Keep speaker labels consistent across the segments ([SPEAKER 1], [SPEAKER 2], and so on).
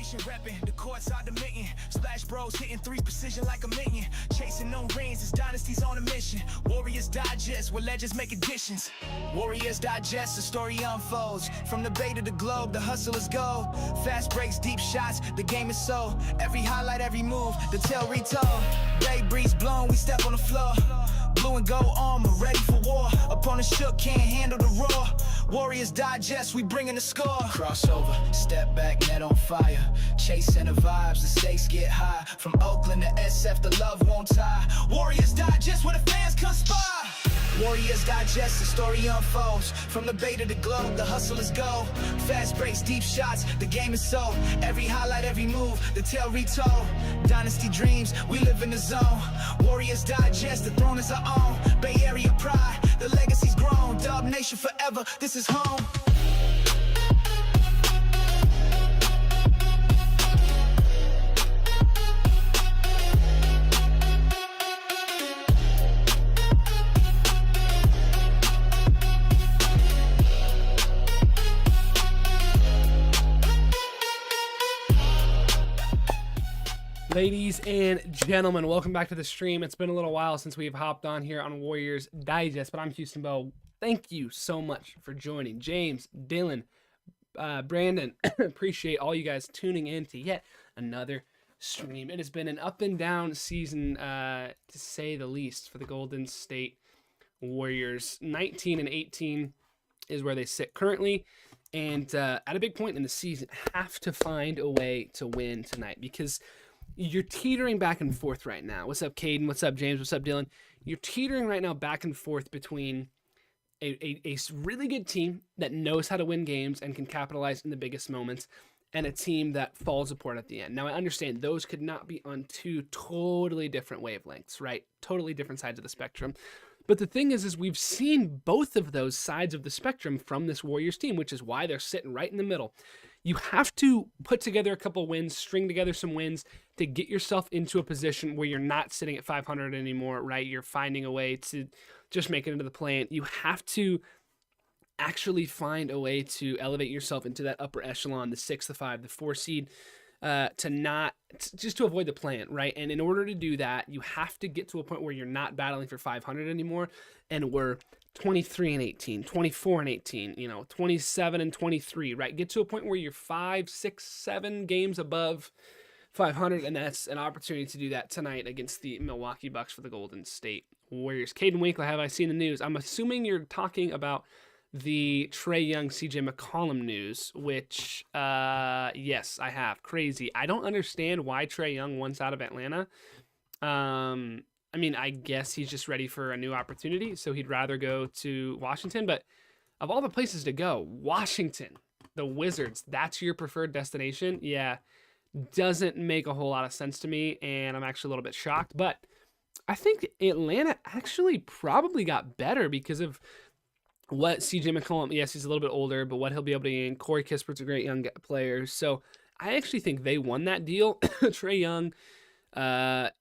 [SPEAKER 1] nation repping, the courts are demanding. Splash Bros hitting threes precision like a minion. Chasing no rings, it's dynasties on a mission. Warriors Digest, where legends make additions. Warriors Digest, the story unfolds. From the bay to the globe, the hustlers go. Fast breaks, deep shots, the game is so. Every highlight, every move, the tale retold. Bay breeze blown, we step on the floor. Blue and gold armor, ready for war. Opponent shook, can't handle the roar. Warriors Digest, we bringing the score. Crossover, step back, net on fire. Chasing the vibes, the stakes get high. From Oakland to SF, the love won't tie. Warriors Digest, where the fans conspire. Warriors Digest, the story unfolds. From the bay to the globe, the hustlers go. Fast breaks, deep shots, the game is so. Every highlight, every move, the tale retold. Dynasty dreams, we live in the zone. Warriors Digest, the throne is our own. Bay Area pride, the legacy's grown. Dub Nation forever, this is home.
[SPEAKER 2] Ladies and gentlemen, welcome back to the stream. It's been a little while since we've hopped on here on Warriors Digest, but I'm Houston Boe. Thank you so much for joining. James, Dylan, Brandon, appreciate all you guys tuning in to yet another stream. It has been an up and down season, to say the least, for the Golden State Warriors. 19-18 is where they sit currently, and at a big point in the season, have to find a way to win tonight because you're teetering back and forth right now. What's up, Caden? What's up, James? What's up, Dylan? You're teetering right now back and forth between a really good team that knows how to win games and can capitalize in the biggest moments and a team that falls apart at the end. Now, I understand those could not be on two totally different wavelengths, right? Totally different sides of the spectrum. But the thing is we've seen both of those sides of the spectrum from this Warriors team, which is why they're sitting right in the middle. You have to put together a couple wins, string together some wins to get yourself into a position where you're not sitting at 500 anymore, right? You're finding a way to just make it into the play-in. You have to actually find a way to elevate yourself into that upper echelon, the 6, the 5, the 4 seed, just to avoid the play-in, right? And in order to do that, you have to get to a point where you're not battling for 500 anymore, and we're 23-18, 24-18, 27-23, right? Get to a point where you're 5, 6, 7 games above 500, and that's an opportunity to do that tonight against the Milwaukee Bucks for the Golden State Warriors. Caden Winkler, have I seen the news? I'm assuming you're talking about the Trae Young, CJ McCollum news, which, yes, I have. Crazy. I don't understand why Trae Young wants out of Atlanta. I mean, I guess he's just ready for a new opportunity, so he'd rather go to Washington. But of all the places to go, Washington, the Wizards, that's your preferred destination? Yeah, doesn't make a whole lot of sense to me, and I'm actually a little bit shocked. But I think Atlanta actually probably got better because of what CJ McCollum, yes, he's a little bit older, but what he'll be able to gain. Corey Kispert's a great young player. So I actually think they won that deal. Trae Young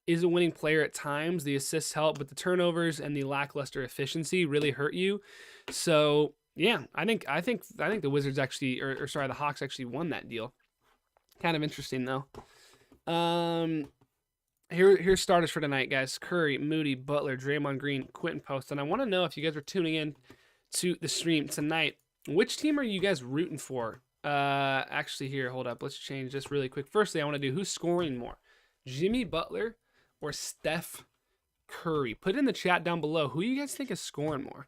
[SPEAKER 2] is a winning player at times. The assists help, but the turnovers and the lackluster efficiency really hurt you. So yeah, I think the Wizards actually, or sorry, the Hawks actually won that deal. Kind of interesting though. Here's starters for tonight, guys. Curry, Moody, Butler, Draymond Green, Quinten Post. And I want to know if you guys are tuning in to the stream tonight, which team are you guys rooting for? Actually, here, hold up. Let's change this really quick. Firstly, I want to do who's scoring more, Jimmy Butler or Steph Curry? Put it in the chat down below. Who you guys think is scoring more?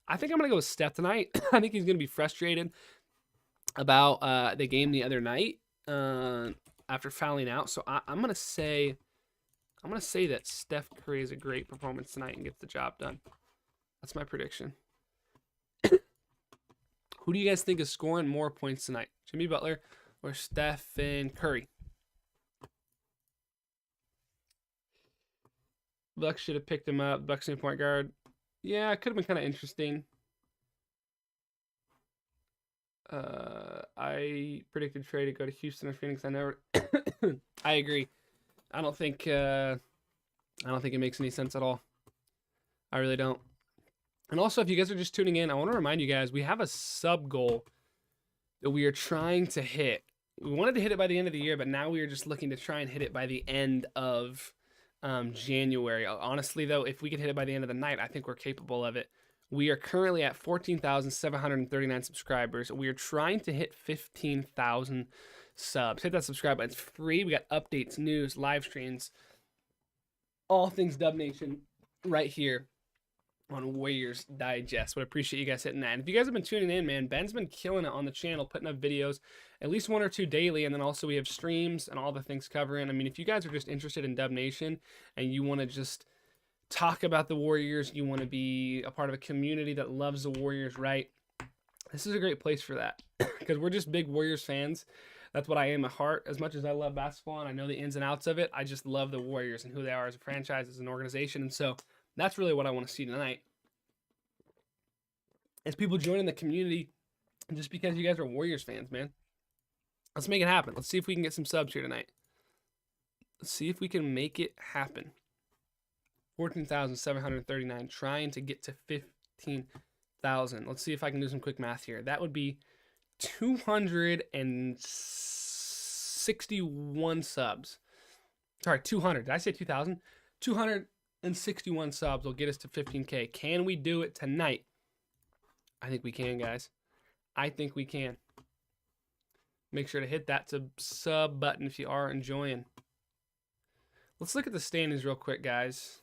[SPEAKER 2] I think I'm going to go with Steph tonight. I think he's going to be frustrated about the game the other night after fouling out. So I'm going to say that Steph Curry has a great performance tonight and gets the job done. That's my prediction. Who do you guys think is scoring more points tonight? Jimmy Butler or Stephen Curry? Bucks should have picked him up. Bucks new point guard. Yeah, it could have been kind of interesting. I predicted Trae to go to Houston or Phoenix. I agree. I don't think it makes any sense at all. I really don't. And also, if you guys are just tuning in, I want to remind you guys, we have a sub goal that we are trying to hit we wanted to hit it by the end of the year, but now we are just looking to try and hit it by the end of January. Honestly, though, if we could hit it by the end of the night, I think we're capable of it. We are currently at 14,739 subscribers. We are trying to hit 15,000 subs. Hit that subscribe button. It's free. We got updates, news, live streams, all things Dub Nation right here on Warriors Digest. Would appreciate you guys hitting that. And if you guys have been tuning in, man, Ben's been killing it on the channel, putting up videos, at least 1 or 2 daily, and then also we have streams and all the things covering. I mean, if you guys are just interested in Dub Nation and you want to just talk about the Warriors, you want to be a part of a community that loves the Warriors, right? This is a great place for that because we're just big Warriors fans. That's what I am at heart. As much as I love basketball and I know the ins and outs of it, I just love the Warriors and who they are as a franchise, as an organization. And so that's really what I want to see tonight. Is people joining the community just because you guys are Warriors fans, man. Let's make it happen. Let's see if we can get some subs here tonight. Let's see if we can make it happen. 14,739, trying to get to 15,000. Let's see if I can do some quick math here. That would be 261 subs. Sorry, 200. Did I say 2,000? 261 subs will get us to 15K. Can we do it tonight? I think we can, guys. I think we can. Make sure to hit that sub button if you are enjoying. Let's look at the standings real quick, guys.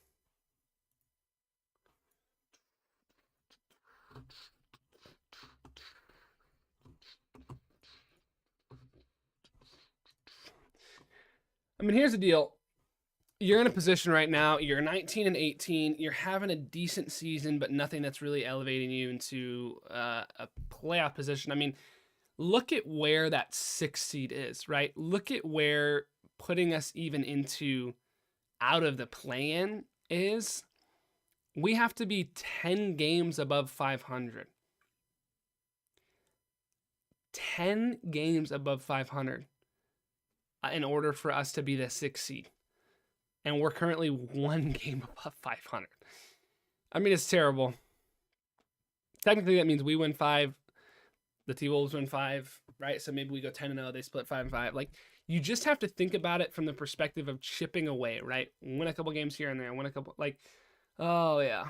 [SPEAKER 2] I mean, here's the deal. You're in a position right now, you're 19 and 18, you're having a decent season, but nothing that's really elevating you into a playoff position. I mean, look at where that 6th seed is, right? Look at where putting us even into out of the play-in is. We have to be 10 games above 500. 10 games above 500 in order for us to be the 6th seed. And we're currently 1 game above 500. I mean, it's terrible. Technically, that means we win 5. The T-Wolves win 5, right? So maybe we go 10-0. They split 5-5. Like, you just have to think about it from the perspective of chipping away, right? Win a couple games here and there. Win a couple, like, oh, yeah.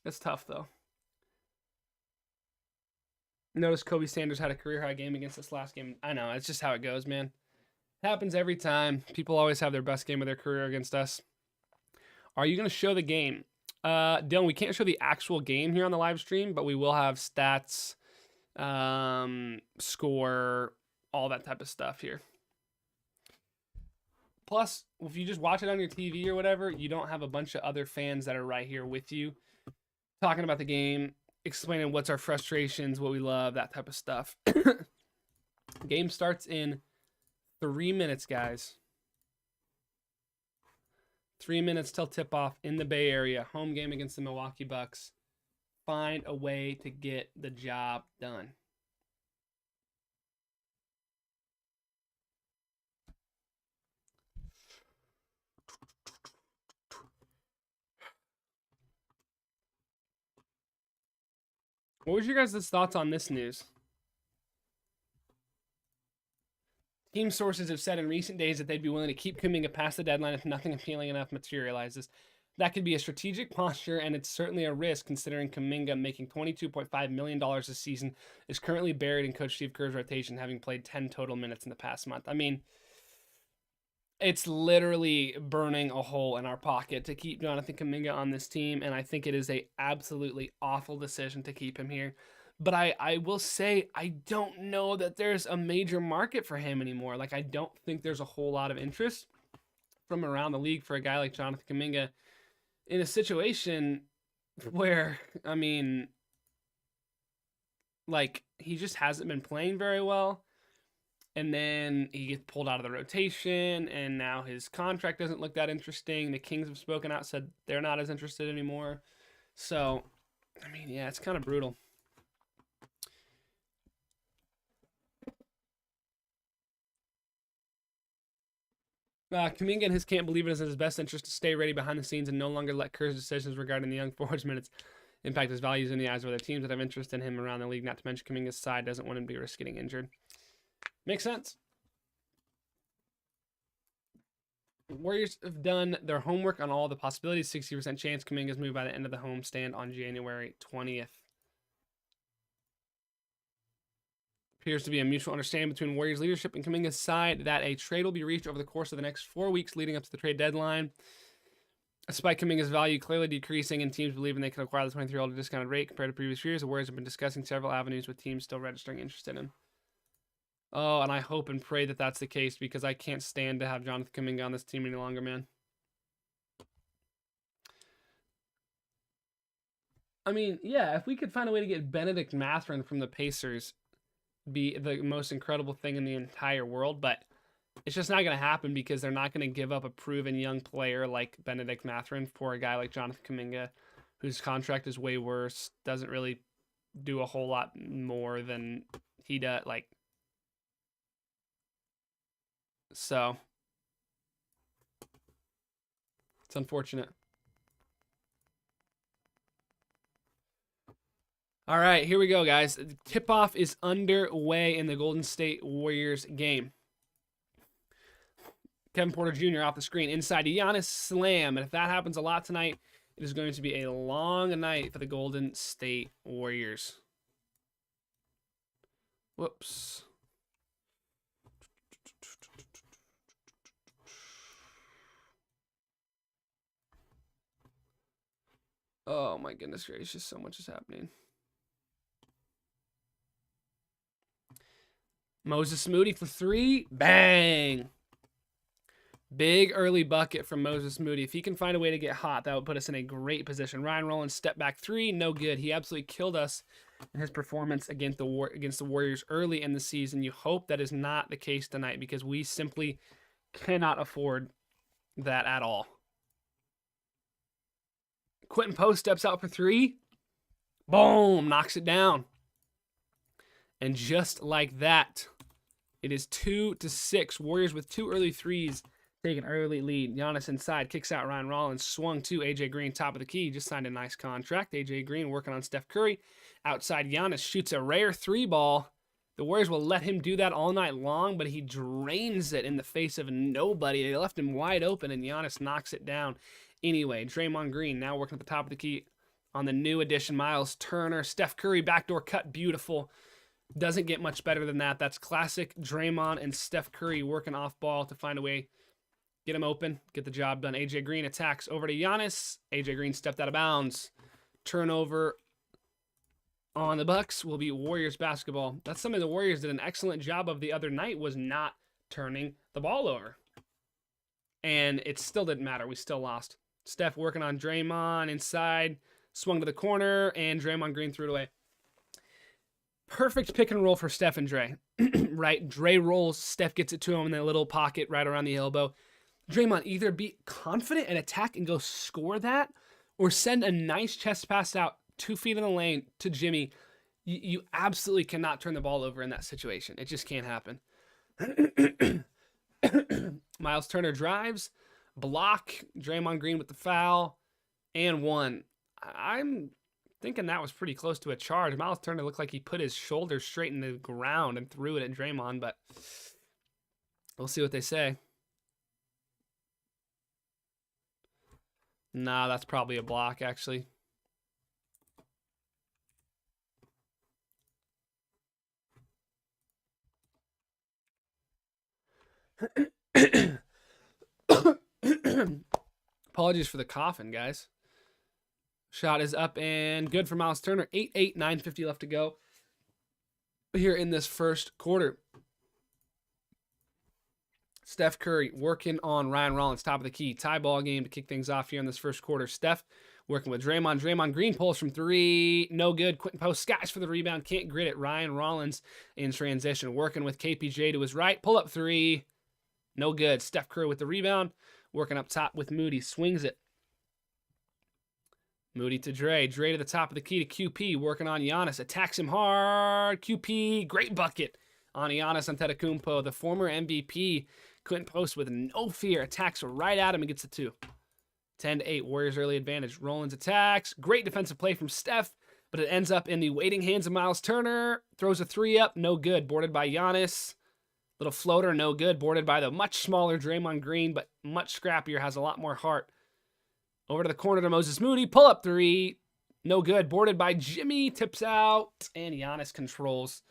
[SPEAKER 2] It's tough, though. Notice Kobe Sanders had a career-high game against this last game. I know. It's just how it goes, man. Happens every time. People always have their best game of their career against us. Are you going to show the game? Dylan, we can't show the actual game here on the live stream, but we will have stats, score, all that type of stuff here. Plus, if you just watch it on your TV or whatever, you don't have a bunch of other fans that are right here with you talking about the game, explaining what's our frustrations, what we love, that type of stuff. Game starts in 3 minutes, guys. 3 minutes till tip-off in the Bay Area. Home game against the Milwaukee Bucks. Find a way to get the job done. What was your guys' thoughts on this news? Team sources have said in recent days that they'd be willing to keep Kuminga past the deadline if nothing appealing enough materializes. That could be a strategic posture, and it's certainly a risk considering Kuminga, making $22.5 million this season, is currently buried in Coach Steve Kerr's rotation, having played 10 total minutes in the past month. I mean, it's literally burning a hole in our pocket to keep Jonathan Kuminga on this team, and I think it is a absolutely awful decision to keep him here. But I will say, I don't know that there's a major market for him anymore. Like, I don't think there's a whole lot of interest from around the league for a guy like Jonathan Kuminga in a situation where, I mean, like, he just hasn't been playing very well. And then he gets pulled out of the rotation, and now his contract doesn't look that interesting. The Kings have spoken out, said they're not as interested anymore. So, I mean, yeah, it's kind of brutal. Kuminga and his camp believe it is in his best interest to stay ready behind the scenes and no longer let Kerr's decisions regarding the young forward's minutes impact his values in the eyes of other teams that have interest in him around the league. Not to mention Kuminga's side doesn't want him to be risk getting injured. Makes sense. Warriors have done their homework on all the possibilities. 60% chance Kuminga's moved by the end of the homestand on January 20th. Appears to be a mutual understanding between Warriors leadership and Kuminga's side that a trade will be reached over the course of the next 4 weeks leading up to the trade deadline. Despite Kuminga's value clearly decreasing and teams believing they can acquire the 23-year-old at a discounted rate compared to previous years, the Warriors have been discussing several avenues with teams still registering interest in him. Oh, and I hope and pray that that's the case because I can't stand to have Jonathan Kuminga on this team any longer, man. I mean, yeah, if we could find a way to get Benedict Mathurin from the Pacers, be the most incredible thing in the entire world, but it's just not going to happen because they're not going to give up a proven young player like Benedict Mathurin for a guy like Jonathan Kuminga, whose contract is way worse, doesn't really do a whole lot more than he does, like. So, it's unfortunate. All right, here we go, guys. Tip-off is underway in the Golden State Warriors game. Kevin Porter Jr. off the screen. Inside to Giannis, slam. And if that happens a lot tonight, it is going to be a long night for the Golden State Warriors. Whoops. Oh my goodness gracious, so much is happening. Moses Moody for three. Bang. Big early bucket from Moses Moody. If he can find a way to get hot, that would put us in a great position. Ryan Rollins step back three. No good. He absolutely killed us in his performance against the Warriors early in the season. You hope that is not the case tonight because we simply cannot afford that at all. Quinten Post steps out for three. Boom. Knocks it down. And just like that, it is 2-6. Warriors with two early threes. Take an early lead. Giannis inside. Kicks out Ryan Rollins. Swung to AJ Green. Top of the key. Just signed a nice contract. AJ Green working on Steph Curry. Outside Giannis shoots a rare three ball. The Warriors will let him do that all night long, but he drains it in the face of nobody. They left him wide open, and Giannis knocks it down. Anyway, Draymond Green now working at the top of the key on the new addition, Miles Turner. Steph Curry, backdoor cut, beautiful. Doesn't get much better than that. That's classic Draymond and Steph Curry working off ball to find a way, get him open, get the job done. AJ Green attacks over to Giannis. AJ Green stepped out of bounds. Turnover on the Bucks will be Warriors basketball. That's something the Warriors did an excellent job of the other night, was not turning the ball over. And it still didn't matter. We still lost. Steph working on Draymond inside, swung to the corner, and Draymond Green threw it away. Perfect pick and roll for Steph and Dre, right? Dre rolls, Steph gets it to him in that little pocket right around the elbow. Draymond either be confident and attack and go score that, or send a nice chest pass out 2 feet in the lane to Jimmy. You absolutely cannot turn the ball over in that situation. It just can't happen. Miles Turner drives, block, Draymond Green with the foul, and one. I'm thinking that was pretty close to a charge. Miles Turner looked like he put his shoulder straight in the ground and threw it at Draymond, but we'll see what they say. Nah, that's probably a block, actually. Apologies for the coughing, guys. Shot is up and good for Miles Turner. 8-8, 9:50 left to go here in this first quarter. Steph Curry working on Ryan Rollins, top of the key. Tie ball game to kick things off here in this first quarter. Steph working with Draymond. Draymond Green pulls from three. No good. Quinten Post skies for the rebound. Can't grit it. Ryan Rollins in transition. Working with KPJ to his right. Pull up three. No good. Steph Curry with the rebound. Working up top with Moody. Swings it. Moody to Dre. Dre to the top of the key to QP. Working on Giannis. Attacks him hard. QP. Great bucket on Giannis Antetokounmpo. The former MVP. Quinten Post with no fear. Attacks right at him and gets the two. 10-8. Warriors early advantage. Rollins attacks. Great defensive play from Steph. But it ends up in the waiting hands of Miles Turner. Throws a three up. No good. Boarded by Giannis. Little floater, no good. Boarded by the much smaller Draymond Green, but much scrappier, has a lot more heart. Over to the corner to Moses Moody. Pull up three. No good. Boarded by Jimmy. Tips out. And Giannis controls.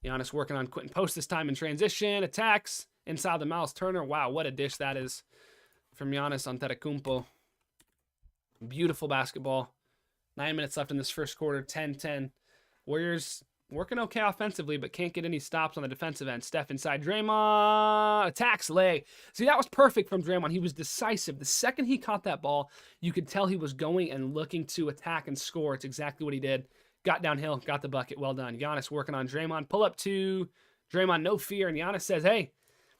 [SPEAKER 2] Giannis working on Quinten Post this time in transition. Attacks. Inside the Miles Turner. Wow, what a dish that is from Giannis Antetokounmpo. Beautiful basketball. 9 minutes left in this first quarter. 10-10. Warriors working okay offensively, but can't get any stops on the defensive end. Steph inside Draymond. Attacks lay. See, that was perfect from Draymond. He was decisive. The second he caught that ball, you could tell he was going and looking to attack and score. It's exactly what he did. Got downhill, got the bucket. Well done. Giannis working on Draymond. Pull up two. Draymond, no fear. And Giannis says, hey,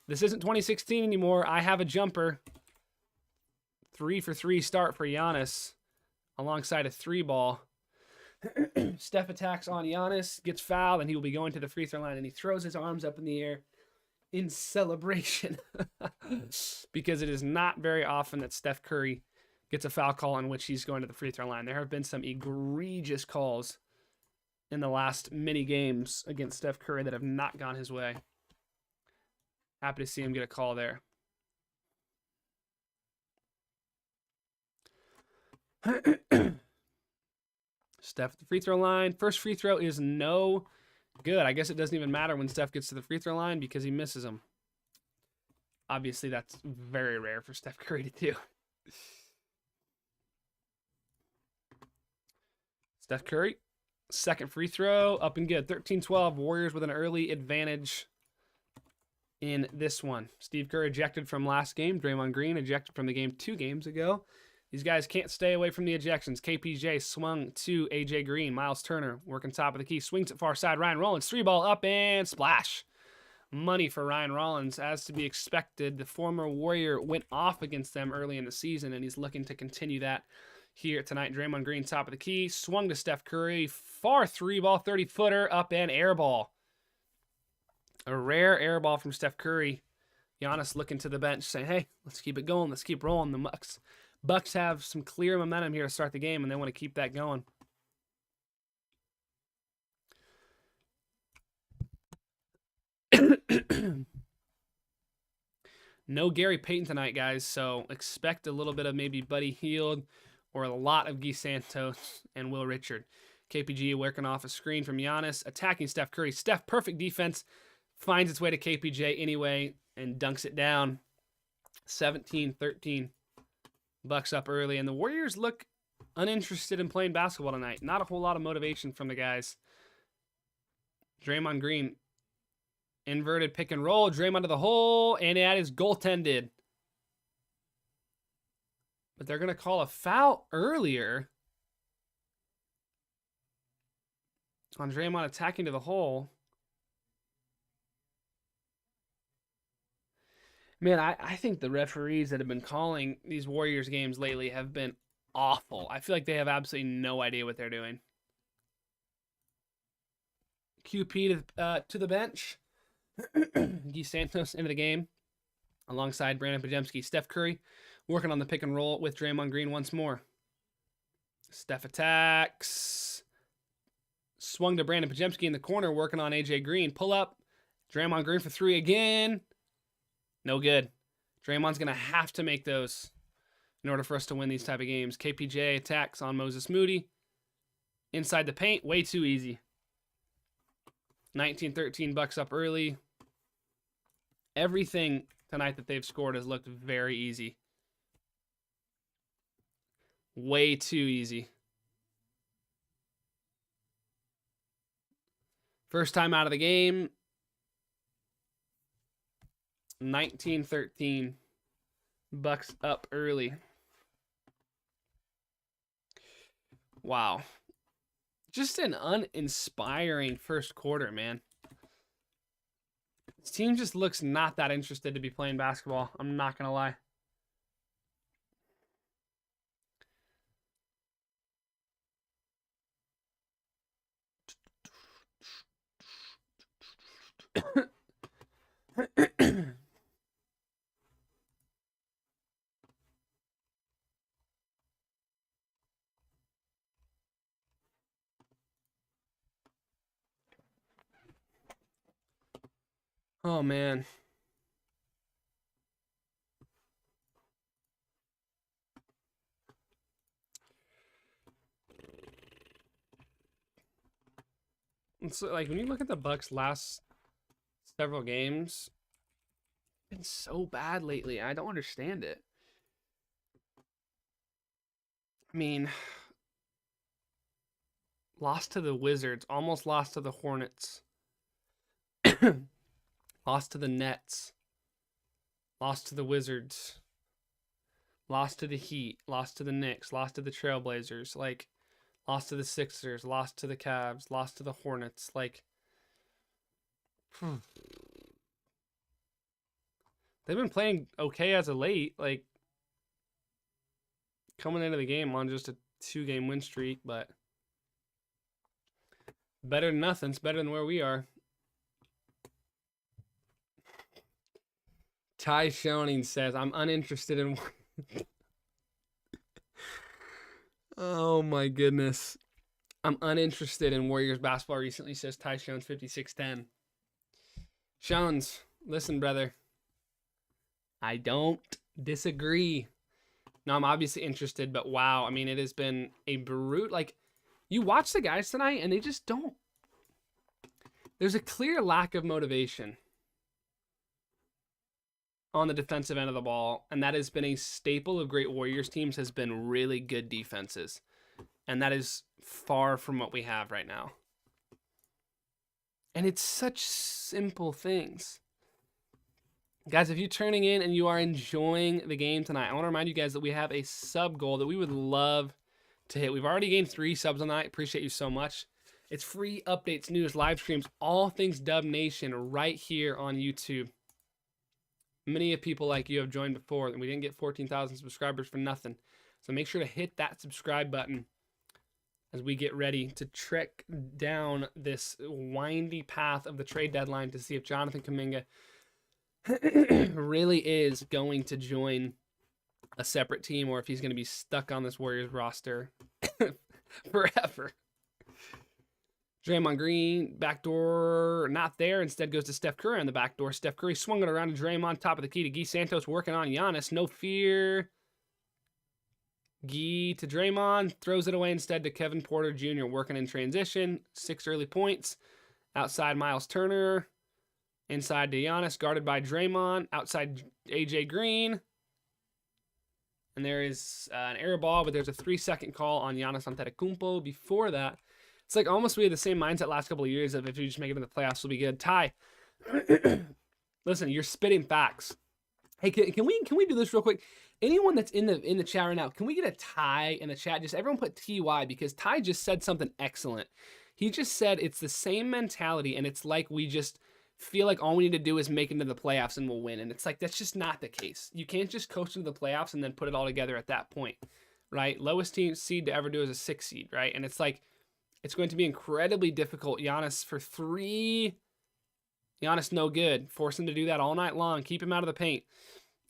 [SPEAKER 2] this isn't 2016 anymore. I have a jumper. 3 for 3 start for Giannis alongside a 3 ball. Steph attacks on Giannis, gets fouled, and he will be going to the free throw line, and he throws his arms up in the air in celebration because it is not very often that Steph Curry gets a foul call in which he's going to the free throw line. There have been some egregious calls in the last many games against Steph Curry that have not gone his way. Happy to see him get a call there. Steph at the free throw line. First free throw is no good. I guess it doesn't even matter when Steph gets to the free throw line because he misses them. Obviously, that's very rare for Steph Curry to do. Steph Curry, second free throw, up and good. 13-12, Warriors with an early advantage in this one. Steve Kerr ejected from last game. Draymond Green ejected from the game 2 games ago. These guys can't stay away from the ejections. KPJ swung to AJ Green. Miles Turner working top of the key. Swings it far side. Ryan Rollins, 3-ball up and splash. Money for Ryan Rollins. As to be expected, the former Warrior went off against them early in the season, and he's looking to continue that here tonight. Draymond Green, top of the key. Swung to Steph Curry. Far 3-ball, 30-footer, up and air ball. A rare air ball from Steph Curry. Giannis looking to the bench saying, hey, let's keep it going. Let's keep rolling. The Bucks have some clear momentum here to start the game, and they want to keep that going. No Gary Payton tonight, guys, so expect a little bit of maybe Buddy Hield or a lot of Guy Santos and Will Richard. KPG working off a screen from Giannis, attacking Steph Curry. Steph, perfect defense, finds its way to KPJ anyway and dunks it down. 17-13. Bucks up early, and the Warriors look uninterested in playing basketball tonight. Not a whole lot of motivation from the guys. Draymond Green, inverted pick and roll. Draymond to the hole, and that is goaltended. But they're going to call a foul earlier on Draymond attacking to the hole. Man, I think the referees that have been calling these Warriors games lately have been awful. I feel like they have absolutely no idea what they're doing. QP to the bench. Guy Santos into the game alongside Brandin Podziemski. Steph Curry working on the pick and roll with Draymond Green once more. Steph attacks. Swung to Brandin Podziemski in the corner working on AJ Green. Pull up. Draymond Green for 3 again. No good. Draymond's going to have to make those in order for us to win these type of games. KPJ attacks on Moses Moody. Inside the paint, way too easy. 19-13, Bucks up early. Everything tonight that they've scored has looked very easy. Way too easy. First time out of the game. 19-13. Bucks up early. Wow. Just an uninspiring first quarter, man. This team just looks not that interested to be playing basketball. I'm not going to lie. Oh, man. It's like when you look at the Bucks' last several games, it's been so bad lately. I don't understand it. I mean, lost to the Wizards, almost lost to the Hornets, lost to the Nets, lost to the Wizards, lost to the Heat, lost to the Knicks, lost to the Trailblazers, like lost to the Sixers, lost to the Cavs, lost to the Hornets, like they've been playing okay as of late, like coming into the game on just a 2-game win streak, but better than nothing. It's better than where we are. Ty Schoening says, I'm uninterested in... Oh my goodness. I'm uninterested in Warriors basketball recently, says Ty Shones 5610. Shones, listen, brother. I don't disagree. No, I'm obviously interested, but wow. I mean, it has been a brute. Like, you watch the guys tonight, and they just don't. There's a clear lack of motivation on the defensive end of the ball, and that has been a staple of great Warriors teams, has been really good defenses. And that is far from what we have right now. And it's such simple things. Guys, if you're turning in and you are enjoying the game tonight, I want to remind you guys that we have a sub goal that we would love to hit. We've already gained 3 subs on the night. Appreciate you so much. It's free updates, news, live streams, all things Dub Nation right here on YouTube. Many of people like you have joined before, and we didn't get 14,000 subscribers for nothing. So make sure to hit that subscribe button as we get ready to trek down this windy path of the trade deadline to see if Jonathan Kuminga really is going to join a separate team or if he's going to be stuck on this Warriors roster forever. Draymond Green, backdoor, not there. Instead goes to Steph Curry on the backdoor. Steph Curry swung it around to Draymond, top of the key to Guy Santos, working on Giannis. No fear. Guy to Draymond, throws it away instead to Kevin Porter Jr. working in transition. 6 early points. Outside Miles Turner. Inside to Giannis, guarded by Draymond. Outside AJ Green. And there is an error ball, but there's a 3-second call on Giannis Antetokounmpo. Before that, it's like almost we had the same mindset last couple of years of if you just make it in the playoffs, we'll be good. Ty, listen, you're spitting facts. Hey, can we do this real quick? Anyone that's in the chat right now, can we get a Ty in the chat? Just everyone put TY because Ty just said something excellent. He just said it's the same mentality, and it's like we just feel like all we need to do is make it into the playoffs and we'll win. And it's like that's just not the case. You can't just coast into the playoffs and then put it all together at that point, right? Lowest team seed to ever do is a 6 seed, right? And it's like it's going to be incredibly difficult. Giannis for 3. Giannis no good. Force him to do that all night long. Keep him out of the paint.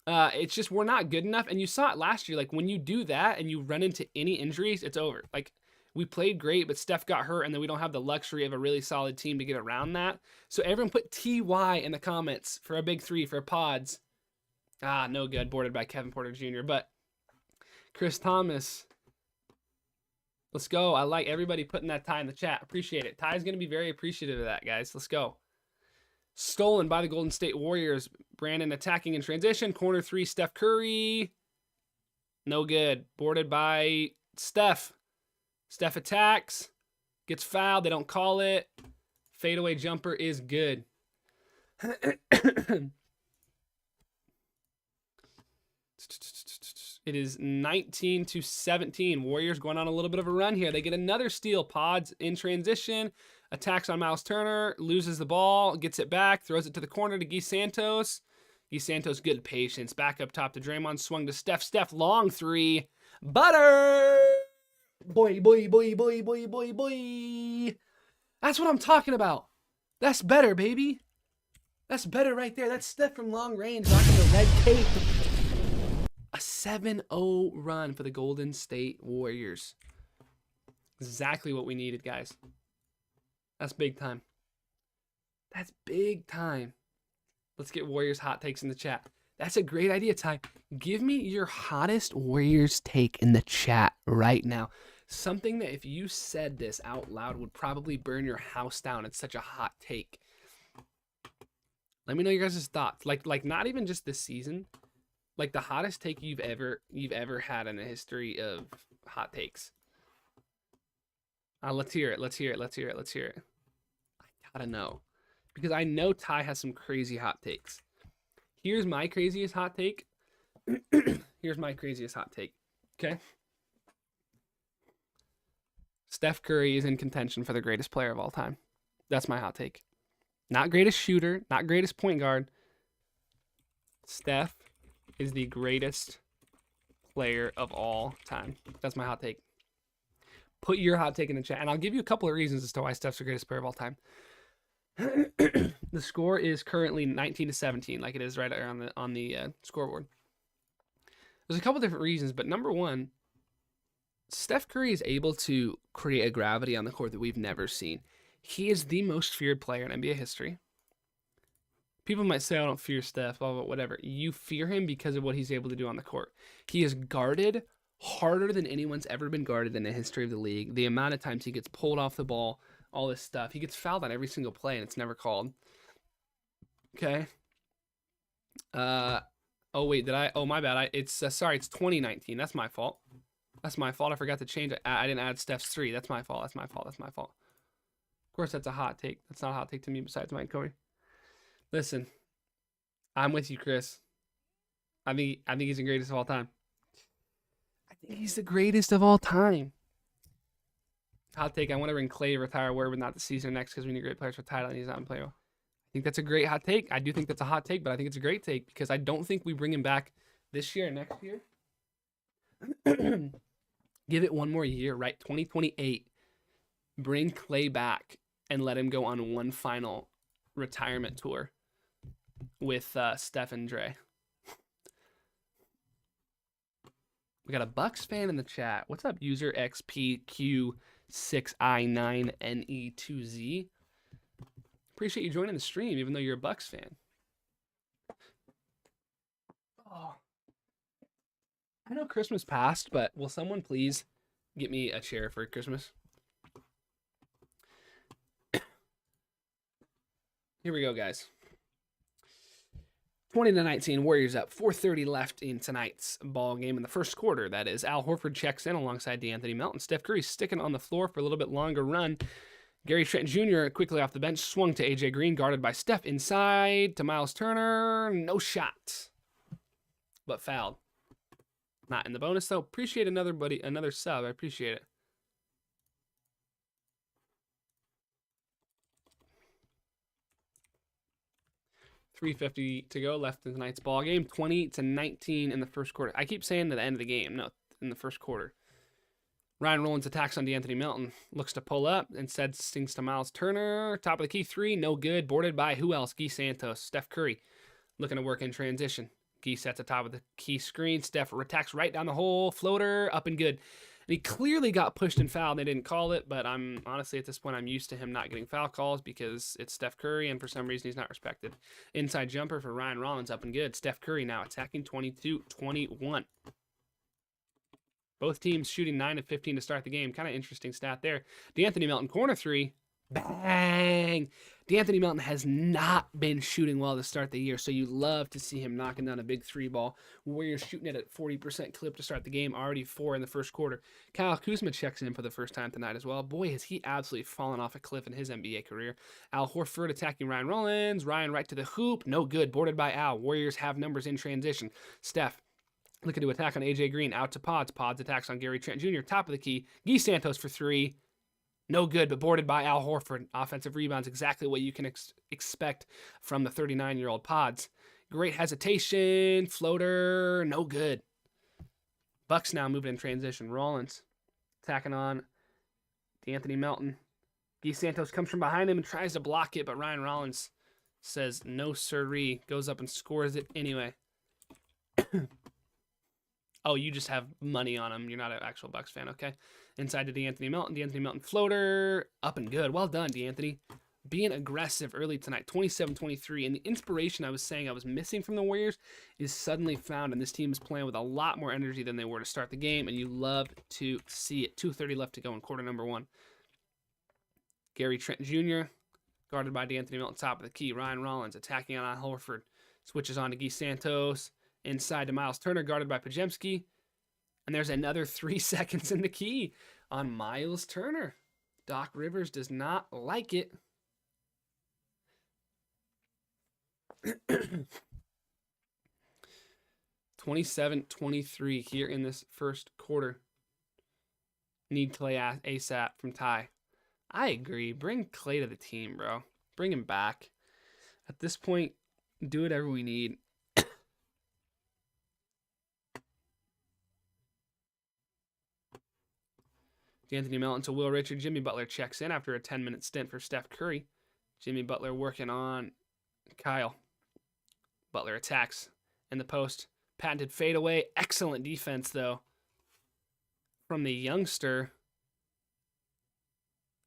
[SPEAKER 2] It's just we're not good enough. And you saw it last year. Like when you do that and you run into any injuries, it's over. Like we played great, but Steph got hurt, and then we don't have the luxury of a really solid team to get around that. So everyone put TY in the comments for a big 3 for Pods. No good. Boarded by Kevin Porter Jr. But Chris Thomas. Let's go. I like everybody putting that Ty in the chat. Appreciate it. Ty's going to be very appreciative of that, guys. Let's go. Stolen by the Golden State Warriors. Brandon attacking in transition. Corner 3, Steph Curry. No good. Boarded by Steph. Steph attacks. Gets fouled. They don't call it. Fadeaway jumper is good. It is 19-17. Warriors going on a little bit of a run here. They get another steal. Pods in transition. Attacks on Miles Turner. Loses the ball. Gets it back. Throws it to the corner to Guy Santos. Guy Santos, good patience. Back up top to Draymond. Swung to Steph. Steph, long 3. Butter! Boy, boy, boy, boy, boy, boy, boy. That's what I'm talking about. That's better, baby. That's better right there. That's Steph from long range rocking the red cape. A 7-0 run for the Golden State Warriors. Exactly what we needed, guys. That's big time. That's big time. Let's get Warriors hot takes in the chat. That's a great idea, Ty. Give me your hottest Warriors take in the chat right now. Something that if you said this out loud would probably burn your house down. It's such a hot take. Let me know your guys' thoughts. Like not even just this season. Like the hottest take you've ever had in the history of hot takes. Let's hear it. Let's hear it. Let's hear it. Let's hear it. I gotta know. Because I know Ty has some crazy hot takes. Here's my craziest hot take. Here's my craziest hot take. Okay? Steph Curry is in contention for the greatest player of all time. That's my hot take. Not greatest shooter, not greatest point guard. Steph is the greatest player of all time. That's my hot take. Put your hot take in the chat, and I'll give you a couple of reasons as to why Steph's the greatest player of all time. The score is currently 19-17, like it is right on the scoreboard. There's a couple different reasons, but number one, Steph Curry is able to create a gravity on the court that we've never seen. He is the most feared player in NBA history. People might say, I don't fear Steph, blah, blah, whatever. You fear him because of what he's able to do on the court. He is guarded harder than anyone's ever been guarded in the history of the league. The amount of times he gets pulled off the ball, all this stuff. He gets fouled on every single play, and it's never called. Okay. Oh, wait, did I? Oh, my bad. It's 2019. That's my fault. That's my fault. I forgot to change it. I didn't add Steph's 3. That's my fault. That's my fault. That's my fault. Of course, that's a hot take. That's not a hot take to me besides Mike Corey. Listen, I'm with you, Chris. I think he's the greatest of all time. I think he's the greatest of all time. Hot take. I want to bring Clay to retire where, but not the season next because we need great players for title and he's not in play well. I think that's a great hot take. I do think that's a hot take, but I think it's a great take because I don't think we bring him back this year or next year. Give it one more year, right? 2028. Bring Clay back and let him go on one final retirement tour with Steph and Dre. We got a Bucks fan in the chat. What's up, user XPQ6I9NE2Z? Appreciate you joining the stream, even though you're a Bucks fan. Oh, I know Christmas passed, but will someone please get me a chair for Christmas? Here we go, guys. 20-19, Warriors up. 4:30 left in tonight's ball game in the first quarter. That is, Al Horford checks in alongside DeAnthony Melton. Steph Curry sticking on the floor for a little bit longer run. Gary Payton Jr. quickly off the bench, swung to AJ Green, guarded by Steph inside to Miles Turner. No shot, but fouled. Not in the bonus though. Appreciate another sub. I appreciate it. .350 to go left in tonight's ball game. 20-19 in the first quarter. I keep saying to the end of the game. No, in the first quarter. Ryan Rollins attacks on DeAnthony Melton. Looks to pull up. Instead stings to Miles Turner. Top of the key 3. No good. Boarded by who else? Guy Santos. Steph Curry looking to work in transition. Guy sets the top of the key screen. Steph attacks right down the hole. Floater. Up and good. And he clearly got pushed and fouled. They didn't call it, but I'm honestly at this point I'm used to him not getting foul calls because it's Steph Curry and for some reason he's not respected. Inside jumper for Ryan Rollins, up and good. Steph Curry now attacking 22-21. Both teams shooting 9 of 15 to start the game. Kind of interesting stat there. DeAnthony Melton corner 3. Bang! DeAnthony Melton has not been shooting well to start the year, so you love to see him knocking down a big 3 ball. Warriors shooting it at 40% clip to start the game, already 4 in the first quarter. Kyle Kuzma checks in for the first time tonight as well. Boy, has he absolutely fallen off a cliff in his NBA career. Al Horford attacking Ryan Rollins. Ryan right to the hoop. No good. Boarded by Al. Warriors have numbers in transition. Steph looking to attack on AJ Green. Out to Pods. Pods attacks on Gary Trent Jr. Top of the key. Guy Santos for 3. No good, but boarded by Al Horford. Offensive rebounds, exactly what you can expect from the 39-year-old Pods. Great hesitation. Floater. No good. Bucks now moving in transition. Rollins attacking on DeAnthony Melton. Guy Santos comes from behind him and tries to block it, but Ryan Rollins says no sirree. Goes up and scores it anyway. Oh, you just have money on him. You're not an actual Bucks fan, okay? Inside to DeAnthony Melton. DeAnthony Melton floater. Up and good. Well done, DeAnthony. being aggressive early tonight, 27-23. And the inspiration I was saying I was missing from the Warriors is suddenly found, and this team is playing with a lot more energy than they were to start the game, and you love to see it. 2:30 left to go in quarter number 1. Gary Trent Jr., guarded by D'Anthony Melton, top of the key. Ryan Rollins attacking on Al Horford. Switches on to Guy Santos. Inside to Miles Turner, guarded by Podziemski. And there's another 3 seconds in the key on Miles Turner. Doc Rivers does not like it. 27-23 here in this first quarter. Need Clay ASAP from Ty. I agree. Bring Clay to the team, bro. Bring him back. At this point, do whatever we need. D'Anthony Melton to Will Richard. Jimmy Butler checks in after a 10-minute stint for Steph Curry. Jimmy Butler working on Kyle. Butler attacks in the post. Patented fadeaway. Excellent defense, though, from the youngster.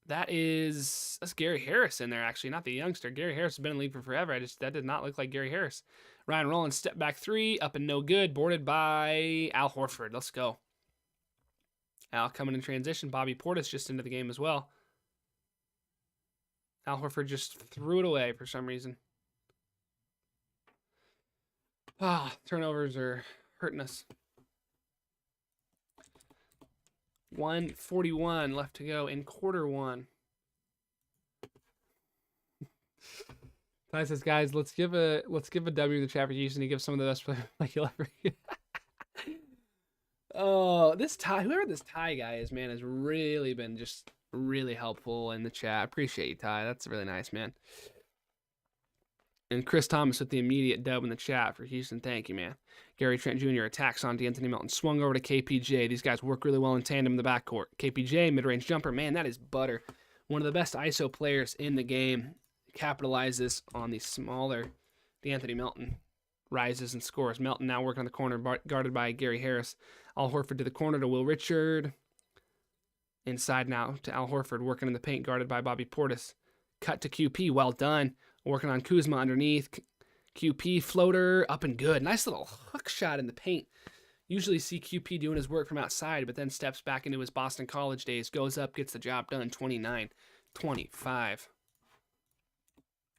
[SPEAKER 2] That's Gary Harris in there, actually, not the youngster. Gary Harris has been in the league for forever. That did not look like Gary Harris. Ryan Rollins, step back 3, up and no good. Boarded by Al Horford. Let's go. Al coming in transition. Bobby Portis just into the game as well. Al Horford just threw it away for some reason. Turnovers are hurting us. 1:41 left to go in quarter 1. Ty says, guys, let's give a W in the chat for Houston. He gives some of the best play you'll ever get. Oh, this Ty, whoever this Ty guy is, man, has really been just really helpful in the chat. Appreciate you, Ty. That's really nice, man. And Chris Thomas with the immediate dub in the chat for Houston. Thank you, man. Gary Trent Jr. attacks on D'Anthony Melton. Swung over to KPJ. These guys work really well in tandem in the backcourt. KPJ, mid-range jumper. Man, that is butter. One of the best ISO players in the game. Capitalizes on the smaller D'Anthony Melton. Rises and scores. Melton now working on the corner, guarded by Gary Harris. Al Horford to the corner to Will Richard. Inside now to Al Horford, working in the paint, guarded by Bobby Portis. Cut to QP, well done. Working on Kuzma underneath. QP floater, up and good. Nice little hook shot in the paint. Usually see QP doing his work from outside, but then steps back into his Boston College days. Goes up, gets the job done. 29-25.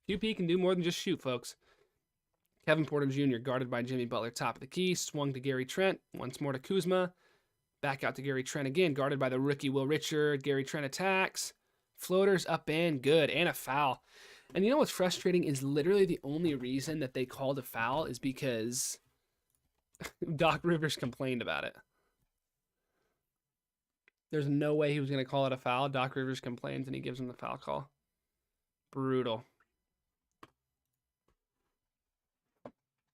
[SPEAKER 2] QP can do more than just shoot, folks. Kevin Porter Jr. guarded by Jimmy Butler, top of the key. Swung to Gary Trent. Once more to Kuzma. Back out to Gary Trent again, guarded by the rookie Will Richard. Gary Trent attacks. Floaters up and good, and a foul. And you know what's frustrating is literally the only reason that they called a foul is because Doc Rivers complained about it. There's no way he was going to call it a foul. Doc Rivers complains and he gives him the foul call. Brutal.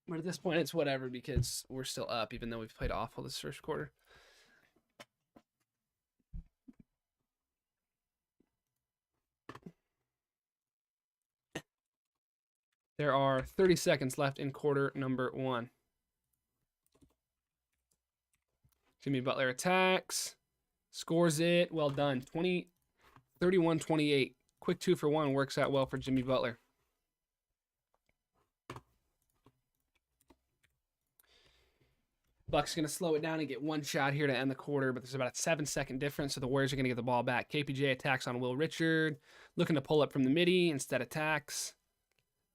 [SPEAKER 2] But at this point, it's whatever because we're still up, even though we've played awful this first quarter. There are 30 seconds left in quarter number 1. Jimmy Butler attacks. Scores it. Well done. 31-28. Quick 2 for 1 works out well for Jimmy Butler. Bucks going to slow it down and get one shot here to end the quarter, but there's about a 7-second difference, so the Warriors are going to get the ball back. KPJ attacks on Will Richard, looking to pull up from the midi, instead attacks.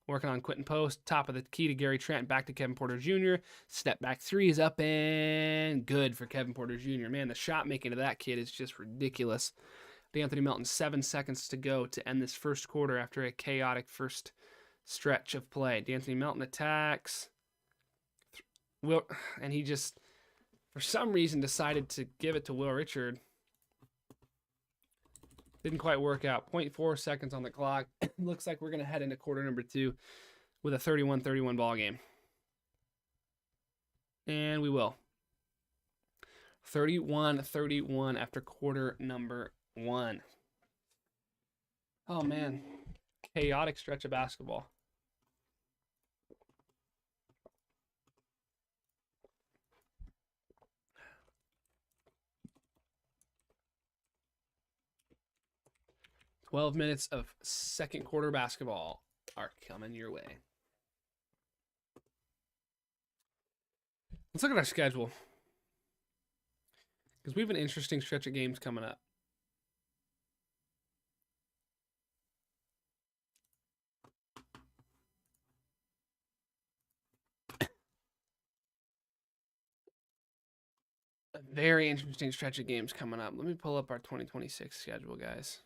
[SPEAKER 2] Working on Quinten Post, top of the key to Gary Trent, back to Kevin Porter Jr. Step back 3 is up and good for Kevin Porter Jr. Man, the shot making of that kid is just ridiculous. D'Anthony Melton, 7 seconds to go to end this first quarter after a chaotic first stretch of play. D'Anthony Melton attacks. And he just, for some reason, decided to give it to Will Richard. Didn't quite work out. 0.4 seconds on the clock. Looks like we're going to head into quarter number 2 with a 31-31 ball game. And we will. 31-31 after quarter number 1. Oh, man. Chaotic stretch of basketball. 12 minutes of second quarter basketball are coming your way. Let's look at our schedule, because we have an interesting stretch of games coming up. A very interesting stretch of games coming up. Let me pull up our 2026 schedule, guys.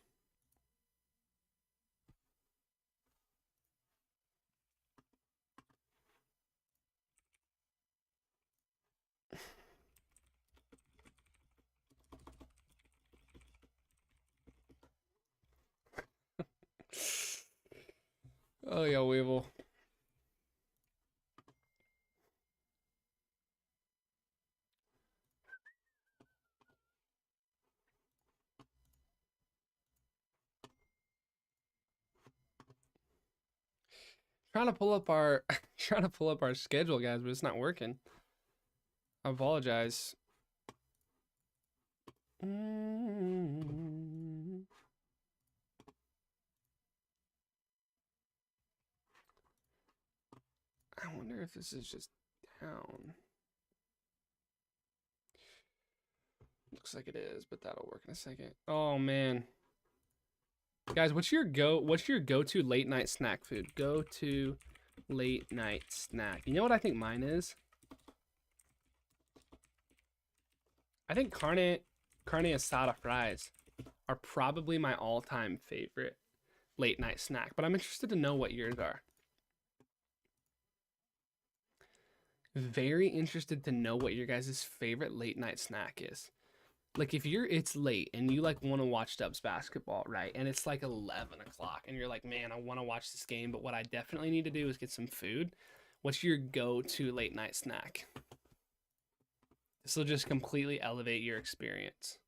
[SPEAKER 2] Oh, yeah, Weevil. Trying to pull up our schedule, guys, but it's not working. I apologize. I wonder if this is just down. Looks like it is, but that'll work in a second. Oh man. Guys, what's your go-to late night snack food? Go-to late night snack. You know what I think mine is? I think carne asada fries are probably my all-time favorite late night snack, but I'm interested to know what yours are. Very interested to know what your guys' favorite late night snack is. Like if it's late and you like want to watch Dubs basketball, right? And it's like 11 o'clock and you're like, man, I want to watch this game, but what I definitely need to do is get some food. What's your go-to late night snack? This will just completely elevate your experience.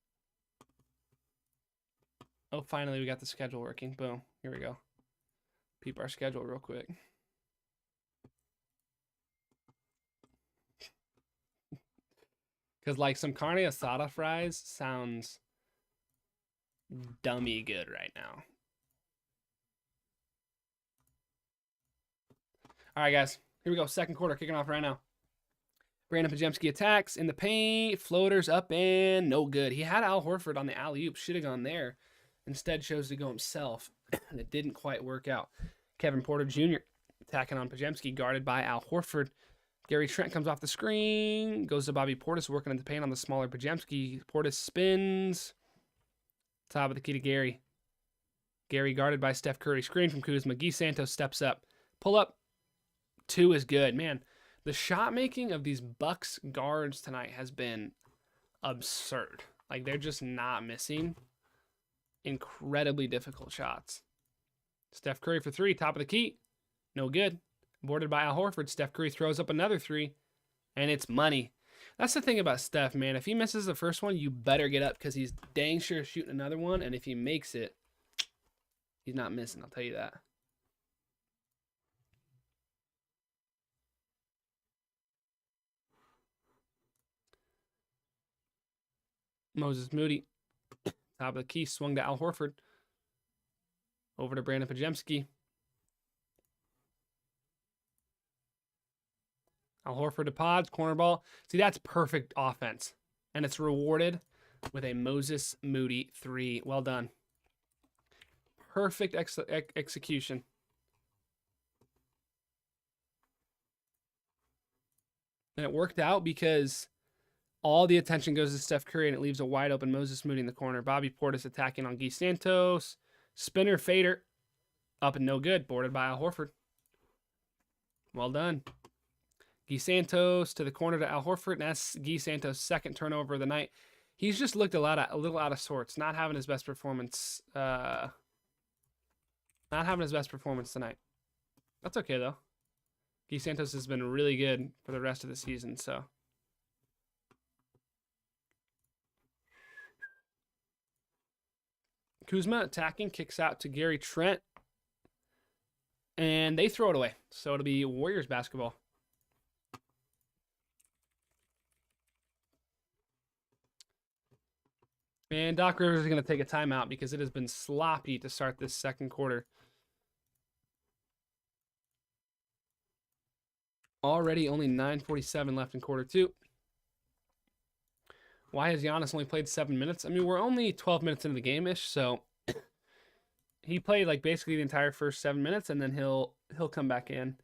[SPEAKER 2] Oh, finally we got the schedule working. Boom. Here we go. Peep our schedule real quick. Because like some carne asada fries sounds dummy good right now. All right, guys. Here we go. Second quarter kicking off right now. Brandin Podziemski attacks in the paint. Floaters up and no good. He had Al Horford on the alley-oop. Should have gone there. Instead chose to go himself. And it didn't quite work out. Kevin Porter Jr. attacking on Podziemski, guarded by Al Horford. Gary Trent comes off the screen, goes to Bobby Portis, working in the paint on the smaller Podziemski. Portis spins. Top of the key to Gary. Gary guarded by Steph Curry. Screen from Kuzma. Guy Santos steps up. Pull up. 2 is good. Man, the shot making of these Bucks guards tonight has been absurd. Like, they're just not missing incredibly difficult shots. Steph Curry for 3. Top of the key. No good. Boarded by Al Horford. Steph Curry throws up another 3, and it's money. That's the thing about Steph, man. If he misses the first one, you better get up because he's dang sure shooting another one, and if he makes it, he's not missing, I'll tell you that. Moses Moody. Top of the key, swung to Al Horford. Over to Brandin Podziemski. Al Horford to Pods, corner ball. See, that's perfect offense. And it's rewarded with a Moses Moody 3. Well done. Perfect execution. And it worked out because all the attention goes to Steph Curry and it leaves a wide open Moses Moody in the corner. Bobby Portis attacking on Guy Santos. Spinner fader. Up and no good. Boarded by Al Horford. Well done. Guy Santos to the corner to Al Horford, and that's Guy Santos' second turnover of the night. He's just looked a little out of sorts, not having his best performance. Not having his best performance tonight. That's okay though. Guy Santos has been really good for the rest of the season, so. Kuzma attacking, kicks out to Gary Trent, and they throw it away. So it'll be Warriors basketball. Man, Doc Rivers is going to take a timeout because it has been sloppy to start this second quarter. Already only 9:47 left in quarter two. Why has Giannis only played 7 minutes? I mean, we're only 12 minutes into the game-ish, so he played like basically the entire first 7 minutes, and then he'll come back in.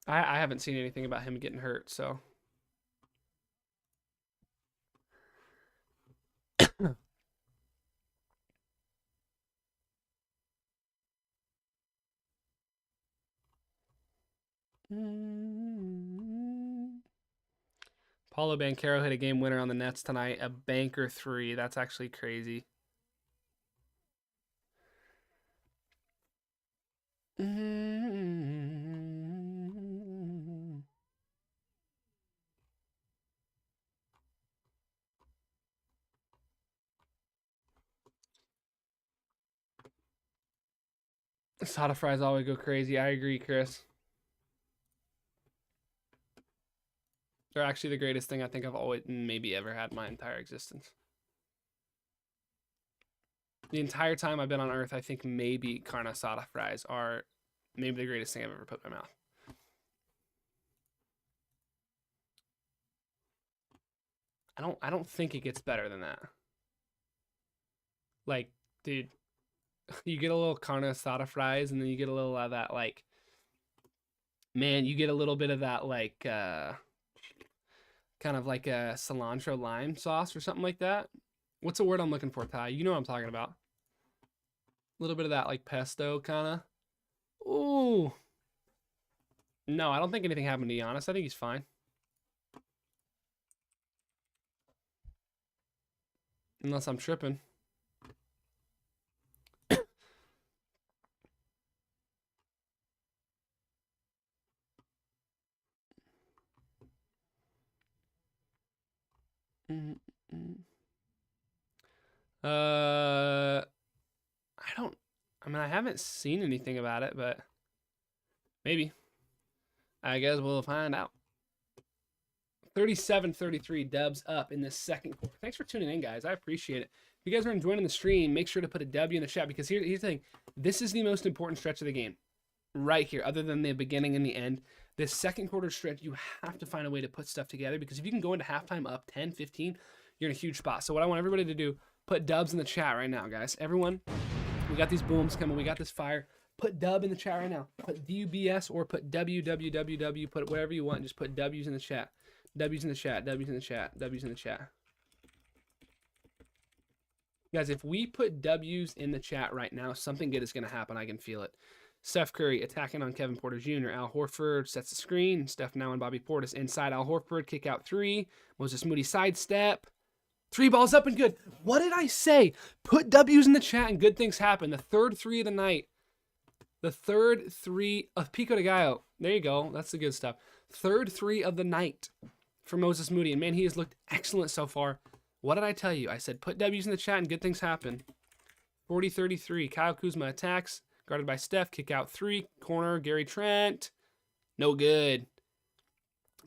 [SPEAKER 2] I haven't seen anything about him getting hurt, so. Paulo Banchero hit a game winner on the Nets tonight. A banker 3. That's actually crazy. Soda fries always go crazy. I agree, Chris. They're actually the greatest thing I think I've always maybe ever had in my entire existence. The entire time I've been on Earth, I think maybe carne asada fries are maybe the greatest thing I've ever put in my mouth. I don't think it gets better than that. Like, dude, you get a little carne asada fries, and then you get a little of that, like, man, you get a little bit of that, like, kind of like a cilantro lime sauce or something like that. What's the word I'm looking for, Ty? You know what I'm talking about. A little bit of that, like, pesto, kind of. Ooh. No, I don't think anything happened to Giannis. I think he's fine. Unless I'm tripping. I mean, I haven't seen anything about it, but maybe. I guess we'll find out. 37-33, Dubs up in the second quarter. Thanks for tuning in, guys. I appreciate it. If you guys are enjoying the stream, make sure to put a W in the chat, because here's the thing. This is the most important stretch of the game right here, other than the beginning and the end. This second quarter stretch, you have to find a way to put stuff together, because if you can go into halftime up 10, 15, you're in a huge spot. So what I want everybody to do, put Dubs in the chat right now, guys. Everyone, we got these booms coming. We got this fire. Put dub in the chat right now. Put DUBS or put WWWW. Put whatever you want. Just put W's in the chat. W's in the chat. W's in the chat. W's in the chat. Guys, if we put W's in the chat right now, something good is going to happen. I can feel it. Steph Curry attacking on Kevin Porter Jr. Al Horford sets the screen. Steph now and Bobby Portis inside Al Horford. Kick out 3. Moses Moody sidestep. 3 balls up and good. What did I say? Put W's in the chat and good things happen. The third 3 of the night. The third 3 of Pico de Gallo. There you go. That's the good stuff. Third 3 of the night for Moses Moody. And man, he has looked excellent so far. What did I tell you? I said put W's in the chat and good things happen. 40-33. Kyle Kuzma attacks. Guarded by Steph. Kick out 3. Corner. Gary Trent. No good.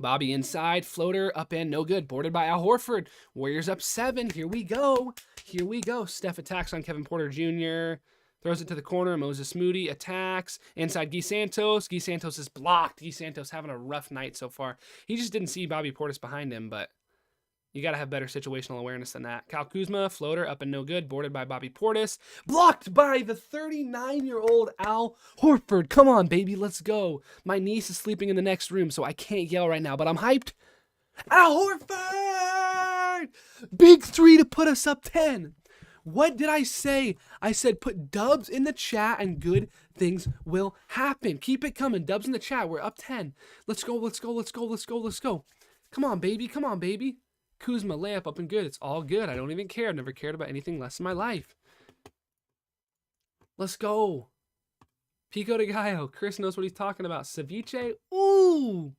[SPEAKER 2] Bobby inside. Floater. Up and no good. Boarded by Al Horford. Warriors up 7. Here we go. Here we go. Steph attacks on Kevin Porter Jr. Throws it to the corner. Moses Moody attacks. Inside Guy Santos. Guy Santos is blocked. Guy Santos having a rough night so far. He just didn't see Bobby Portis behind him, but you got to have better situational awareness than that. Kyle Kuzma, floater, up and no good. Boarded by Bobby Portis. Blocked by the 39-year-old Al Horford. Come on, baby, let's go. My niece is sleeping in the next room, so I can't yell right now, but I'm hyped. Al Horford! Big 3 to put us up 10. What did I say? I said put Dubs in the chat and good things will happen. Keep it coming. Dubs in the chat. We're up 10. Let's go, let's go, let's go, let's go, let's go. Come on, baby. Come on, baby. Kuzma, layup up and good. It's all good. I don't even care. I've never cared about anything less in my life. Let's go. Pico de Gallo. Chris knows what he's talking about. Ceviche. Ooh.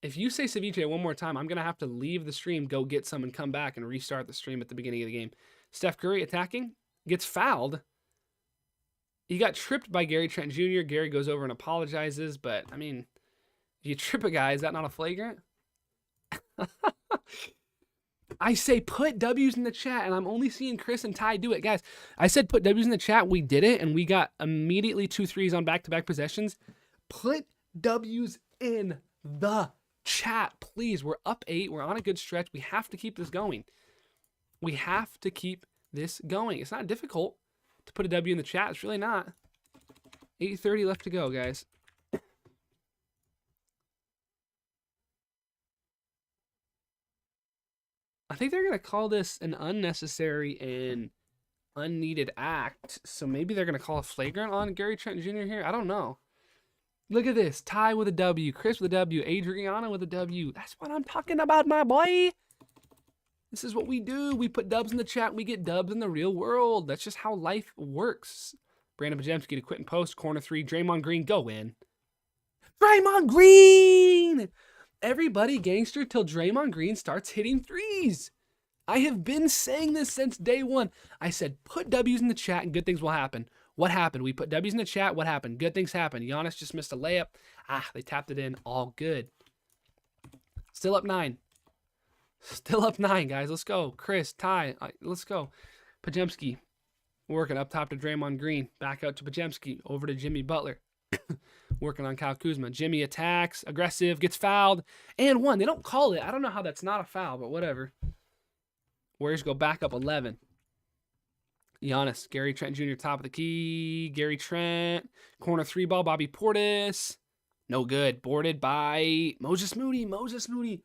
[SPEAKER 2] If you say ceviche one more time, I'm going to have to leave the stream, go get some, and come back and restart the stream at the beginning of the game. Steph Curry attacking. Gets fouled. He got tripped by Gary Trent Jr. Gary goes over and apologizes, but, I mean, if you trip a guy, is that not a flagrant? I say put W's in the chat, and I'm only seeing Chris and Ty do it. Guys, I said put W's in the chat. We did it, and we got immediately 2 threes on back-to-back possessions. Put W's in the chat, please. We're up 8. We're on a good stretch. We have to keep this going. We have to keep this going. It's not difficult to put a W in the chat. It's really not. 8:30 left to go, guys. I think they're going to call this an unnecessary and unneeded act. So maybe they're going to call a flagrant on Gary Trent Jr. here. I don't know. Look at this. Ty with a W. Chris with a W. Adriana with a W. That's what I'm talking about, my boy. This is what we do. We put dubs in the chat. We get dubs in the real world. That's just how life works. Brandin Podziemski to Quinten Post. Corner 3. Draymond Green. Go in. Draymond Green! Everybody gangster till Draymond Green starts hitting threes. I have been saying this since day one. I said, put W's in the chat and good things will happen. What happened? We put W's in the chat. What happened? Good things happened. Giannis just missed a layup. They tapped it in. All good. Still up 9. Still up 9, guys. Let's go. Chris, Ty, let's go. Podziemski working up top to Draymond Green. Back out to Podziemski. Over to Jimmy Butler. Working on Kyle Kuzma. Jimmy attacks, aggressive, gets fouled, and 1. They don't call it. I don't know how that's not a foul, but whatever. Warriors go back up 11. Giannis, Gary Trent Jr. top of the key. Gary Trent, corner 3 ball, Bobby Portis. No good. Boarded by Moses Moody. Moses Moody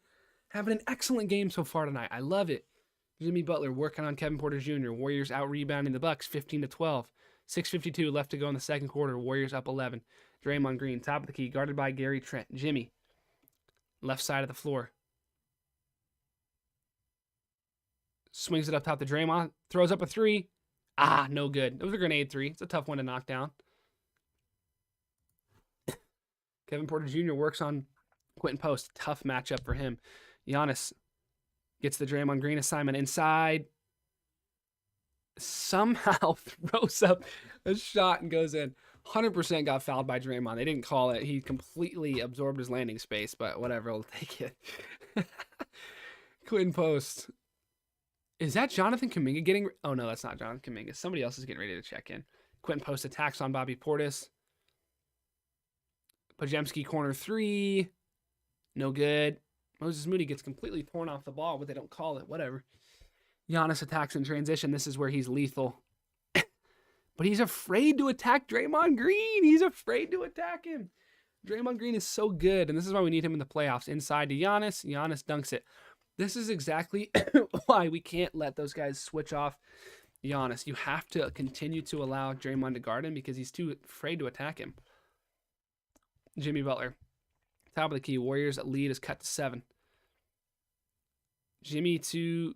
[SPEAKER 2] having an excellent game so far tonight. I love it. Jimmy Butler working on Kevin Porter Jr. Warriors out rebounding the Bucks 15-12. 6:52 left to go in the second quarter. Warriors up 11. Draymond Green, top of the key, guarded by Gary Trent. Jimmy, left side of the floor. Swings it up top to Draymond. Throws up a 3. No good. It was a grenade 3. It's a tough one to knock down. Kevin Porter Jr. works on Quinten Post. Tough matchup for him. Giannis gets the Draymond Green assignment inside. Somehow throws up a shot and goes in. 100% got fouled by Draymond. They didn't call it. He completely absorbed his landing space, but whatever. I'll take it. Quinten Post. Is that Jonathan Kuminga getting... Oh, no, that's not Jonathan Kuminga. Somebody else is getting ready to check in. Quinten Post attacks on Bobby Portis. Podziemski corner 3. No good. Moses Moody gets completely torn off the ball, but they don't call it. Whatever. Giannis attacks in transition. This is where he's lethal. But he's afraid to attack Draymond Green. He's afraid to attack him. Draymond Green is so good, and this is why we need him in the playoffs. Inside to Giannis. Giannis dunks it. This is exactly why we can't let those guys switch off Giannis. You have to continue to allow Draymond to guard him because he's too afraid to attack him. Jimmy Butler. Top of the key. Warriors lead is cut to 7. Jimmy to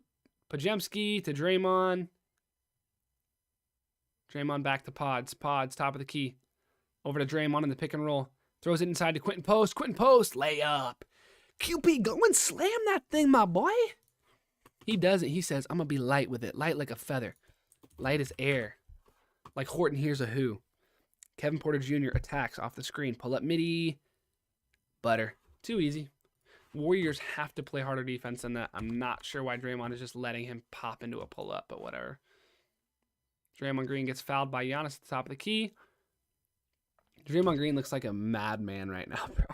[SPEAKER 2] Podziemski to Draymond. Draymond back to Pods. Pods, top of the key. Over to Draymond in the pick and roll. Throws it inside to Quinten Post. Quinten Post, layup. QP, go and slam that thing, my boy. He does it. He says, I'm going to be light with it. Light like a feather. Light as air. Like Horton Hears a Who. Kevin Porter Jr. attacks off the screen. Pull up midi. Butter. Too easy. Warriors have to play harder defense than that. I'm not sure why Draymond is just letting him pop into a pull-up, but whatever. Draymond Green gets fouled by Giannis at the top of the key. Draymond Green looks like a madman right now, bro.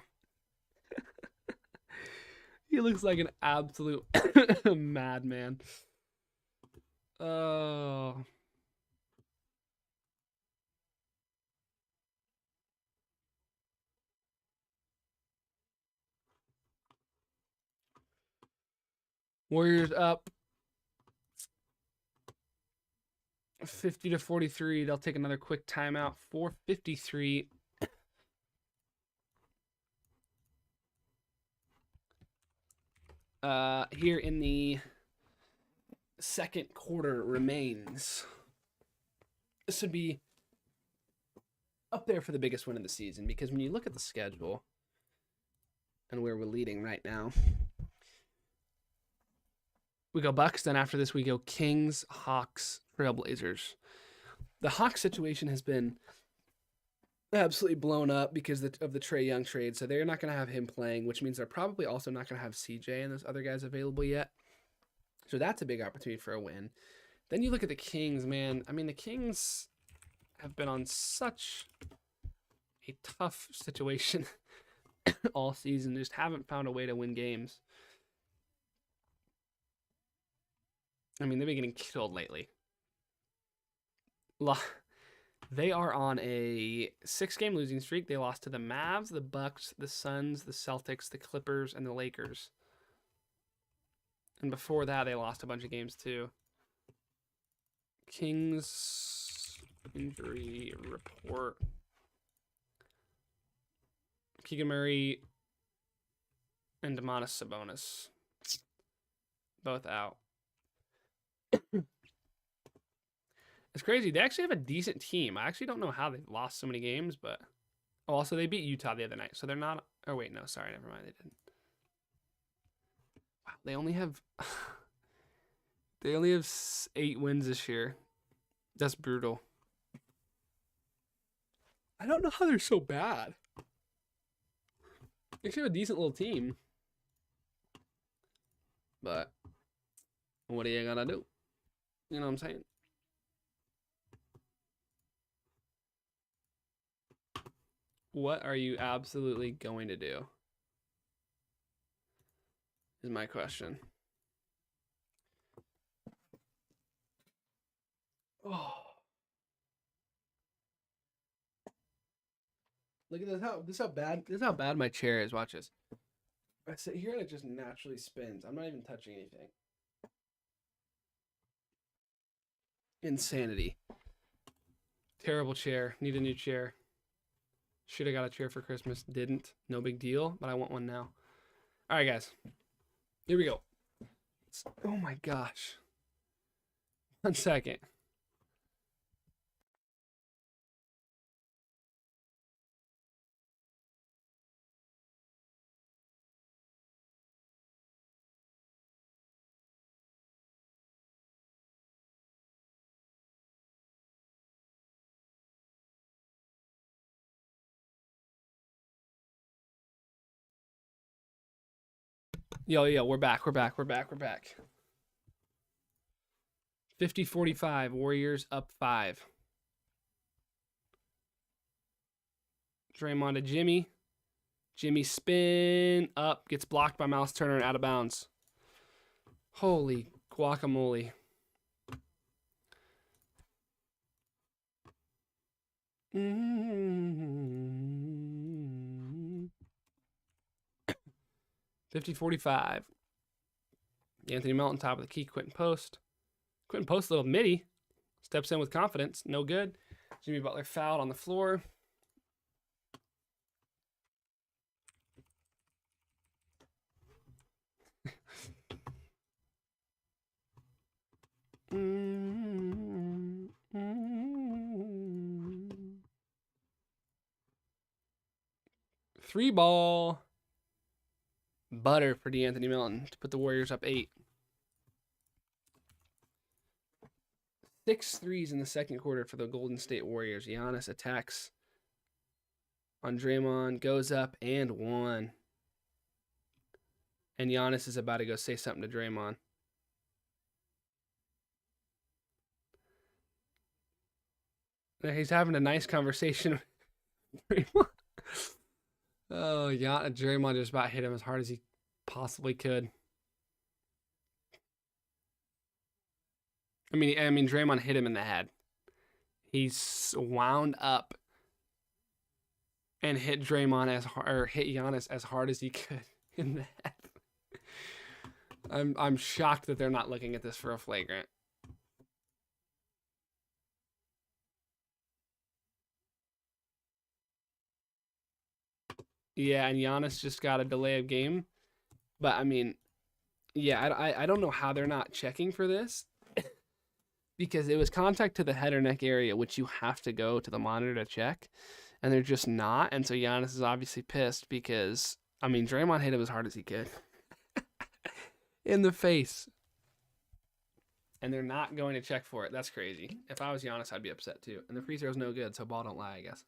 [SPEAKER 2] He looks like an absolute madman. Oh. Warriors up 50-43. They'll take another quick timeout. 4:53. Here in the second quarter remains. This would be up there for the biggest win of the season because when you look at the schedule and where we're leading right now, we go Bucks, then after this we go Kings, Hawks, Trailblazers. The Hawks situation has been absolutely blown up because of the Trae Young trade, so they're not going to have him playing, which means they're probably also not going to have CJ and those other guys available yet. So that's a big opportunity for a win. Then you look at the Kings, man. I mean, the Kings have been on such a tough situation all season. They just haven't found a way to win games. I mean, they've been getting killed lately. They are on a 6-game losing streak. They lost to the Mavs, the Bucks, the Suns, the Celtics, the Clippers, and the Lakers. And before that, they lost a bunch of games too. Kings injury report. Keegan Murray and Domantas Sabonis. Both out. It's crazy. They actually have a decent team. I actually don't know how they've lost so many games, but... Oh, also, they beat Utah the other night, so they're not... Oh, wait, no, sorry, never mind, they didn't. Wow, they only have... They only have 8 wins this year. That's brutal. I don't know how they're so bad. They actually have a decent little team. But... What are you gonna do? You know what I'm saying? What are you absolutely going to do? Is my question. Oh. Look at this how bad my chair is. Watch this. I sit here and it just naturally spins. I'm not even touching anything. Insanity. Terrible chair. Need a new chair. Should have got a chair for Christmas. Didn't. No big deal, but I want one now. All right, guys. Here we go. Oh, my gosh. 1 second. Yo, we're back. 50-45, Warriors up 5. Draymond to Jimmy. Jimmy spin up, gets blocked by Miles Turner and out of bounds. Holy guacamole. Mm-hmm. 50-45. Anthony Melton, top of the key. Quinten Post. Quinten Post, little midi. Steps in with confidence. No good. Jimmy Butler fouled on the floor. Three ball. Butter for DeAnthony Melton to put the Warriors up 8. 6 threes in the second quarter for the Golden State Warriors. Giannis attacks on Draymond, goes up and 1. And Giannis is about to go say something to Draymond. He's having a nice conversation with Draymond. Oh, yeah, Draymond just about hit him as hard as he possibly could. I mean, Draymond hit him in the head. He's wound up and hit Draymond hit Giannis as hard as he could in the head. I'm shocked that they're not looking at this for a flagrant. Yeah, and Giannis just got a delay of game. But, I mean, yeah, I don't know how they're not checking for this. Because it was contact to the head or neck area, which you have to go to the monitor to check. And they're just not. And so Giannis is obviously pissed because, I mean, Draymond hit him as hard as he could. In the face. And they're not going to check for it. That's crazy. If I was Giannis, I'd be upset too. And the free throw's no good, so ball don't lie, I guess.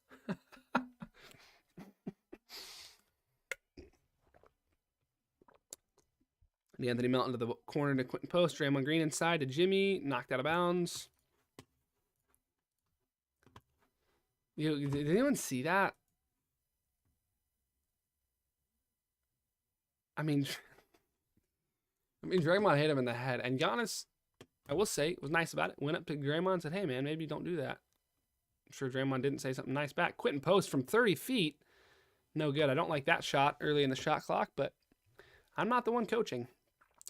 [SPEAKER 2] Anthony Melton to the corner to Quinten Post. Draymond Green inside to Jimmy. Knocked out of bounds. Did anyone see that? I mean, Draymond hit him in the head. And Giannis, I will say, was nice about it. Went up to Draymond and said, hey, man, maybe don't do that. I'm sure Draymond didn't say something nice back. Quinten Post from 30 feet. No good. I don't like that shot early in the shot clock, but I'm not the one coaching.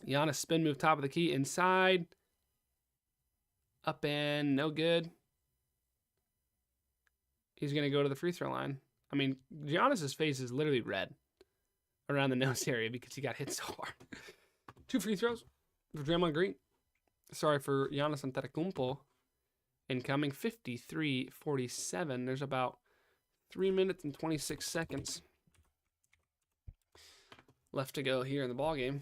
[SPEAKER 2] Giannis spin move top of the key inside. Up and no good. He's going to go to the free throw line. I mean, Giannis's face is literally red around the nose area because he got hit so hard. 2 free throws for Draymond Green. Sorry for Giannis Antetokounmpo. Incoming 53-47. There's about 3 minutes and 26 seconds left to go here in the ballgame.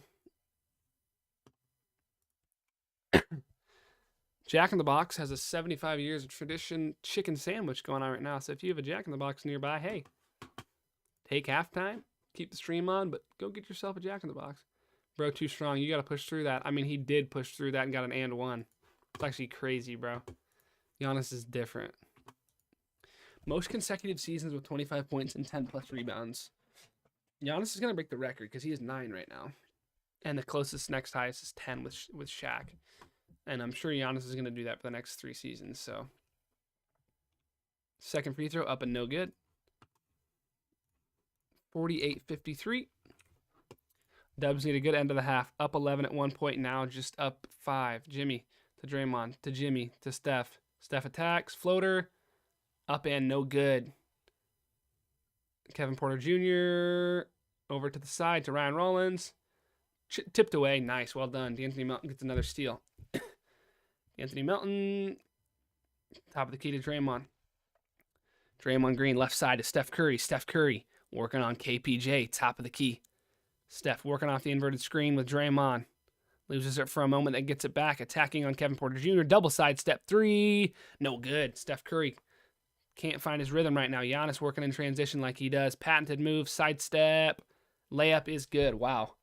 [SPEAKER 2] Jack in the Box has a 75 years of tradition chicken sandwich going on right now. So if you have a Jack in the Box nearby, hey, take halftime, keep the stream on, but go get yourself a Jack in the Box. Bro, too strong. You got to push through that. I mean, he did push through that and got an and one. It's actually crazy, bro. Giannis is different. Most consecutive seasons with 25 points and 10-plus rebounds. Giannis is going to break the record because he is 9 right now. And the closest next highest is 10 with Shaq. And I'm sure Giannis is going to do that for the next 3 seasons. So, second free throw up and no good. 48-53. Dubs need a good end of the half. Up 11 at one point now, just up 5. Jimmy to Draymond to Jimmy to Steph. Steph attacks. Floater. Up and no good. Kevin Porter Jr. over to the side to Ryan Rollins. Tipped away. Nice. Well done. D'Anthony Melton gets another steal. Anthony Melton, top of the key to Draymond. Draymond Green, left side to Steph Curry. Steph Curry working on KPJ, top of the key. Steph working off the inverted screen with Draymond. Loses it for a moment, then gets it back. Attacking on Kevin Porter Jr. Double side step 3. No good. Steph Curry can't find his rhythm right now. Giannis working in transition like he does. Patented move, sidestep. Layup is good. Wow.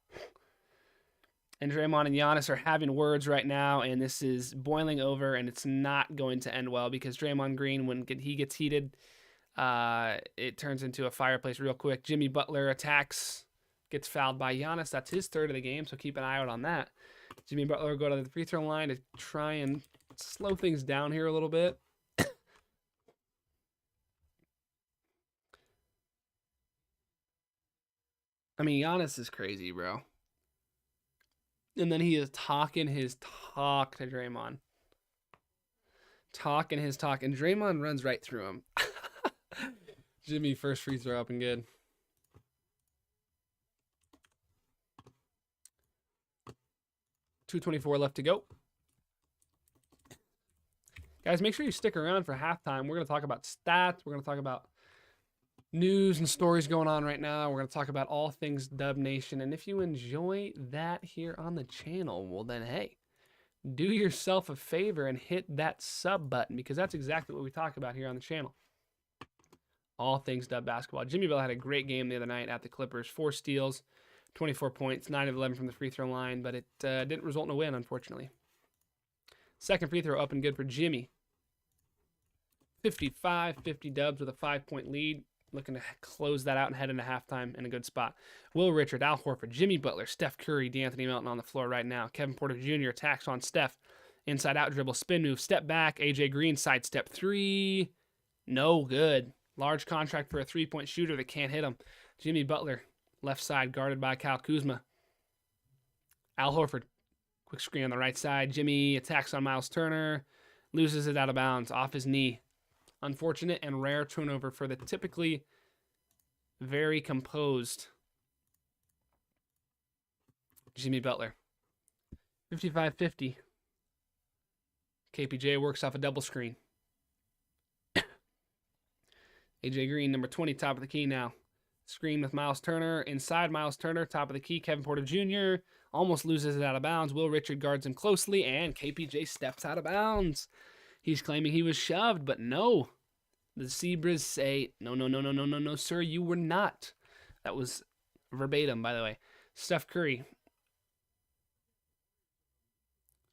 [SPEAKER 2] And Draymond and Giannis are having words right now, and this is boiling over, and it's not going to end well because Draymond Green, when he gets heated, it turns into a fireplace real quick. Jimmy Butler attacks, gets fouled by Giannis. That's his third of the game, so keep an eye out on that. Jimmy Butler will go to the free throw line to try and slow things down here a little bit. I mean, Giannis is crazy, bro. And then he is talking his talk to Draymond. Talking his talk. And Draymond runs right through him. Jimmy, first free throw up and good. .224 left to go. Guys, make sure you stick around for halftime. We're going to talk about stats. We're going to talk about news and stories going on right now. We're going to talk about all things Dub Nation. And if you enjoy that here on the channel, well then, hey, do yourself a favor and hit that sub button because that's exactly what we talk about here on the channel. All things Dub basketball. Jimmy Bell had a great game the other night at the Clippers. 4 steals, 24 points, 9 of 11 from the free throw line, but it didn't result in a win, unfortunately. Second free throw up and good for Jimmy. 55-50 Dubs with a 5-point lead. Looking to close that out and head into halftime in a good spot. Will Richard, Al Horford, Jimmy Butler, Steph Curry, D'Anthony Melton on the floor right now. Kevin Porter Jr. attacks on Steph. Inside out dribble, spin move, step back. AJ Green, side step 3. No good. Large contract for a 3-point shooter that can't hit him. Jimmy Butler, left side, guarded by Kyle Kuzma. Al Horford, quick screen on the right side. Jimmy attacks on Miles Turner. Loses it out of bounds, off his knee. Unfortunate and rare turnover for the typically very composed Jimmy Butler. 55-50. KPJ works off a double screen. AJ Green, number 20, top of the key now. Screen with Miles Turner. Inside Miles Turner, top of the key. Kevin Porter Jr. almost loses it out of bounds. Will Richard guards him closely, and KPJ steps out of bounds. He's claiming he was shoved, but no. The Zebras say, no, sir, you were not. That was verbatim, by the way. Steph Curry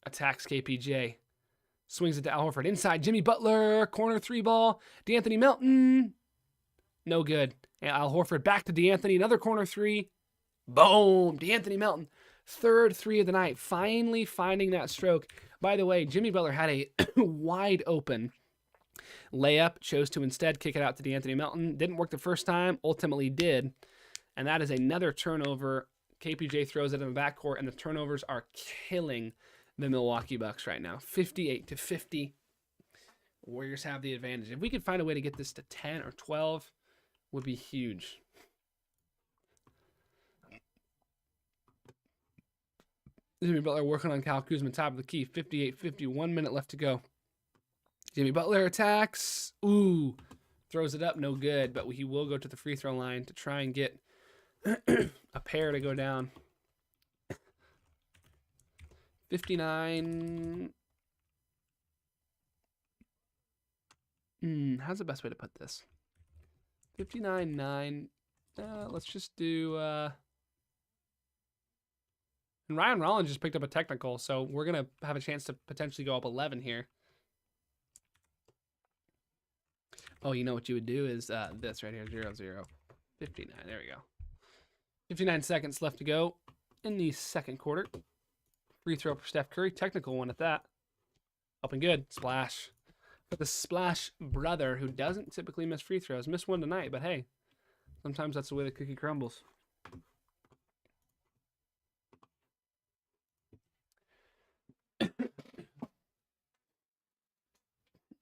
[SPEAKER 2] attacks KPJ. Swings it to Al Horford. Inside, Jimmy Butler. Corner 3 ball. DeAnthony Melton. No good. And Al Horford back to DeAnthony. Another corner 3. Boom. DeAnthony Melton. Third 3 of the night. Finally finding that stroke. By the way, Jimmy Butler had a wide open layup. Chose to instead kick it out to DeAnthony Melton. Didn't work the first time. Ultimately did. And that is another turnover. KPJ throws it in the backcourt, and the turnovers are killing the Milwaukee Bucks right now. 58-50. Warriors have the advantage. If we could find a way to get this to 10 or 12, would be huge. Jimmy Butler working on Kyle Kuzma, top of the key. 58-50, 1 minute left to go. Jimmy Butler attacks. Ooh, throws it up, no good, but he will go to the free throw line to try and get a pair to go down. 59. How's the best way to put this? 59-9. Let's just do... And Ryan Rollins just picked up a technical, so we're going to have a chance to potentially go up 11 here. Oh, you know what you would do is this right here, 0-0. 59, there we go. 59 seconds left to go in the second quarter. Free throw for Steph Curry, technical one at that. Up and good, splash. But the Splash brother, who doesn't typically miss free throws, missed one tonight, but hey, sometimes that's the way the cookie crumbles.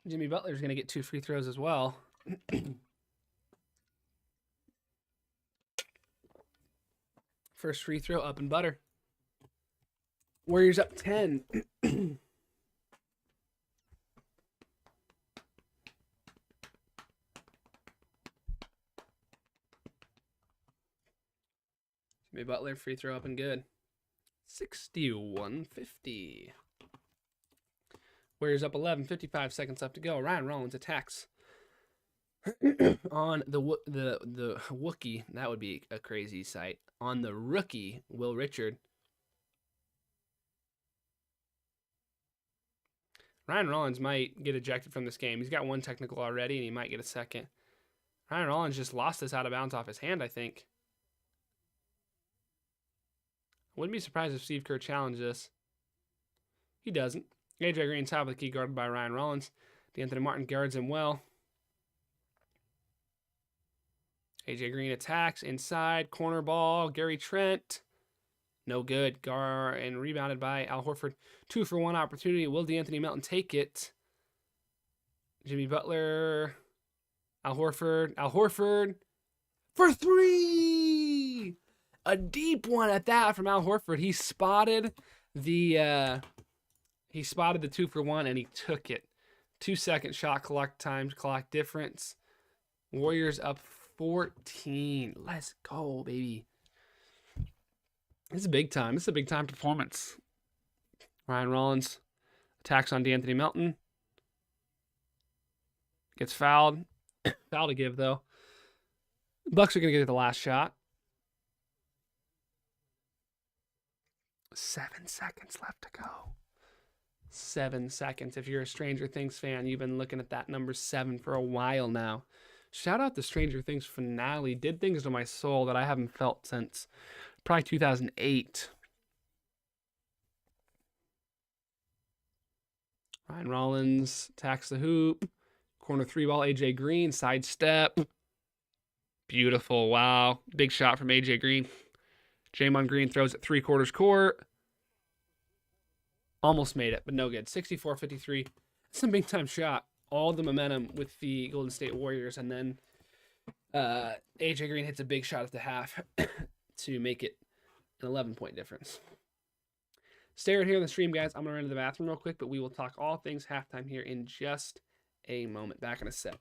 [SPEAKER 2] Jimmy Butler's going to get 2 free throws as well. First free throw up and butter. Warriors up 10. Jimmy Butler free throw up and good. 61-50. Warriors up 11, 55 seconds left to go. Ryan Rollins attacks on the Wookiee. That would be a crazy sight. On the rookie, Will Richard. Ryan Rollins might get ejected from this game. He's got 1 technical already, and he might get a second. Ryan Rollins just lost this out of bounds off his hand, I think. Wouldn't be surprised if Steve Kerr challenged this. He doesn't. AJ Green, top of the key, guarded by Ryan Rollins. DeAnthony Martin guards him well. AJ Green attacks inside, corner ball, Gary Trent. No good. And rebounded by Al Horford. 2-for-1 opportunity. Will DeAnthony Melton take it? Jimmy Butler. Al Horford. For 3! A deep one at that from Al Horford. He spotted the 2-for-1 and he took it. 2-second shot clock difference. Warriors up 14. Let's go, baby. This is big time. This is a big time performance. Ryan Rollins attacks on DeAnthony Melton. Gets fouled. Foul to give, though. Bucks are going to get the last shot. 7 seconds left to go. 7 seconds. If you're a Stranger Things fan, you've been looking at that number 7 for a while now. Shout out to Stranger Things finale. Did things to my soul that I haven't felt since probably 2008. Ryan Rollins attacks the hoop. Corner 3 ball, AJ Green, sidestep. Beautiful. Wow. Big shot from AJ Green. Draymond Green throws it 3/4 court. Almost made it, but no good. 64-53. It's a big time shot. All the momentum with the Golden State Warriors, and then AJ Green hits a big shot at the half to make it an 11-point difference. Stay right here on the stream, guys. I'm going to run to the bathroom real quick, but we will talk all things halftime here in just a moment. Back in a sec.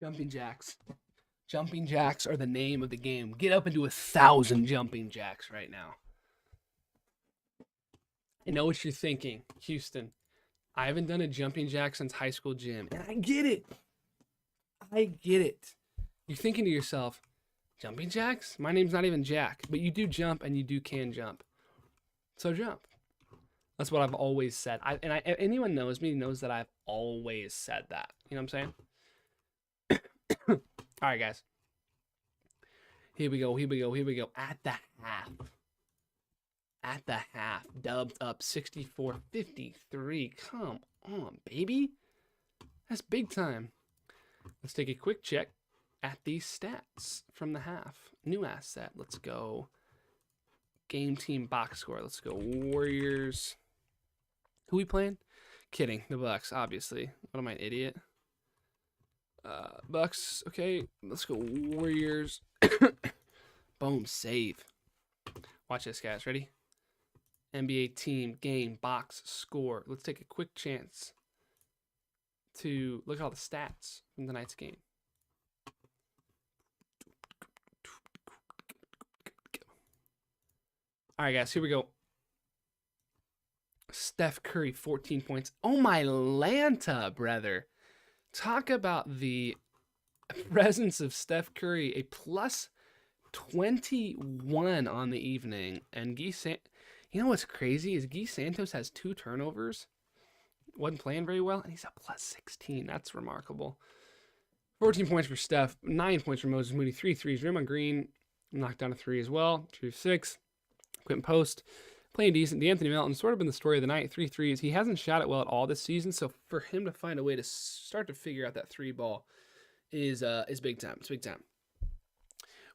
[SPEAKER 2] Jumping jacks. Jumping jacks are the name of the game. Get up and do 1,000 jumping jacks right now. I know what you're thinking, Houston. I haven't done a jumping jack since high school gym. And I get it. I get it. You're thinking to yourself, jumping jacks? My name's not even Jack. But you do jump and you can jump. So jump. That's what I've always said. Anyone knows me knows that I've always said that. You know what I'm saying? All right, guys. Here we go. At the half. Dubbed up 64-53. Come on, baby. That's big time. Let's take a quick check at these stats from the half. New asset. Let's go. Game team box score. Let's go Warriors. Who we playing? Kidding. The Bucks, obviously. What am I, an idiot? Bucks. Okay. Let's go Warriors. Boom. Save. Watch this, guys. Ready? NBA team, game, box, score. Let's take a quick chance to look at all the stats from tonight's game. All right, guys, here we go. Steph Curry, 14 points. Oh, my Lanta, brother. Talk about the presence of Steph Curry, a plus 21 on the evening. And you know what's crazy is Guy Santos has 2 turnovers. Wasn't playing very well, and he's a plus 16. That's remarkable. 14 points for Steph, 9 points for Moses Moody, 3 threes. Draymond Green knocked down a 3 as well, 2 6. Quinten Post playing decent. DeAnthony Melton sort of been the story of the night, 3 threes. He hasn't shot it well at all this season, so for him to find a way to start to figure out that 3 ball is big time. It's big time.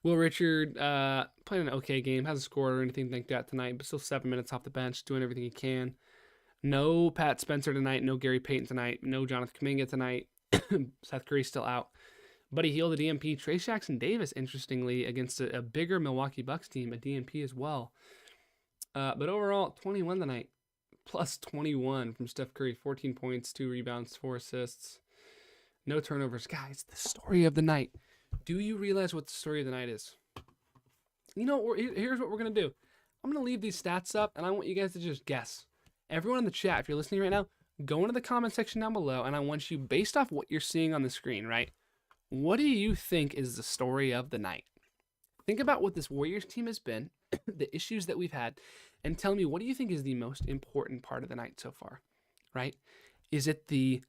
[SPEAKER 2] Will Richard playing an okay game, hasn't scored or anything like that tonight, but still 7 minutes off the bench, doing everything he can. No Pat Spencer tonight, no Gary Payton tonight, no Jonathan Kuminga tonight. Seth Curry's still out. Buddy Hield, a DNP. Trayce Jackson-Davis, interestingly, against a bigger Milwaukee Bucks team, a DNP as well. But overall, 21 tonight, plus 21 from Steph Curry, 14 points, 2 rebounds, 4 assists, no turnovers. Guys, the story of the night. Do you realize what the story of the night is? You know, here's what we're going to do. I'm going to leave these stats up, and I want you guys to just guess. Everyone in the chat, if you're listening right now, go into the comment section down below, and I want you, based off what you're seeing on the screen, right? What do you think is the story of the night? Think about what this Warriors team has been, the issues that we've had, and tell me, what do you think is the most important part of the night so far, right? Is it the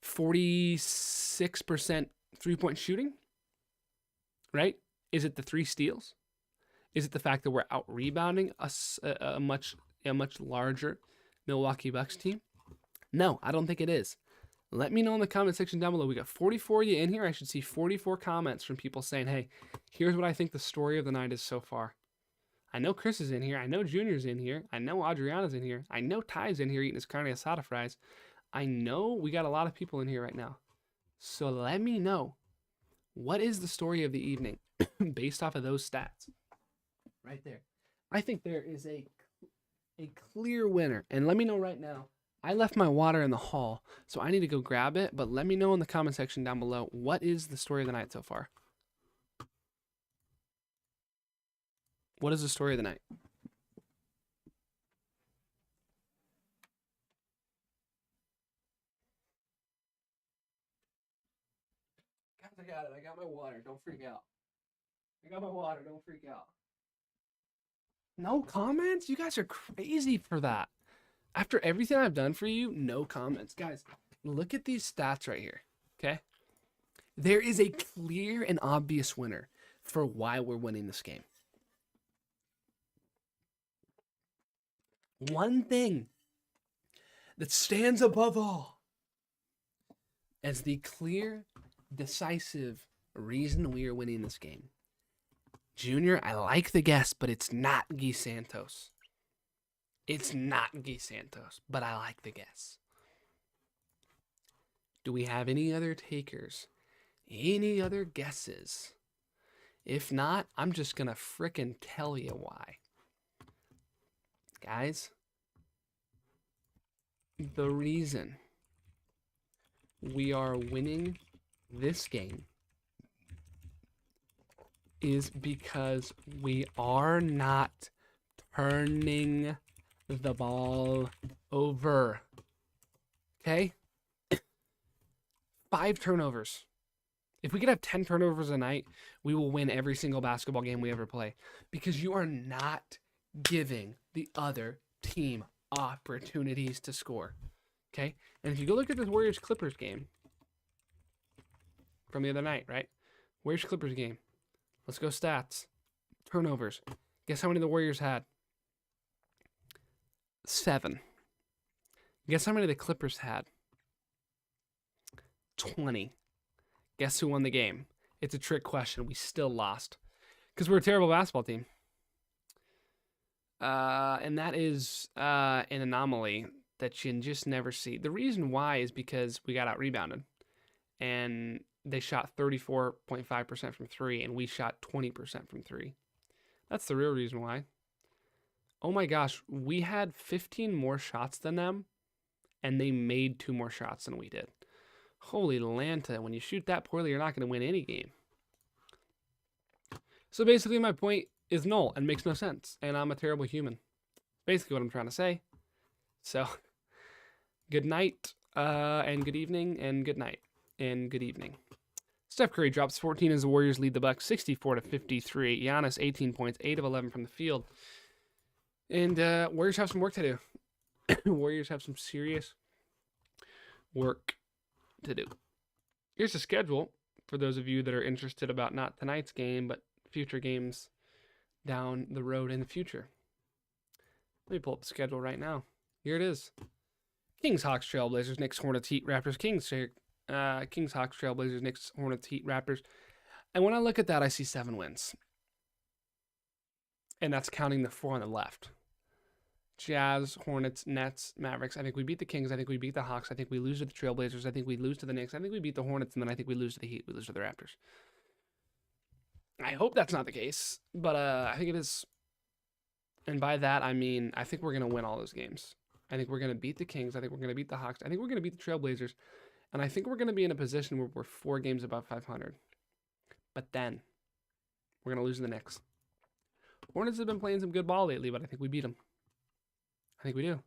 [SPEAKER 2] 46% three-point shooting, right? Is it the 3 steals? Is it the fact that we're out-rebounding a much larger Milwaukee Bucks team? No, I don't think it is. Let me know in the comment section down below. We got 44 of you in here. I should see 44 comments from people saying, hey, here's what I think the story of the night is so far. I know Chris is in here. I know Junior's in here. I know Adriana's in here. I know Ty's in here eating his carne asada fries. I know we got a lot of people in here right now. So let me know, what is the story of the evening based off of those stats? Right there. I think there is a clear winner. And let me know right now. I left my water in the hall, so I need to go grab it. But let me know in the comment section down below, what is the story of the night so far? What is the story of the night? Guys, I got it. I got my water. Don't freak out. I got my water. Don't freak out. No comments? You guys are crazy for that. After everything I've done for you, no comments. Guys, look at these stats right here, okay? There is a clear and obvious winner for why we're winning this game. One thing that stands above all as the clear, decisive reason we are winning this game. Junior, I like the guess, but it's not Guy Santos. It's not Guy Santos, but I like the guess. Do we have any other takers? Any other guesses? If not, I'm just going to frickin' tell you why. Guys, the reason we are winning this game is because we are not turning the ball over. Okay? 5 turnovers. If we could have 10 turnovers a night, we will win every single basketball game we ever play. Because you are not giving the other team opportunities to score. Okay? And if you go look at this Warriors-Clippers game from the other night, right? Warriors-Clippers game. Let's go stats. Turnovers. Guess how many the Warriors had? 7. Guess how many the Clippers had? 20. Guess who won the game? It's a trick question. We still lost. Because we're a terrible basketball team. And that is an anomaly that you just never see. The reason why is because we got out-rebounded. And they shot 34.5% from 3, and we shot 20% from 3. That's the real reason why. Oh my gosh, we had 15 more shots than them, and they made 2 more shots than we did. Holy Lanta, when you shoot that poorly, you're not going to win any game. So basically my point is null and makes no sense, and I'm a terrible human. Basically what I'm trying to say. So, good night, and good evening, and good night, and good evening. Steph Curry drops 14 as the Warriors lead the Bucks 64-53. Giannis 18 points, 8 of 11 from the field. And Warriors have some work to do. Warriors have some serious work to do. Here's the schedule for those of you that are interested about not tonight's game, but future games down the road in the future. Let me pull up the schedule right now. Here it is. Kings, Hawks, Trailblazers, Knicks, Hornets, Heat, Raptors, Kings, Hawks, Trailblazers, Knicks, Hornets, Heat, Raptors. And when I look at that, I see 7 wins. And that's counting the 4 on the left. Jazz, Hornets, Nets, Mavericks. I think we beat the Kings. I think we beat the Hawks. I think we lose to the Trailblazers. I think we lose to the Knicks. I think we beat the Hornets, and then I think we lose to the Heat. We lose to the Raptors. I hope that's not the case, but I think it is. And by that, I mean, I think we're going to win all those games. I think we're going to beat the Kings. I think we're going to beat the Hawks. I think we're going to beat the Trailblazers. And I think we're going to be in a position where we're 4 games above 500. But then, we're going to lose to the Knicks. Hornets have been playing some good ball lately, but I think we beat them. I think we do.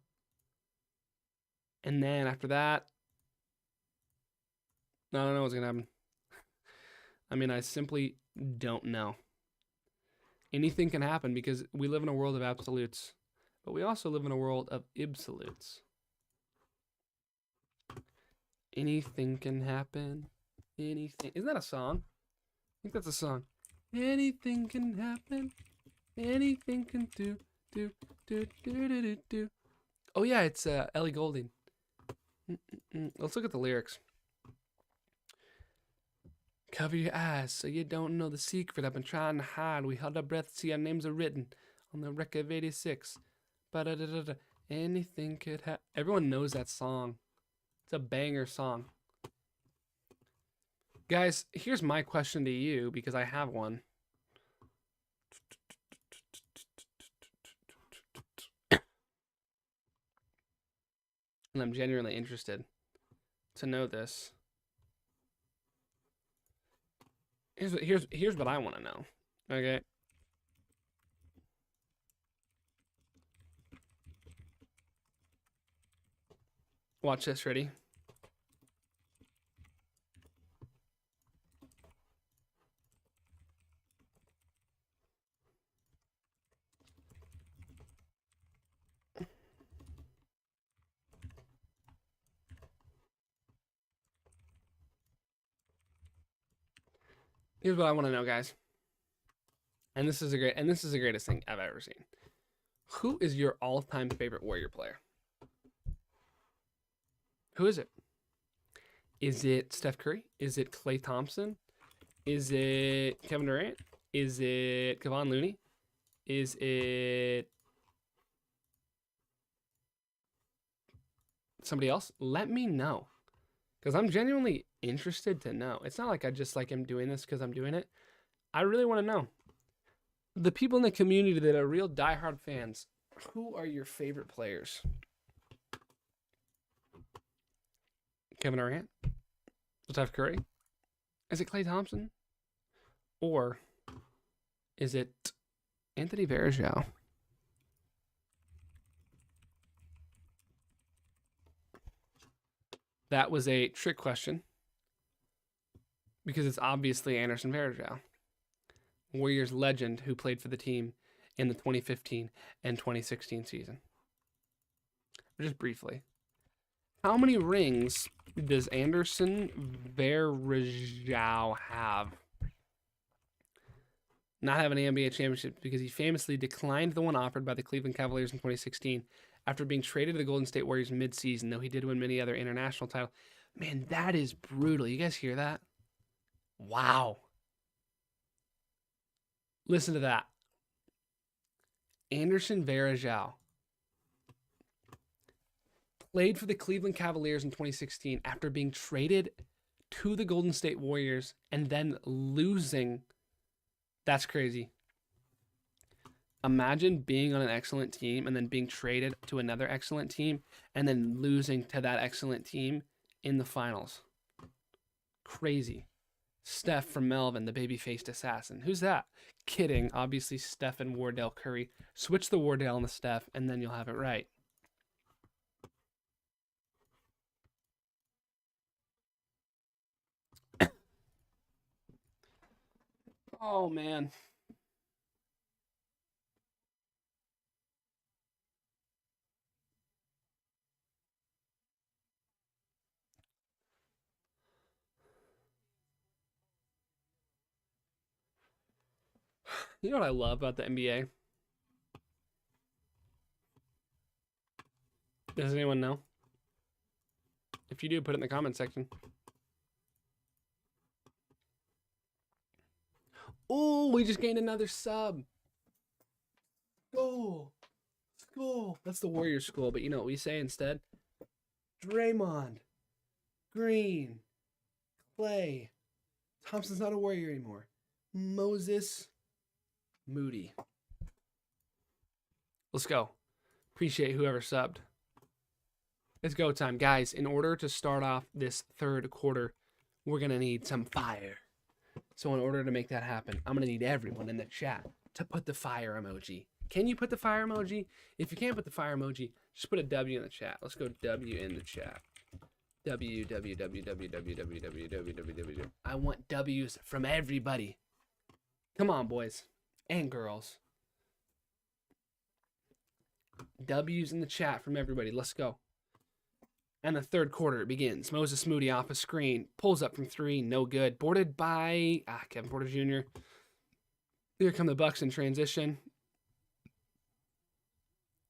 [SPEAKER 2] And then after that, I don't know what's going to happen. I mean, I simply don't know. Anything can happen because we live in a world of absolutes, but we also live in a world of absolutes. Anything can happen. Anything. Isn't that a song? I think that's a song. Anything can happen. Anything can do. Oh yeah, it's Ellie Goulding. Let's look at the lyrics. Cover your eyes so you don't know the secret I've been trying to hide. We held our breath, see our names are written on the record of 86. Ba-da-da-da-da. Anything could happen. Everyone knows that song. It's a banger song. Guys, here's my question to you because I have one. And I'm genuinely interested to know this. Here's what I want to know. Okay. Watch this. Ready? Here's what I want to know, guys. And this is the greatest thing I've ever seen. Who is your all-time favorite Warrior player? Who is it? Is it Steph Curry? Is it Klay Thompson? Is it Kevin Durant? Is it Kevon Looney? Is it somebody else? Let me know. Because I'm genuinely interested to know. It's not like I just like am doing this because I'm doing it. I really want to know. The people in the community that are real diehard fans, who are your favorite players? Kevin Durant? Steph Curry? Is it Klay Thompson? Or is it Anthony Varejao? That was a trick question because it's obviously Anderson Varejao, Warriors legend who played for the team in the 2015 and 2016 season. Just briefly, how many rings does Anderson Varejao have? Not have an NBA championship because he famously declined the one offered by the Cleveland Cavaliers in 2016 after being traded to the Golden State Warriors mid-season, though he did win many other international titles. Man, that is brutal. You guys hear that? Wow. Listen to that. Anderson Varejao played for the Cleveland Cavaliers in 2016 after being traded to the Golden State Warriors and then losing. That's crazy. Imagine being on an excellent team and then being traded to another excellent team and then losing to that excellent team in the finals. Crazy. Steph from Melvin, the baby-faced assassin. Who's that? Kidding. Obviously, Steph and Wardell Curry. Switch the Wardell and the Steph, and then you'll have it right. Oh, man. You know what I love about the NBA? Does anyone know? If you do, put it in the comment section. Oh, we just gained another sub. School. That's the Warriors school, but you know what we say instead? Draymond Green. Klay. Thompson's not a Warrior anymore. Moses Moody. Let's go. Appreciate whoever subbed. It's go time. Guys, in order to start off this third quarter, we're going to need some fire. So in order to make that happen, I'm going to need everyone in the chat to put the fire emoji. Can you put the fire emoji? If you can't put the fire emoji, just put a W in the chat. Let's go W in the chat. W. I want W's from everybody. Come on, boys and girls. W's in the chat from everybody. Let's go. And the third quarter begins. Moses Moody off a screen. Pulls up from three. No good. Boarded by Kevin Porter Jr. Here come the Bucks in transition.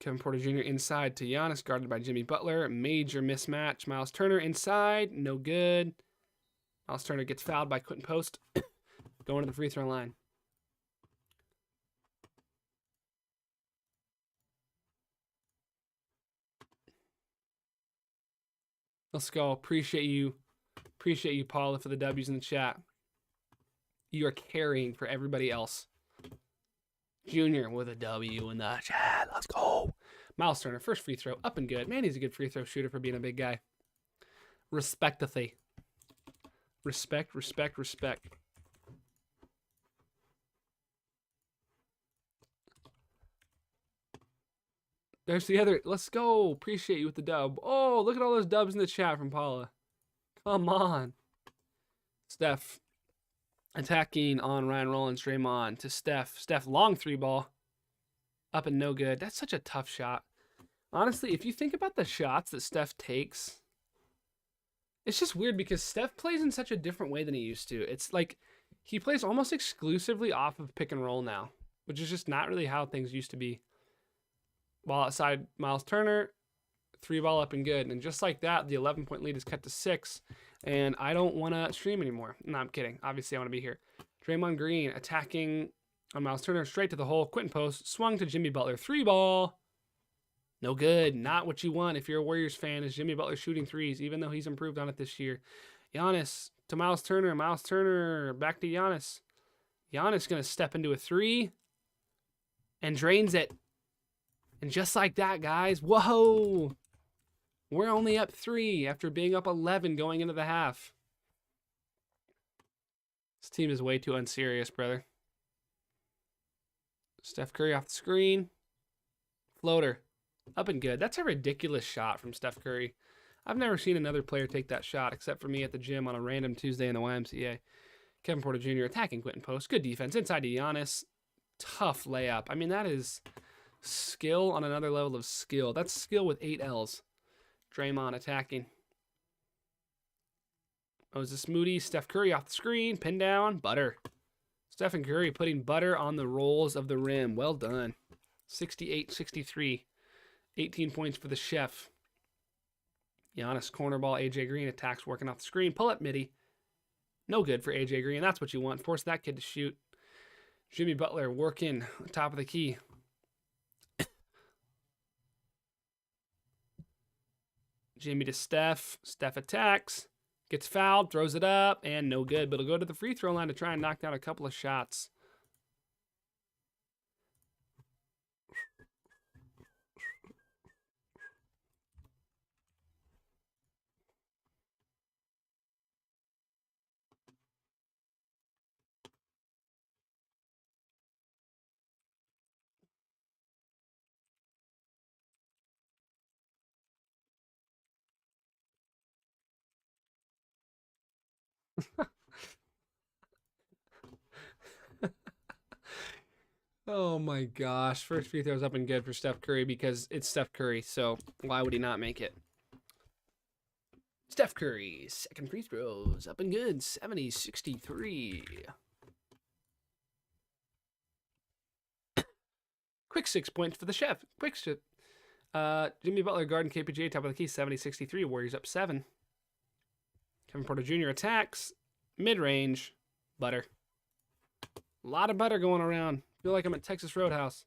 [SPEAKER 2] Kevin Porter Jr. inside to Giannis. Guarded by Jimmy Butler. Major mismatch. Miles Turner inside. No good. Miles Turner gets fouled by Quinten Post. Going to the free throw line. Let's go. Appreciate you, Paula, for the W's in the chat. You are carrying for everybody else. Junior with a W in the chat. Let's go. Miles Turner, first free throw, up and good. Man, he's a good free throw shooter for being a big guy. Respectfully. Respect. There's the other. Let's go. Appreciate you with the dub. Oh, look at all those dubs in the chat from Paula. Come on. Steph attacking on Ryan Rollins. Draymond to Steph. Steph, long three ball. Up and no good. That's such a tough shot. Honestly, if you think about the shots that Steph takes, it's just weird because Steph plays in such a different way than he used to. It's like he plays almost exclusively off of pick and roll now, which is just not really how things used to be. Ball outside Miles Turner, three ball up and good. And just like that, the 11-point lead is cut to 6. And I don't want to stream anymore. No, I'm kidding. Obviously, I want to be here. Draymond Green attacking on Miles Turner, straight to the hole. Quinten Post, swung to Jimmy Butler. Three ball. No good. Not what you want if you're a Warriors fan is Jimmy Butler shooting threes, even though he's improved on it this year. Giannis to Miles Turner. Miles Turner back to Giannis. Giannis going to step into a three and drains it. And just like that, guys, whoa, we're only up 3 after being up 11 going into the half. This team is way too unserious, brother. Steph Curry off the screen. Floater. Up and good. That's a ridiculous shot from Steph Curry. I've never seen another player take that shot except for me at the gym on a random Tuesday in the YMCA. Kevin Porter Jr. attacking Quinten Post. Good defense. Inside to Giannis. Tough layup. I mean, that is skill on another level of skill. That's skill with 8 L's. Draymond attacking. Moses Moody. Steph Curry off the screen. Pin down. Butter. Stephen Curry putting butter on the rolls of the rim. Well done. 68-63. 18 points for the chef. Giannis corner ball. AJ Green attacks working off the screen. Pull up midi. No good for AJ Green. That's what you want. Force that kid to shoot. Jimmy Butler working top of the key. Jimmy to Steph. Steph attacks. Gets fouled. Throws it up. And no good. But he'll go to the free throw line to try and knock down a couple of shots. Oh my gosh. First free throw's up and good for Steph Curry because it's Steph Curry, so why would he not make it? Steph Curry, second free throws up and good. 70-63. Quick 6 points for the chef. Quick shit. Jimmy Butler guarding KPJ top of the key. 70-63. Warriors up 7. Kevin Porter Jr. attacks. Mid-range. Butter. A lot of butter going around. Feel like I'm at Texas Roadhouse.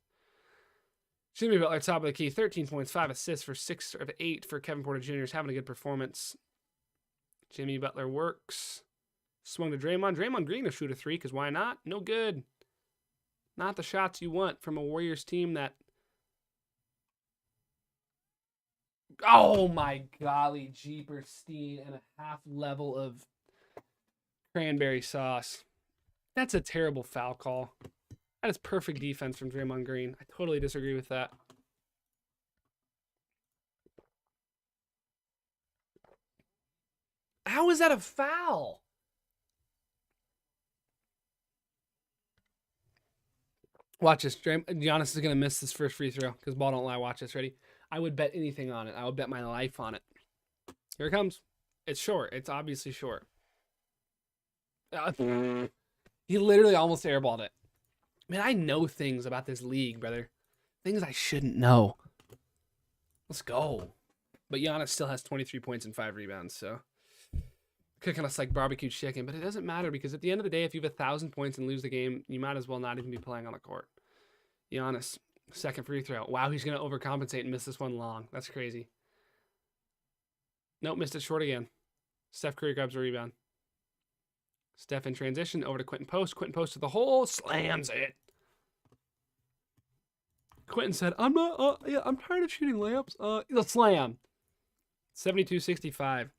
[SPEAKER 2] Jimmy Butler top of the key. 13 points, 5 assists for 6 of 8 for Kevin Porter Jr. Is having a good performance. Jimmy Butler works. Swung to Draymond. Draymond Green to shoot a 3 because why not? No good. Not the shots you want from a Warriors team that... Oh my golly, Jeeperstein and a half level of cranberry sauce. That's a terrible foul call. That is perfect defense from Draymond Green. I totally disagree with that. How is that a foul? Watch this. Giannis is going to miss this first free throw because ball don't lie. Watch this. Ready? I would bet anything on it. I would bet my life on it. Here it comes. It's short. It's obviously short. He literally almost airballed it. Man, I know things about this league, brother. Things I shouldn't know. Let's go. But Giannis still has 23 points and 5 rebounds, so cooking us like barbecue chicken. But it doesn't matter because at the end of the day, if you have 1,000 points and lose the game, you might as well not even be playing on the court. Giannis, second free throw. Wow, he's going to overcompensate and miss this one long. That's crazy. Nope, missed it short again. Steph Curry grabs a rebound. Steph in transition over to Quinten Post. Quinten Post to the hole, slams it. Quinten said, I'm tired of shooting layups. The slam. 72-65.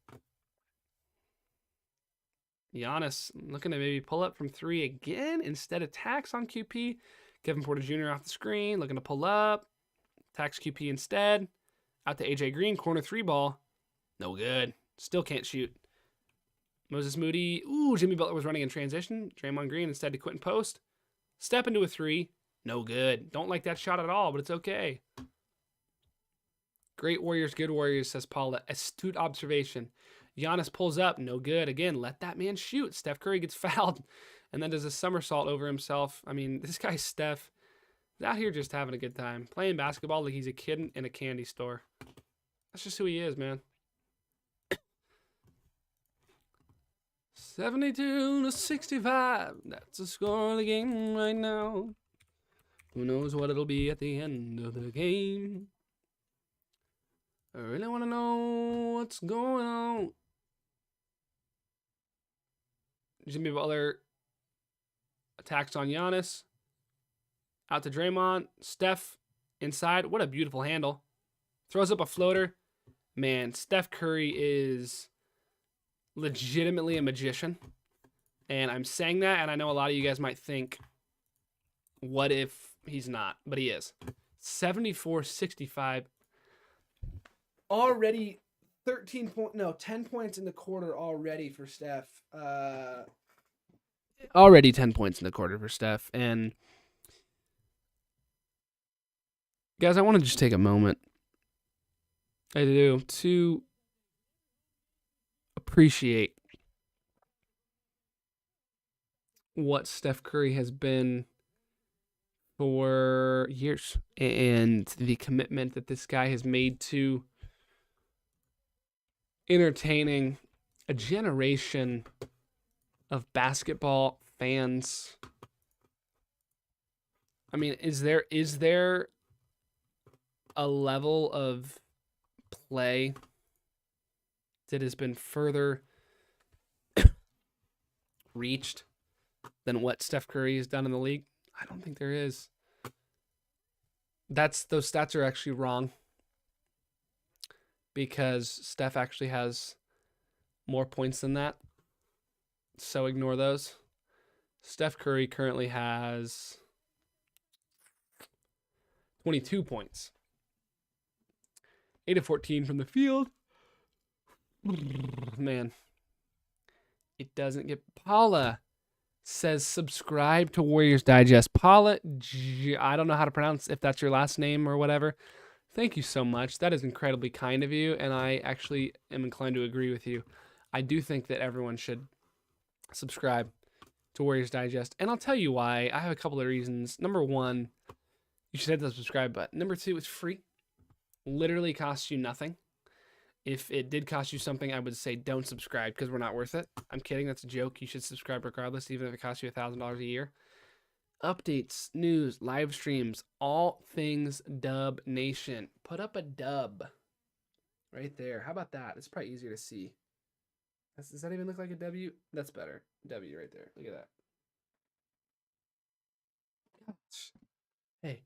[SPEAKER 2] Giannis looking to maybe pull up from 3 again. Instead attacks on QP. Kevin Porter Jr. off the screen, looking to pull up. Attacks QP instead. Out to AJ Green, corner 3 ball. No good. Still can't shoot. Moses Moody. Ooh, Jimmy Butler was running in transition. Draymond Green instead to Quinten Post. Step into a 3. No good. Don't like that shot at all, but it's okay. Great Warriors, good Warriors, says Paula. Astute observation. Giannis pulls up. No good. Again, let that man shoot. Steph Curry gets fouled and then does a somersault over himself. I mean, this guy Steph is out here just having a good time. Playing basketball like he's a kid in a candy store. That's just who he is, man. 72-65. That's the score of the game right now. Who knows what it'll be at the end of the game? I really want to know what's going on. Jimmy Butler attacks on Giannis. Out to Draymond. Steph inside. What a beautiful handle. Throws up a floater. Man, Steph Curry is legitimately a magician. And I'm saying that, and I know a lot of you guys might think, what if he's not? But he is. 74-65. Already 10 points in the quarter already for Steph. Already 10 points in the quarter for Steph. And guys, I want to just take a moment. I do, to appreciate what Steph Curry has been for years and the commitment that this guy has made to entertaining a generation of basketball fans. I mean, is there a level of play that has been further reached than what Steph Curry has done in the league? I don't think there is. Those stats are actually wrong, because Steph actually has more points than that. So ignore those. Steph Curry currently has 22 points. 8 of 14 from the field. Man. It doesn't get... Paula says subscribe to Warriors Digest. Paula, I don't know how to pronounce if that's your last name or whatever. Thank you so much. That is incredibly kind of you, and I actually am inclined to agree with you. I do think that everyone should subscribe to Warriors Digest, and I'll tell you why. I have a couple of reasons. Number one, you should hit the subscribe button. Number two, it's free. Literally costs you nothing. If it did cost you something, I would say don't subscribe, because we're not worth it. I'm kidding. That's a joke. You should subscribe regardless, even if it costs you $1,000 a year. Updates, news, live streams, all things Dub Nation. Put up a dub right there. How about that? It's probably easier to see. Does that even look like a W? That's better. W right there. Look at that.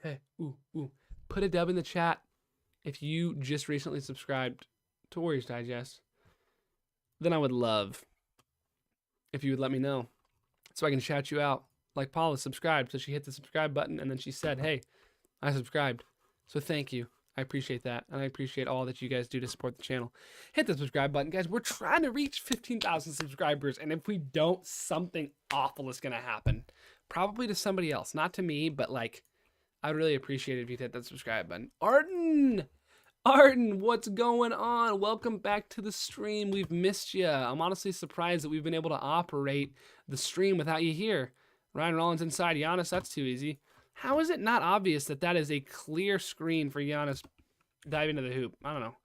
[SPEAKER 2] Hey. Ooh. Put a dub in the chat if you just recently subscribed to Warriors Digest. Then I would love if you would let me know so I can shout you out. Like Paula subscribed, so she hit the subscribe button, and then she said, hey, I subscribed. So thank you. I appreciate that, and I appreciate all that you guys do to support the channel. Hit the subscribe button. Guys, we're trying to reach 15,000 subscribers, and if we don't, something awful is going to happen. Probably to somebody else. Not to me, but, like, I'd really appreciate it if you hit that subscribe button. Arden, what's going on? Welcome back to the stream. We've missed you. I'm honestly surprised that we've been able to operate the stream without you here. Ryan Rollins inside Giannis, that's too easy. How is it not obvious that that is a clear screen for Giannis diving into the hoop? I don't know.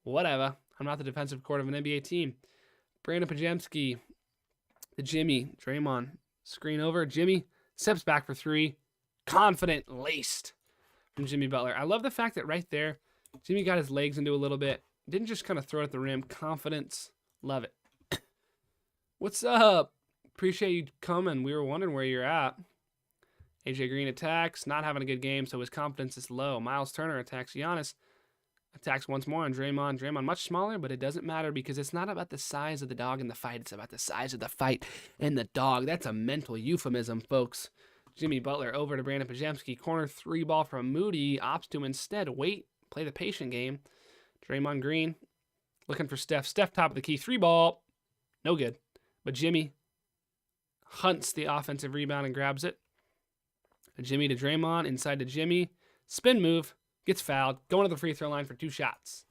[SPEAKER 2] Whatever. I'm not the defensive court of an NBA team. Brandin Podziemski, the Jimmy, Draymond, screen over. Jimmy steps back for three. Confident, laced from Jimmy Butler. I love the fact that right there, Jimmy got his legs into a little bit. Didn't just kind of throw it at the rim. Confidence. Love it. What's up? Appreciate you coming. We were wondering where you're at. AJ Green attacks. Not having a good game, so his confidence is low. Miles Turner attacks Giannis. Attacks once more on Draymond. Draymond much smaller, but it doesn't matter because it's not about the size of the dog in the fight. It's about the size of the fight and the dog. That's a mental euphemism, folks. Jimmy Butler over to Brandin Podziemski. Corner three ball from Moody. Opts to instead wait. Play the patient game. Draymond Green looking for Steph. Steph top of the key. Three ball. No good. But Jimmy hunts the offensive rebound and grabs it. Jimmy to Draymond. Inside to Jimmy. Spin move. Gets fouled. Going to the free throw line for 2 shots.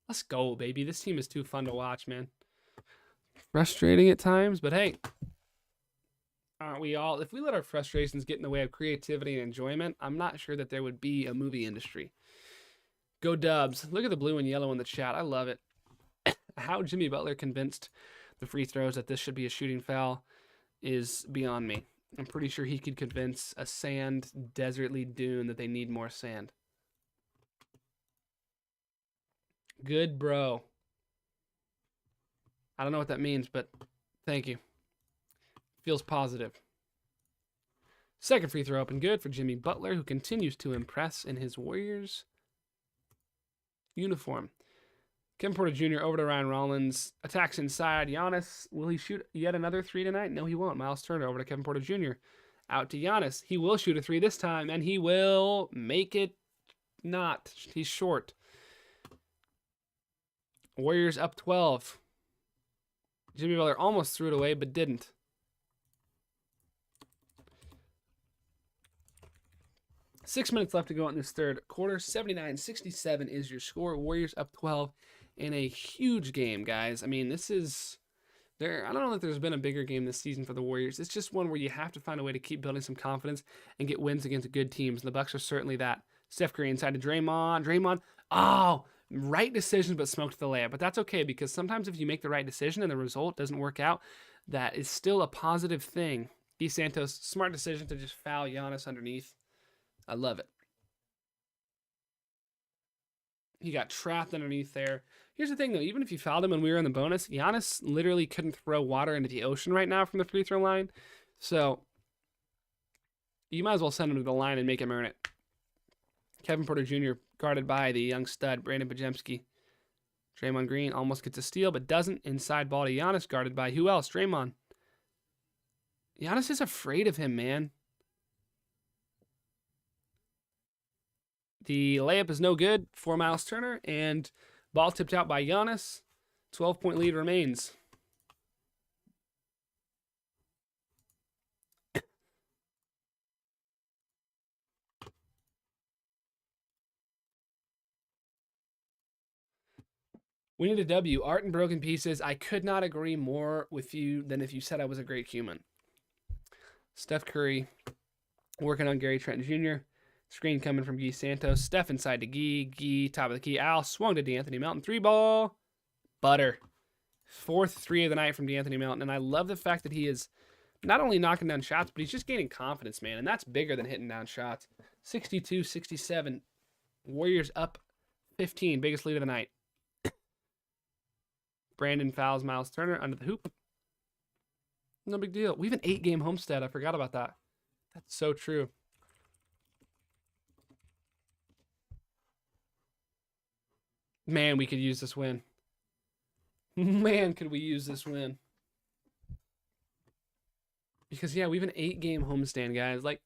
[SPEAKER 2] Let's go, baby. This team is too fun to watch, man. Frustrating at times, but hey. Aren't we all? If we let our frustrations get in the way of creativity and enjoyment, I'm not sure that there would be a movie industry. Go Dubs. Look at the blue and yellow in the chat. I love it. How Jimmy Butler convinced the free throws that this should be a shooting foul is beyond me. I'm pretty sure he could convince a sand, desertly dune that they need more sand. Good, bro. I don't know what that means, but thank you. Feels positive. Second free throw up and good for Jimmy Butler, who continues to impress in his Warriors uniform. Kevin Porter Jr. over to Ryan Rollins. Attacks inside. Giannis, will he shoot yet another 3 tonight? No, he won't. Miles Turner over to Kevin Porter Jr. Out to Giannis. He will shoot a 3 this time, and he will make it not. He's short. Warriors up 12. Jimmy Butler almost threw it away, but didn't. Six minutes left to go in this third quarter. 79-67 is your score. Warriors up 12 in a huge game, guys. I mean, this is... I don't know that there's been a bigger game this season for the Warriors. It's just one where you have to find a way to keep building some confidence and get wins against good teams. And the Bucks are certainly that. Steph Curry inside to Draymond. Draymond, right decision, but smoked the layup. But that's okay, because sometimes if you make the right decision and the result doesn't work out, that is still a positive thing. D. Santos, smart decision to just foul Giannis underneath. I love it. He got trapped underneath there. Here's the thing, though. Even if you fouled him when we were in the bonus, Giannis literally couldn't throw water into the ocean right now from the free throw line. So you might as well send him to the line and make him earn it. Kevin Porter Jr. guarded by the young stud, Brandin Podziemski. Draymond Green almost gets a steal, but doesn't. Inside ball to Giannis, guarded by who else? Draymond. Giannis is afraid of him, man. The layup is no good for Miles Turner, and ball tipped out by Giannis. 12-point lead remains. We need a W. Art and broken pieces. I could not agree more with you than if you said I was a great human. Steph Curry working on Gary Payton Jr. Screen coming from Guy Santos. Steph inside to Guy, top of the key. Al swung to DeAnthony Melton. 3-ball. Butter. Fourth 3 of the night from DeAnthony Melton. And I love the fact that he is not only knocking down shots, but he's just gaining confidence, man. And that's bigger than hitting down shots. 62-67. Warriors up 15. Biggest lead of the night. Brandon fouls Miles Turner under the hoop. No big deal. We have an 8-game homestead. I forgot about that. That's so true. Man, we could use this win. Man, could we use this win. Because, yeah, we have an 8-game homestand, guys. Like,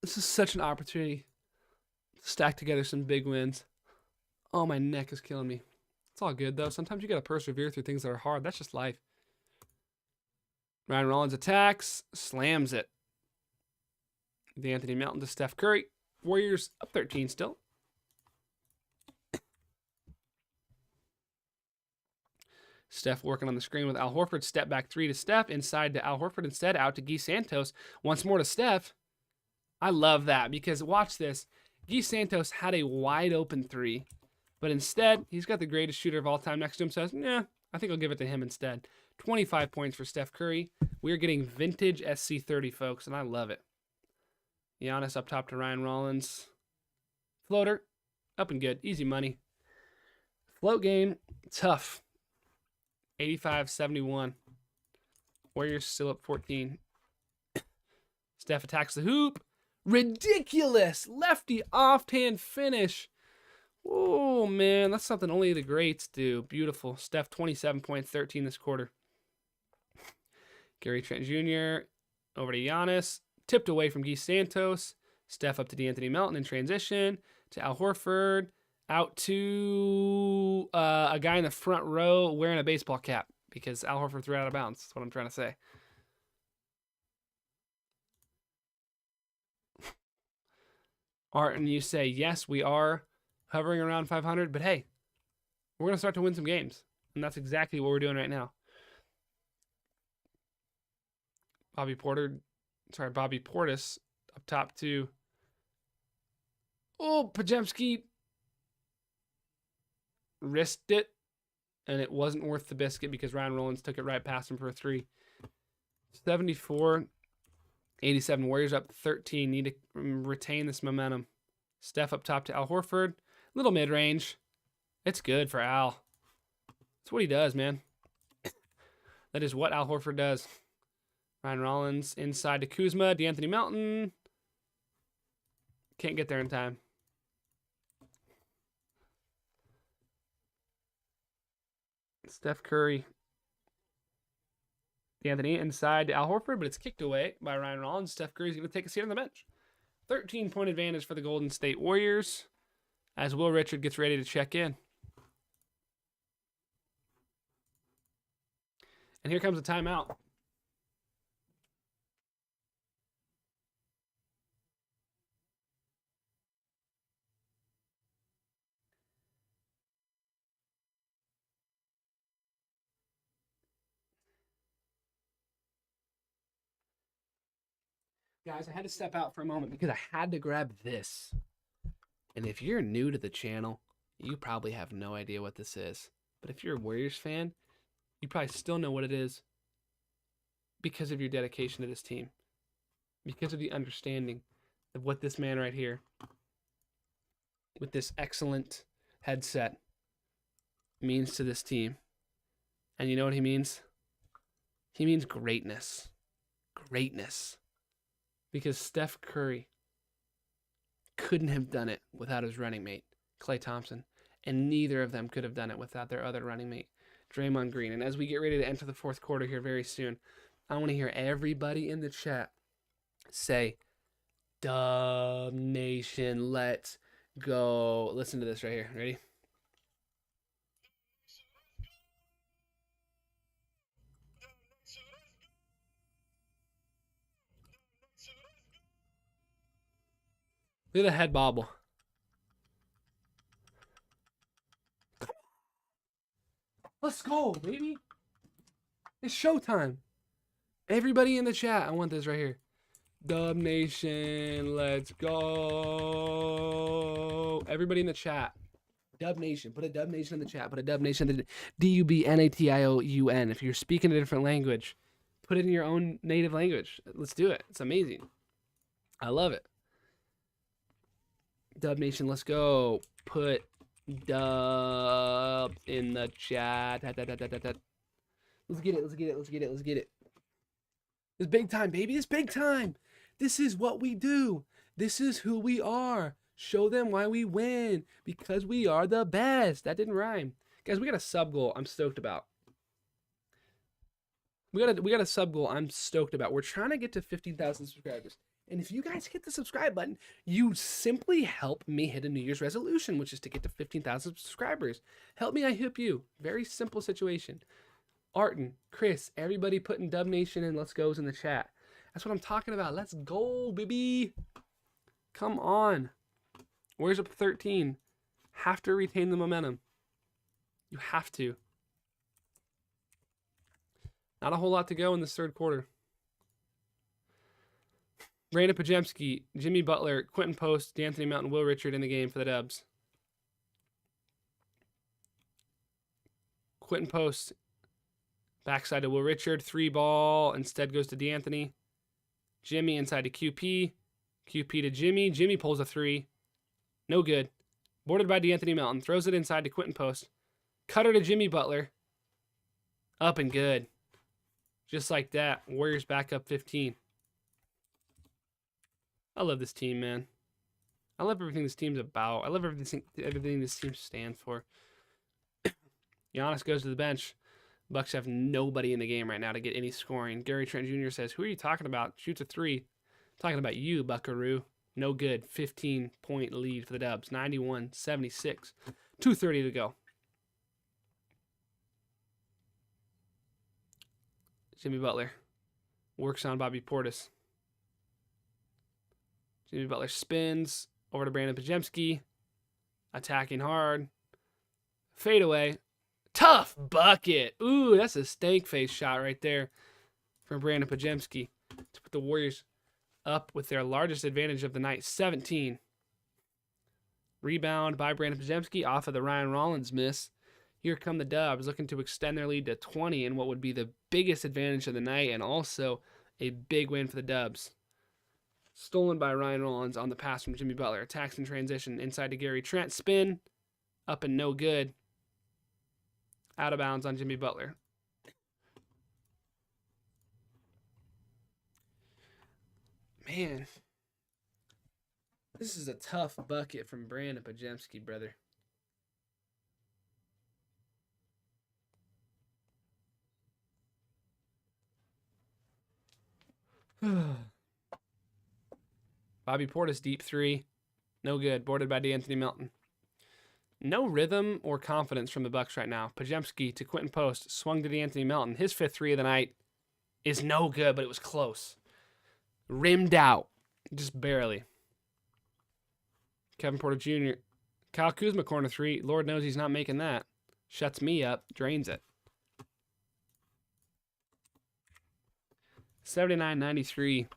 [SPEAKER 2] this is such an opportunity to stack together some big wins. Oh, my neck is killing me. It's all good, though. Sometimes you got to persevere through things that are hard. That's just life. Ryan Rollins attacks, slams it. DeAnthony Melton to Steph Curry. Warriors up 13 still. Steph working on the screen with Al Horford. Step back 3 to Steph. Inside to Al Horford instead. Out to Guy Santos. Once more to Steph. I love that because watch this. Guy Santos had a wide open 3. But instead, he's got the greatest shooter of all time next to him. Says, nah, I think I'll give it to him instead. 25 points for Steph Curry. We're getting vintage SC30, folks, and I love it. Giannis up top to Ryan Rollins. Floater. Up and good. Easy money. Float game. Tough. 85-71. Warriors still up 14. Steph attacks the hoop. Ridiculous. Lefty offhand finish. Oh, man. That's something only the greats do. Beautiful. Steph, 27 points, 13 this quarter. Gary Trent Jr. over to Giannis. Tipped away from Guy Santos. Steph up to DeAnthony Melton in transition. To Al Horford. Out to a guy in the front row wearing a baseball cap because Al Horford threw it out of bounds. That's what I'm trying to say. Art, and you say, yes, we are hovering around 500, but hey, we're going to start to win some games. And that's exactly what we're doing right now. Bobby Portis up top to, Podziemski risked it, and it wasn't worth the biscuit because Ryan Rollins took it right past him for a 3. 74-87. Warriors up 13. Need to retain this momentum. Steph up top to Al Horford. Little mid-range. It's good for Al. That's what he does, man. That is what Al Horford does. Ryan Rollins inside to Kuzma. DeAnthony Melton. Can't get there in time. Steph Curry. Anthony inside to Al Horford, but it's kicked away by Ryan Rollins. Steph Curry's going to take a seat on the bench. 13-point advantage for the Golden State Warriors as Will Richard gets ready to check in. And here comes a timeout. Guys, I had to step out for a moment because I had to grab this. And if you're new to the channel, you probably have no idea what this is. But if you're a Warriors fan, you probably still know what it is because of your dedication to this team. Because of the understanding of what this man right here, with this excellent headset, means to this team. And you know what he means? He means greatness. Greatness. Because Steph Curry couldn't have done it without his running mate, Klay Thompson. And neither of them could have done it without their other running mate, Draymond Green. And as we get ready to enter the fourth quarter here very soon, I want to hear everybody in the chat say, Dub Nation, let's go. Listen to this right here. Ready? Look at the head bobble. Let's go, baby. It's showtime. Everybody in the chat, I want this right here. Dub Nation, let's go. Everybody in the chat. Dub Nation. Put a Dub Nation in the chat. Put a Dub Nation. D-U-B-N-A-T-I-O-U-N. If you're speaking a different language, put it in your own native language. Let's do it. It's amazing. I love it. Dub Nation, let's go. Put Dub in the chat. Let's get it. Let's get it. Let's get it. Let's get it. It's big time, baby. It's big time. This is what we do. This is who we are. Show them why we win. Because we are the best. That didn't rhyme. Guys, we got a sub goal I'm stoked about. We got a sub goal I'm stoked about. We're trying to get to 15,000 subscribers. And if you guys hit the subscribe button, you simply help me hit a New Year's resolution, which is to get to 15,000 subscribers. Help me, I help you. Very simple situation. Arton, Chris, everybody putting Dub Nation and Let's Go's in the chat. That's what I'm talking about. Let's go, baby. Come on. Warriors up 13. Have to retain the momentum. You have to. Not a whole lot to go in this third quarter. Brandin Podziemski, Jimmy Butler, Quinten Post, D'Anthony Melton, Will Richard in the game for the Dubs. Quinten Post, backside to Will Richard, 3-ball, instead goes to D'Anthony. Jimmy inside to QP. QP to Jimmy. Jimmy pulls a 3. No good. Boarded by D'Anthony Melton. Throws it inside to Quinten Post. Cutter to Jimmy Butler. Up and good. Just like that. Warriors back up 15. I love this team, man. I love everything this team's about. I love everything this team stands for. Giannis goes to the bench. Bucks have nobody in the game right now to get any scoring. Gary Trent Jr. says, who are you talking about? Shoots a 3. Talking about you, Buckaroo. No good. 15-point lead for the Dubs. 91-76. 2:30 to go. Jimmy Butler works on Bobby Portis. Jimmy Butler spins over to Brandin Podziemski. Attacking hard. Fade away. Tough bucket. Ooh, that's a stank face shot right there from Brandin Podziemski to put the Warriors up with their largest advantage of the night, 17. Rebound by Brandin Podziemski off of the Ryan Rollins miss. Here come the Dubs looking to extend their lead to 20 in what would be the biggest advantage of the night and also a big win for the Dubs. Stolen by Ryan Rollins on the pass from Jimmy Butler. Attacks in transition inside to Gary Trent. Spin. Up and no good. Out of bounds on Jimmy Butler. Man. This is a tough bucket from Brandin Podziemski, brother. Bobby Portis, deep three. No good. Boarded by D'Anthony Melton. No rhythm or confidence from the Bucks right now. Podziemski to Quinten Post. Swung to D'Anthony Melton. His 5th three of the night is no good, but it was close. Rimmed out. Just barely. Kevin Porter Jr. Kyle Kuzma, corner three. Lord knows he's not making that. Shuts me up. Drains it. 79-93.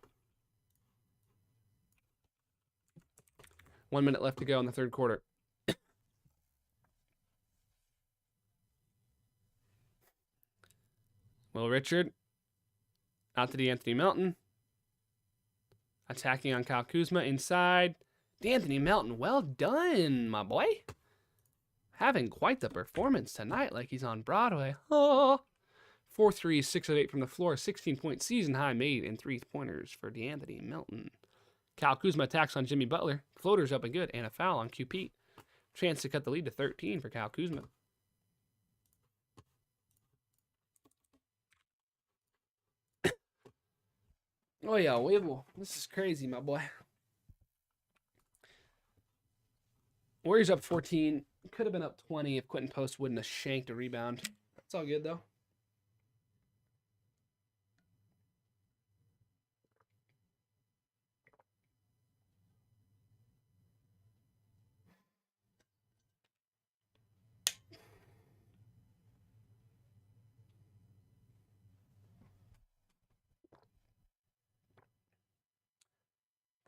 [SPEAKER 2] 1 minute left to go in the third quarter. Will Richard. Out to D'Anthony Melton. Attacking on Kyle Kuzma inside. D'Anthony Melton, well done, my boy. Having quite the performance tonight, like he's on Broadway. Oh. 4 threes, 6 of 8 from the floor. 16-point season high made in 3-pointers for D'Anthony Melton. Kyle Kuzma attacks on Jimmy Butler. Floaters up and good, and a foul on QP. Chance to cut the lead to 13 for Kyle Kuzma. Oh yeah, Weeble. This is crazy, my boy. Warriors up 14. Could have been up 20 if Quinten Post wouldn't have shanked a rebound. That's all good, though.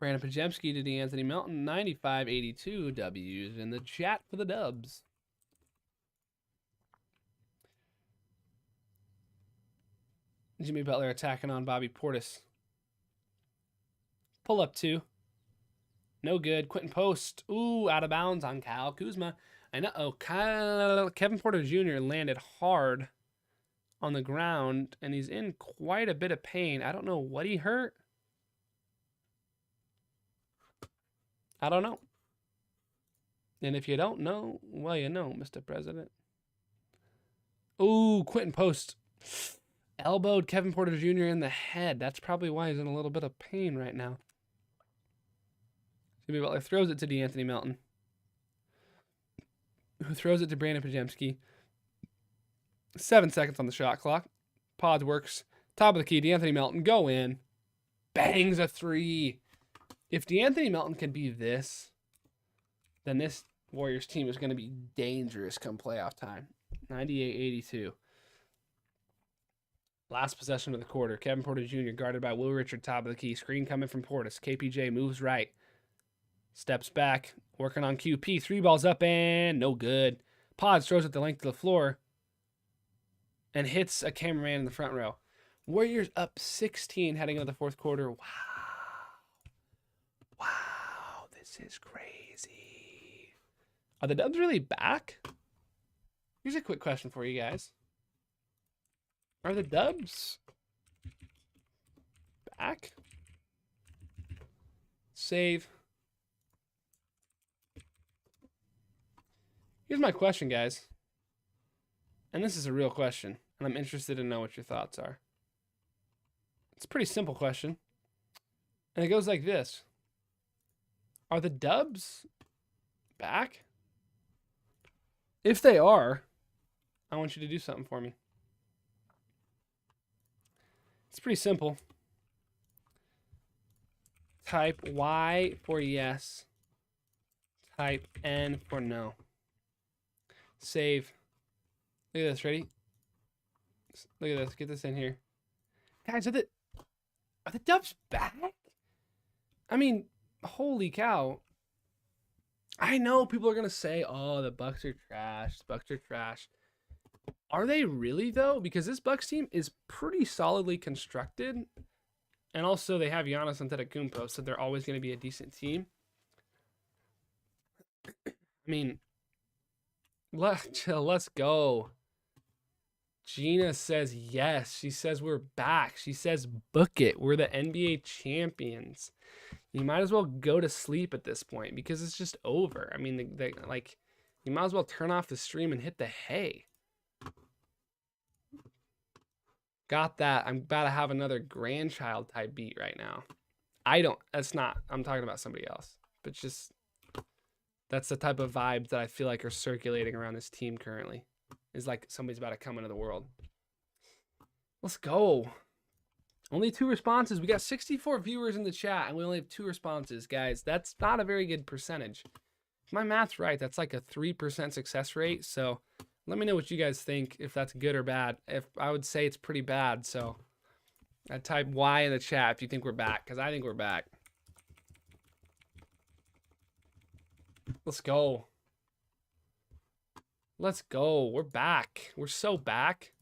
[SPEAKER 2] Brandin Podziemski to D'Anthony Melton. 95-82 W's in the chat for the Dubs. Jimmy Butler attacking on Bobby Portis. Pull up 2. No good. Quinten Post. Ooh, out of bounds on Kyle Kuzma. I know. Kevin Porter Jr. landed hard on the ground, and he's in quite a bit of pain. I don't know what he hurt. I don't know. And if you don't know, well, you know, Mr. President. Ooh, Quinten Post elbowed Kevin Porter Jr. in the head. That's probably why he's in a little bit of pain right now. Jimmy Butler throws it to D'Anthony Melton, who throws it to Brandin Podziemski. 7 seconds on the shot clock. Pods works. Top of the key, D'Anthony Melton, go in. Bangs a 3. If D'Anthony Melton can be this, then this Warriors team is going to be dangerous come playoff time. 98-82. Last possession of the quarter. Kevin Porter Jr. guarded by Will Richard, top of the key. Screen coming from Portis. KPJ moves right. Steps back. Working on QP. 3 balls up and no good. Pods throws it the length of the floor and hits a cameraman in the front row. Warriors up 16 heading into the fourth quarter. Wow. Wow, this is crazy. Are the Dubs really back? Here's a quick question for you guys. Are the Dubs back? Save. Here's my question, guys. And this is a real question, and I'm interested to know what your thoughts are. It's a pretty simple question. And it goes like this. Are the Dubs back? If they are, I want you to do something for me. It's pretty simple. Type Y for yes. Type N for no. Save. Look at this. Ready? Look at this. Get this in here. Guys, are the Dubs back? I mean, holy cow. I know people are going to say, oh, the Bucks are trash. The Bucks are trash. Are they really, though? Because this Bucks team is pretty solidly constructed. And also, they have Giannis Antetokounmpo, so they're always going to be a decent team. I mean, let's go. Gina says yes. She says we're back. She says book it. We're the NBA champions. You might as well go to sleep at this point because it's just over. I mean, like, you might as well turn off the stream and hit the hay. Got that. I'm about to have another grandchild type beat right now. That's not, I'm talking about somebody else. But just, that's the type of vibes that I feel like are circulating around this team currently. Is like somebody's about to come into the world. Let's go. Only 2 responses. We got 64 viewers in the chat, and we only have 2 responses, guys. That's not a very good percentage. If my math's right, that's like a 3% success rate. So let me know what you guys think, if that's good or bad. If I would say it's pretty bad, so I type Y in the chat if you think we're back, because I think we're back. Let's go. Let's go. We're back. We're so back.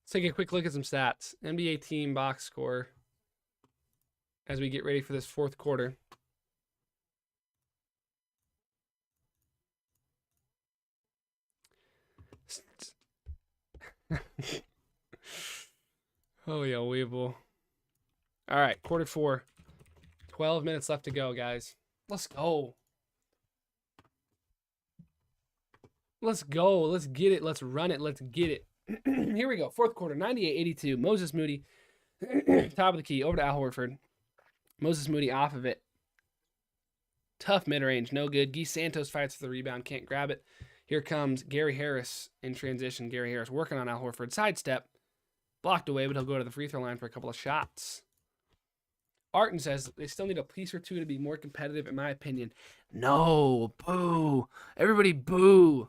[SPEAKER 2] Let's take a quick look at some stats. NBA team box score as we get ready for this 4th quarter. Oh, yeah, Weeble. All right, quarter 4. 12 minutes left to go, guys. Let's go. Let's go. Let's get it. Let's run it. Let's get it. Here we go. 4th quarter, 98-82. Moses Moody, top of the key, over to Al Horford. Moses Moody off of it. Tough mid-range, no good. Guy Santos fights for the rebound, can't grab it. Here comes Gary Harris in transition. Gary Harris working on Al Horford. Sidestep. Blocked away, but he'll go to the free throw line for a couple of shots. Arton says they still need a piece or 2 to be more competitive, in my opinion. No, boo. Everybody boo.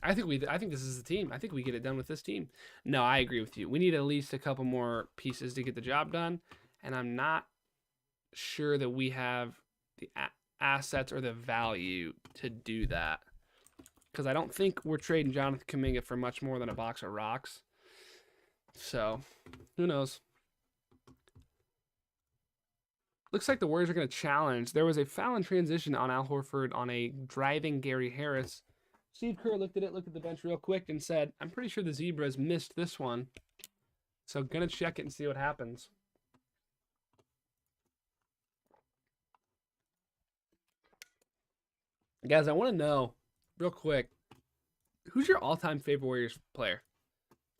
[SPEAKER 2] I think this is the team. I think we get it done with this team. No, I agree with you. We need at least a couple more pieces to get the job done, and I'm not sure that we have the assets or the value to do that, because I don't think we're trading Jonathan Kuminga for much more than a box of rocks. So, who knows? Looks like the Warriors are going to challenge. There was a foul in transition on Al Horford on a driving Gary Harris. Steve Kerr looked at the bench real quick and said, I'm pretty sure the Zebras missed this one. So going to check it and see what happens. Guys, I want to know real quick, who's your all-time favorite Warriors player?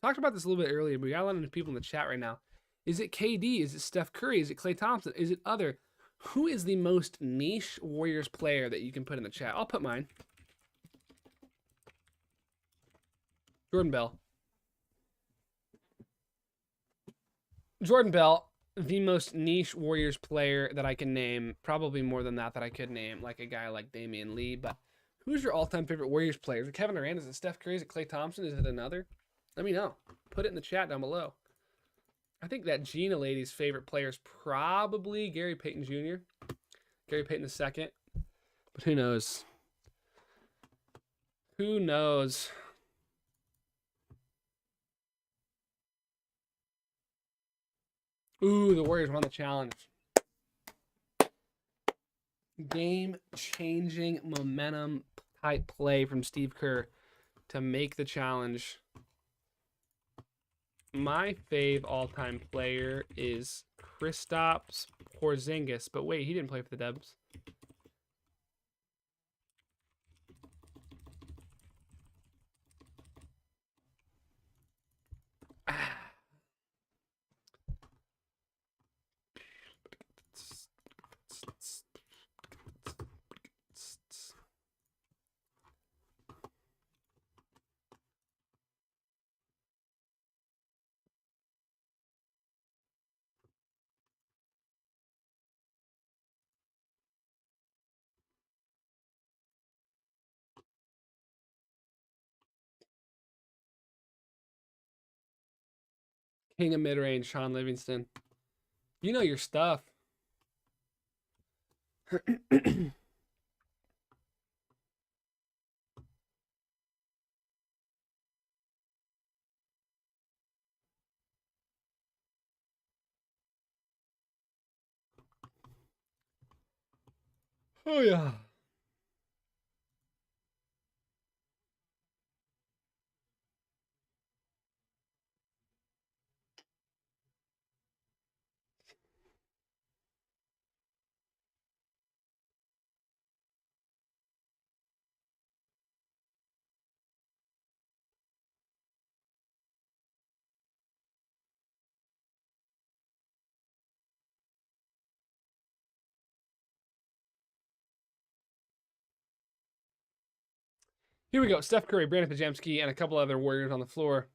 [SPEAKER 2] Talked about this a little bit earlier, but we got a lot of people in the chat right now. Is it KD? Is it Steph Curry? Is it Klay Thompson? Is it other? Who is the most niche Warriors player that you can put in the chat? I'll put mine. Jordan Bell. Jordan Bell, the most niche Warriors player that I can name. Probably more than that I could name, like a guy like Damian Lee. But who's your all-time favorite Warriors player? Is it Kevin Durant? Is it Steph Curry? Is it Klay Thompson? Is it another? Let me know. Put it in the chat down below. I think that Gina lady's favorite player is probably Gary Payton Jr. Gary Payton II. But who knows? Who knows? Ooh, the Warriors won the challenge. Game-changing momentum type play from Steve Kerr to make the challenge. My fave all-time player is Kristaps Porzingis. But wait, he didn't play for the Dubs. King of mid-range, Sean Livingston. You know your stuff. Oh, yeah. Here we go. Steph Curry, Brandin Podziemski, and a couple other Warriors on the floor.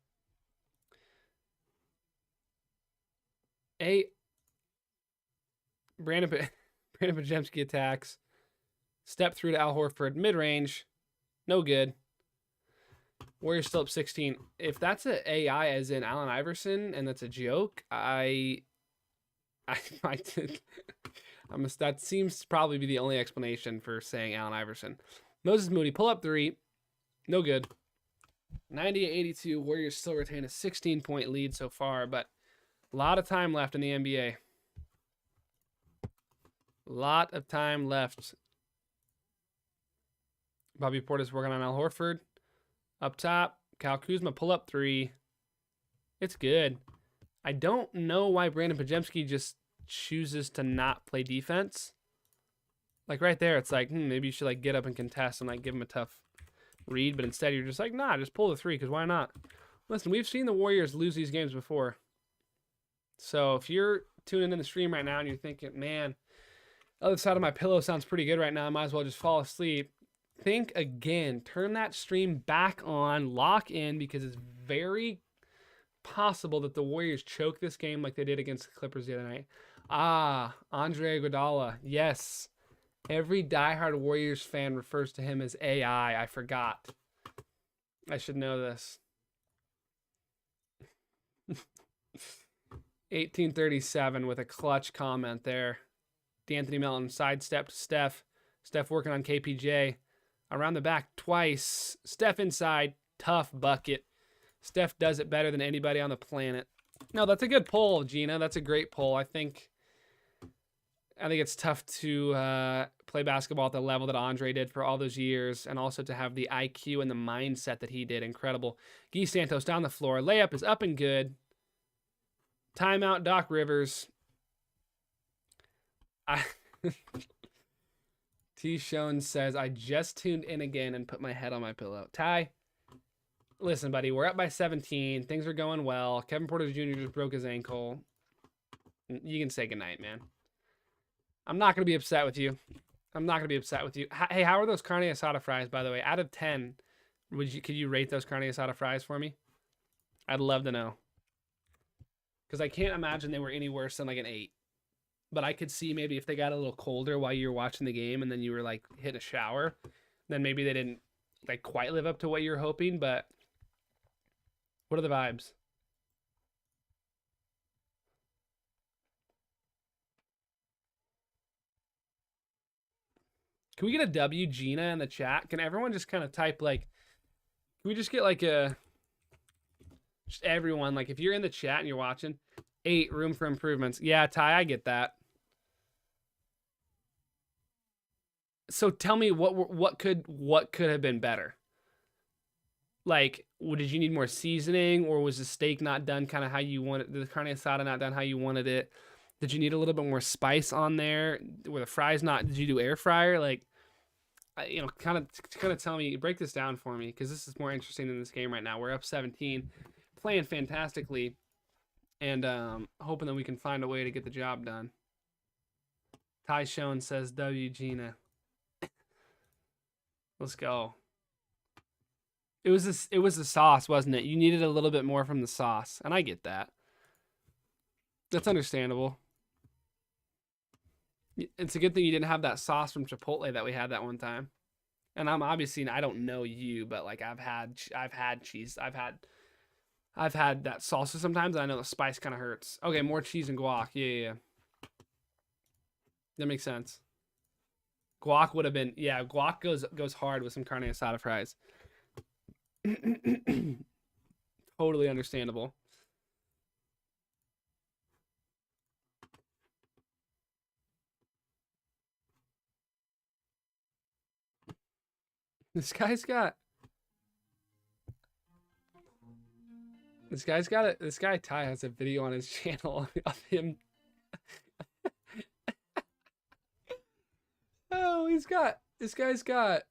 [SPEAKER 2] Brandin Podziemski attacks. Step through to Al Horford. Mid-range. No good. Warriors still up 16. If that's an AI as in Allen Iverson and that's a joke, that seems to probably be the only explanation for saying Allen Iverson. Moses Moody, pull up 3. No good. 98-82. Warriors still retain a 16-point lead so far, but a lot of time left in the NBA. Lot of time left. Bobby Portis working on Al Horford. Up top, Kyle Kuzma, pull up 3. It's good. I don't know why Brandin Podziemski just chooses to not play defense. Like right there, it's like, maybe you should like get up and contest and like give him a tough read, but instead you're just like, nah, just pull the 3, because why not? Listen, we've seen the Warriors lose these games before. So if you're tuning in the stream right now and you're thinking, man, other side of my pillow sounds pretty good right now, I might as well just fall asleep. Think again. Turn that stream back on. Lock in, because it's very possible that the Warriors choke this game like they did against the Clippers the other night. Andre Iguodala. Yes. Every diehard Warriors fan refers to him as AI. I forgot. I should know this. 1837 with a clutch comment there. D'Anthony Melton sidestep to Steph. Steph working on KPJ. Around the back twice. Steph inside. Tough bucket. Steph does it better than anybody on the planet. No, that's a good poll, Gina. That's a great poll. I think it's tough to play basketball at the level that Andre did for all those years, and also to have the IQ and the mindset that he did. Incredible. Guy Santos down the floor. Layup is up and good. Timeout, Doc Rivers. T. Shone says, I just tuned in again and put my head on my pillow. Ty, listen, buddy, we're up by 17. Things are going well. Kevin Porter Jr. just broke his ankle. You can say goodnight, man. I'm not going to be upset with you. Hey, how are those carne asada fries, by the way? Out of 10, could you rate those carne asada fries for me? I'd love to know. Because I can't imagine they were any worse than like an 8. But I could see maybe if they got a little colder while you were watching the game and then you were like hitting a shower, then maybe they didn't like quite live up to what you were hoping. But what are the vibes? Can we get a W, Gina, in the chat? Can everyone just kind of type like, can we just get like just everyone, like if you're in the chat and you're watching, 8, room for improvements. Yeah, Ty, I get that. So tell me what could have been better? Like, did you need more seasoning, or was the steak not done kind of how you wanted, the carne asada not done how you wanted it? Did you need a little bit more spice on there? Were the fries not, did you do air fryer? Like, kind of tell me, break this down for me, because this is more interesting than this game right now. We're up 17, playing fantastically, and hoping that we can find a way to get the job done. Ty Shone says, W, Gina. Let's go. It was the sauce, wasn't it? You needed a little bit more from the sauce, and I get that. That's understandable. It's a good thing you didn't have that sauce from Chipotle that we had that one time. And I'm obviously, I don't know you, but like I've had cheese. I've had that salsa sometimes, and I know the spice kind of hurts. Okay, more cheese and guac. Yeah. That makes sense. Guac would have been, yeah, guac goes hard with some carne asada fries. Totally understandable. This guy Ty has a video on his channel of him. Oh, this guy's got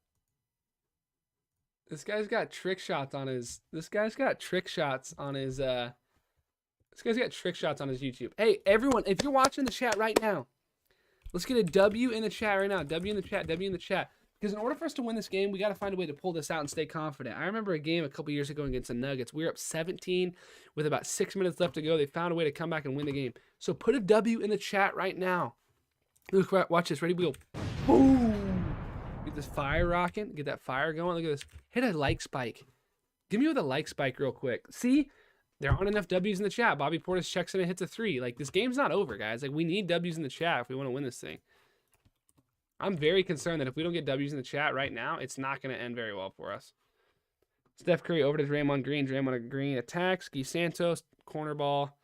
[SPEAKER 2] trick shots on his YouTube. Hey, everyone, if you're watching the chat right now, let's get a W in the chat right now. W in the chat. Because in order for us to win this game, we got to find a way to pull this out and stay confident. I remember a game a couple years ago against the Nuggets. We were up 17 with about 6 minutes left to go. They found a way to come back and win the game. So put a W in the chat right now. Look, watch this. Ready? We go. Boom. Get this fire rocking. Get that fire going. Look at this. Hit a like spike. Give me with a like spike real quick. See? There aren't enough W's in the chat. Bobby Portis checks in and hits a 3. Like, this game's not over, guys. Like, we need W's in the chat if we want to win this thing. I'm very concerned that if we don't get W's in the chat right now, it's not going to end very well for us. Steph Curry over to Draymond Green. Draymond Green attacks. Guy Santos, corner ball.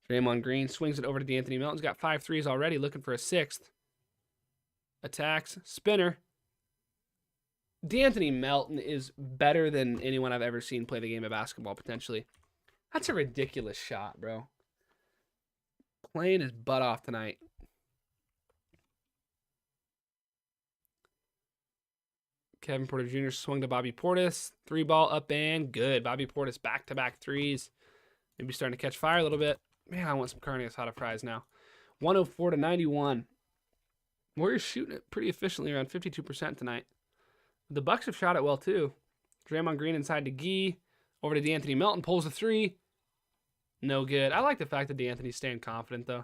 [SPEAKER 2] Draymond Green swings it over to D'Anthony Melton's got 5 threes already, looking for a 6th. Attacks. Spinner. D'Anthony Melton is better than anyone I've ever seen play the game of basketball, potentially. That's a ridiculous shot, bro. Playing his butt off tonight. Kevin Porter Jr. swung to Bobby Portis. 3-ball up and good. Bobby Portis back-to-back threes. Maybe starting to catch fire a little bit. Man, I want some carne asada fries now. 104-91. Warriors shooting it pretty efficiently, around 52% tonight. The Bucks have shot it well, too. Draymond Green inside to Gee. Over to D'Anthony Melton. Pulls a 3. No good. I like the fact that D'Anthony's staying confident, though.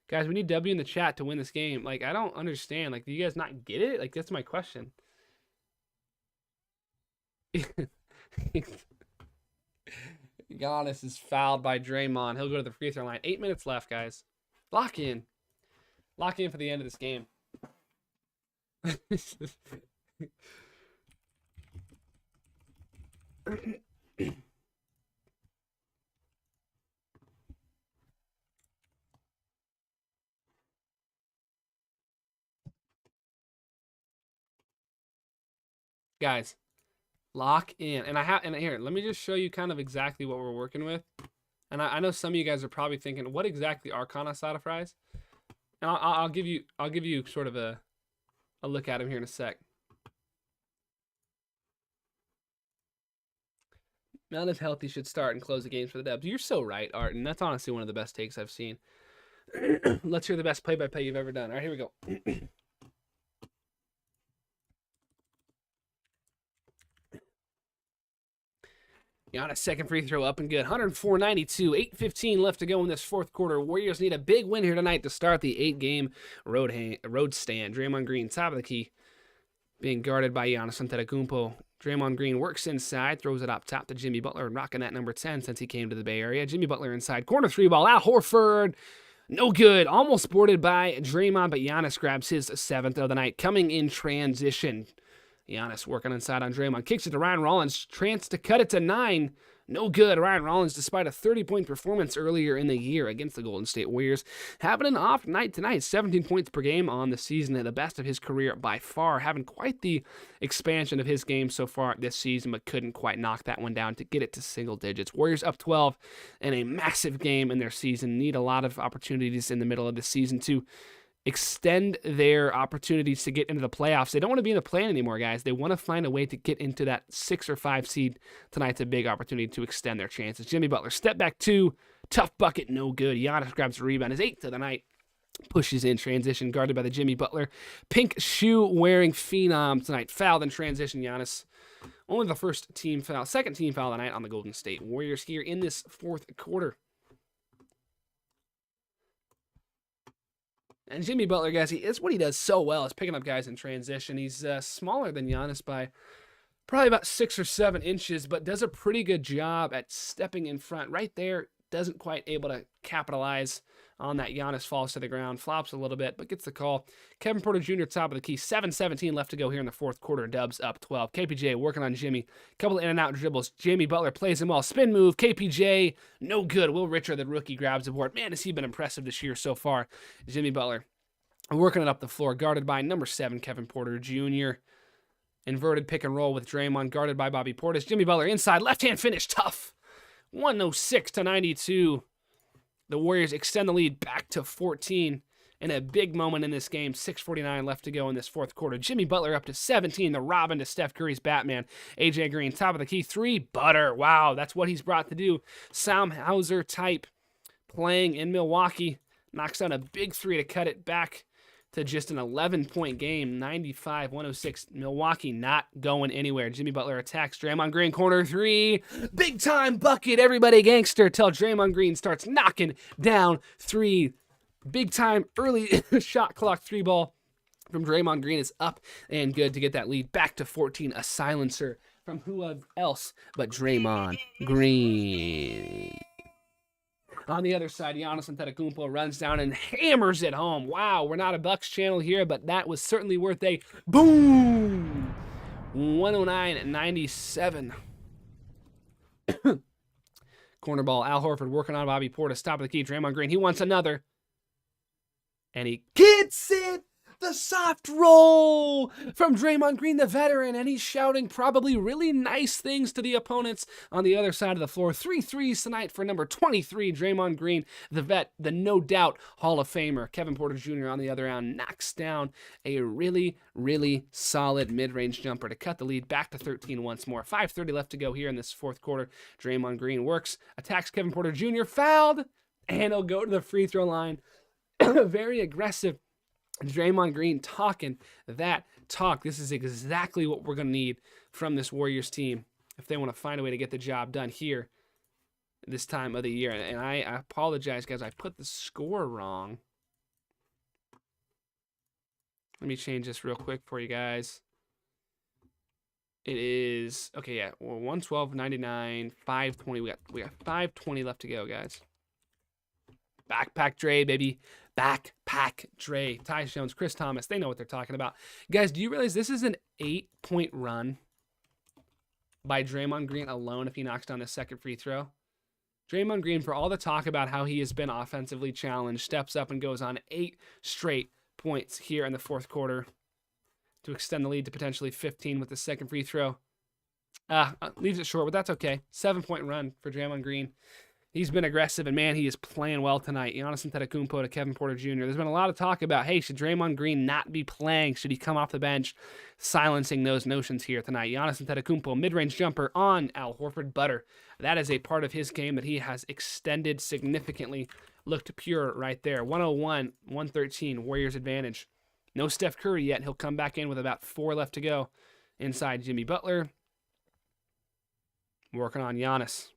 [SPEAKER 2] Guys, we need W in the chat to win this game. Like, I don't understand. Like, do you guys not get it? Like, that's my question. Giannis is fouled by Draymond. He'll go to the free throw line. 8 minutes left, guys. Lock in. Lock in for the end of this game. Guys, lock in. And here, let me just show you kind of exactly what we're working with. And I know some of you guys are probably thinking, what exactly are carne asada fries? And I'll give you sort of a look at them here in a sec. Mount is healthy, should start and close the games for the Dubs. You're so right, Art, and that's honestly one of the best takes I've seen. Let's hear the best play-by-play you've ever done. All right, here we go. Giannis second free throw up and good. 104-92. 8:15 left to go in this fourth quarter. Warriors need a big win here tonight to start the 8-game road stand. Draymond Green, top of the key, being guarded by Giannis Antetokounmpo. Draymond Green works inside, throws it up top to Jimmy Butler, rocking that number 10 since he came to the Bay Area. Jimmy Butler inside, corner 3-ball out. Horford, no good. Almost boarded by Draymond, but Giannis grabs his 7th of the night. Coming in transition. Giannis working inside on Draymond. Kicks it to Ryan Rollins. Chance to cut it to 9. No good. Ryan Rollins, despite a 30-point performance earlier in the year against the Golden State Warriors, having an off night tonight. 17 points per game on the season, at the best of his career by far. Having quite the expansion of his game so far this season, but couldn't quite knock that one down to get it to single digits. Warriors up 12 in a massive game in their season. Need a lot of opportunities in the middle of the season to extend their opportunities to get into the playoffs. They don't want to be in the play anymore, guys. They want to find a way to get into that 6 or 5 seed. Tonight's a big opportunity to extend their chances. Jimmy Butler, step back 2, tough bucket, no good. Giannis grabs a rebound, his 8th of the night. Pushes in transition, guarded by the Jimmy Butler. Pink shoe wearing phenom tonight. Fouled in transition, Giannis. Only the second team foul of the night on the Golden State Warriors here in this fourth quarter. And Jimmy Butler, guys, it's what he does so well is picking up guys in transition. He's smaller than Giannis by probably about 6 or 7 inches, but does a pretty good job at stepping in front. Right there, doesn't quite able to capitalize on that. Giannis falls to the ground, flops a little bit, but gets the call. Kevin Porter Jr. top of the key. 7:17 left to go here in the fourth quarter. Dubs up 12. KPJ working on Jimmy. Couple of in and out dribbles. Jimmy Butler plays him well. Spin move. KPJ, no good. Will Richard, the rookie, grabs the board. Man, has he been impressive this year so far. Jimmy Butler working it up the floor, guarded by number 7, Kevin Porter Jr. Inverted pick and roll with Draymond, guarded by Bobby Portis. Jimmy Butler inside, left-hand finish, tough. 106-92. The Warriors extend the lead back to 14 in a big moment in this game. 6:49 left to go in this fourth quarter. Jimmy Butler up to 17, the Robin to Steph Curry's Batman. AJ Green, top of the key, 3, butter. Wow, that's what he's brought to do. Sam Hauser type playing in Milwaukee. Knocks down a big 3 to cut it back to just an 11-point game, 95-106. Milwaukee not going anywhere. Jimmy Butler attacks Draymond Green, corner three. Big time bucket, everybody gangster, till Draymond Green starts knocking down three. Big time early shot clock three ball from Draymond Green is up and good to get that lead back to 14. A silencer from who else but Draymond Green. On the other side, Giannis Antetokounmpo runs down and hammers it home. Wow, we're not a Bucks channel here, but that was certainly worth a boom. 109-97. Corner ball, Al Horford working on Bobby Portis. Top of the key, Draymond Green. He wants another. And he gets it. The soft roll from Draymond Green, the veteran, and he's shouting probably really nice things to the opponents on the other side of the floor. 3 threes tonight for number 23, Draymond Green, the vet, the no doubt Hall of Famer. Kevin Porter Jr. on the other end knocks down a really, really solid mid-range jumper to cut the lead back to 13 once more. 5:30 left to go here in this fourth quarter. Draymond Green works, attacks Kevin Porter Jr., fouled, and he'll go to the free throw line. Very aggressive. Draymond Green talking that talk. This is exactly what we're going to need from this Warriors team if they want to find a way to get the job done here this time of the year. And I apologize, guys. I put the score wrong. Let me change this real quick for you guys. It is, okay, yeah, 112.99, 520. We got 5:20 left to go, guys. Backpack Dre, baby. Backpack Dre. Ty Jones, Chris Thomas. They know what they're talking about. Guys, do you realize this is an 8-point run by Draymond Green alone if he knocks down the second free throw? Draymond Green, for all the talk about how he has been offensively challenged, steps up and goes on 8 straight points here in the fourth quarter to extend the lead to potentially 15 with the second free throw. Leaves it short, but that's okay. 7-point run for Draymond Green. He's been aggressive, and man, he is playing well tonight. Giannis Antetokounmpo to Kevin Porter Jr. There's been a lot of talk about, hey, should Draymond Green not be playing? Should he come off the bench? Silencing those notions here tonight. Giannis Antetokounmpo, mid-range jumper on Al Horford butter. That is a part of his game that he has extended significantly. Looked pure right there. 101-113, Warriors advantage. No Steph Curry yet. He'll come back in with about 4 left to go. Inside Jimmy Butler. Working on Giannis.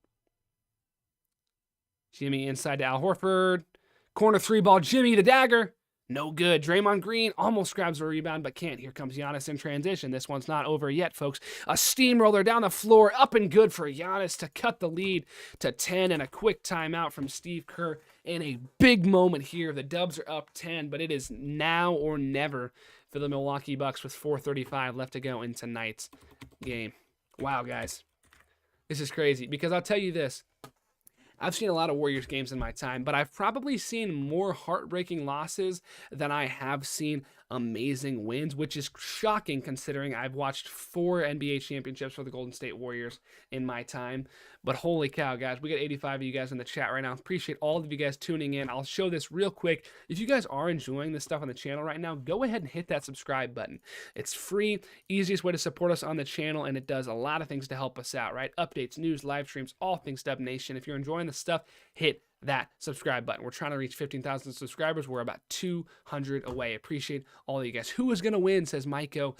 [SPEAKER 2] Jimmy inside to Al Horford. Corner three ball. Jimmy, the dagger. No good. Draymond Green almost grabs a rebound, but can't. Here comes Giannis in transition. This one's not over yet, folks. A steamroller down the floor. Up and good for Giannis to cut the lead to 10, and a quick timeout from Steve Kerr in a big moment here. The Dubs are up 10, but it is now or never for the Milwaukee Bucks with 4:35 left to go in tonight's game. Wow, guys. This is crazy because I'll tell you this. I've seen a lot of Warriors games in my time, but I've probably seen more heartbreaking losses than I have seen amazing wins, which is shocking considering I've watched 4 NBA championships for the Golden State Warriors in my time. But holy cow, guys, we got 85 of you guys in the chat right now. Appreciate all of you guys tuning in. I'll show this real quick. If you guys are enjoying this stuff on the channel right now, go ahead and hit that subscribe button. It's free, easiest way to support us on the channel, and it does a lot of things to help us out, right? Updates, news, live streams, all things Dub Nation. If you're enjoying this stuff, hit that subscribe button. We're trying to reach 15,000 subscribers. We're about 200 away. Appreciate all of you guys. Who is going to win, says Maiko.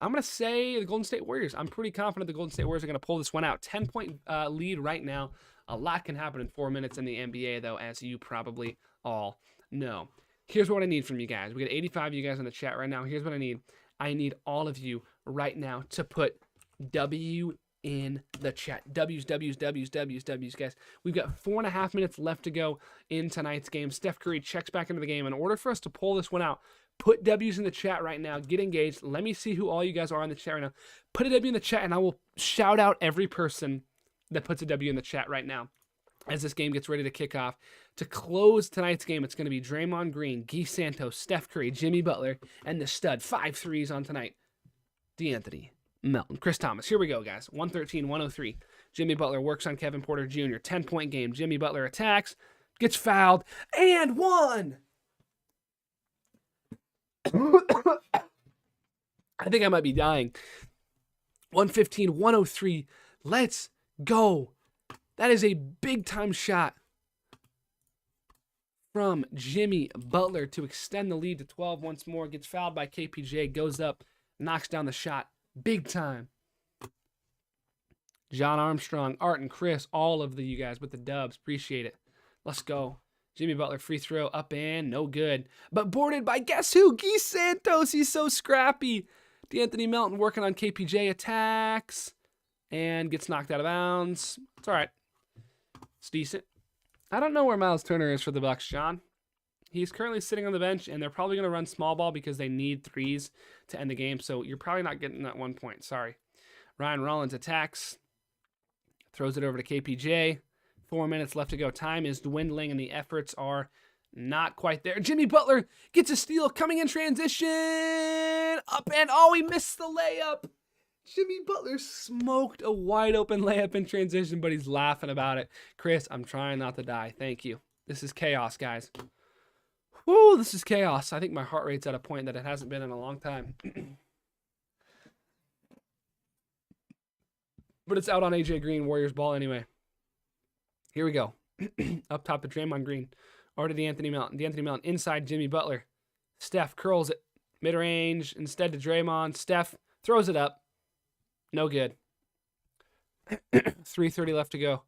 [SPEAKER 2] I'm going to say the Golden State Warriors. I'm pretty confident the Golden State Warriors are going to pull this one out. 10-point lead right now. A lot can happen in 4 minutes in the NBA, though, as you probably all know. Here's what I need from you guys. We got 85 of you guys in the chat right now. Here's what I need. I need all of you right now to put W in the chat. W's, guys. We've got 4.5 minutes left to go in tonight's game. Steph Curry checks back into the game. In order for us to pull this one out, put W's in the chat right now. Get engaged. Let me see who all you guys are in the chat right now. Put a W in the chat, and I will shout out every person that puts a W in the chat right now as this game gets ready to kick off. To close tonight's game, it's going to be Draymond Green, Guy Santos, Steph Curry, Jimmy Butler, and the stud. 5 threes on tonight. DeAnthony Melton. Chris Thomas. Here we go, guys. 113-103. Jimmy Butler works on Kevin Porter Jr. 10-point game. Jimmy Butler attacks, gets fouled, and one. I think I might be dying. 115-103. Let's go. That is a big-time shot from Jimmy Butler to extend the lead to 12 once more. Gets fouled by KPJ, goes up, knocks down the shot. Big time. John Armstrong, Art, and Chris, all of you guys with the dubs. Appreciate it. Let's go. Jimmy Butler free throw up and no good. But boarded by guess who? Guy Santos. He's so scrappy. D'Anthony Melton working on KPJ attacks and gets knocked out of bounds. It's all right. It's decent. I don't know where Miles Turner is for the Bucks, John. He's currently sitting on the bench, and they're probably going to run small ball because they need threes to end the game, so you're probably not getting that 1 point. Sorry. Ryan Rollins attacks. Throws it over to KPJ. 4 minutes left to go. Time is dwindling, and the efforts are not quite there. Jimmy Butler gets a steal coming in transition. Up and oh, he missed the layup. Jimmy Butler smoked a wide open layup in transition, but he's laughing about it. Chris, I'm trying not to die. Thank you. This is chaos, guys. Woo, this is chaos. I think my heart rate's at a point that it hasn't been in a long time. But it's out on AJ Green, Warriors ball anyway. Here we go. Up top to Draymond Green. Over to D'Anthony Melton. D'Anthony Melton inside Jimmy Butler. Steph curls it. Mid-range instead to Draymond. Steph throws it up. No good. 3:30 left to go.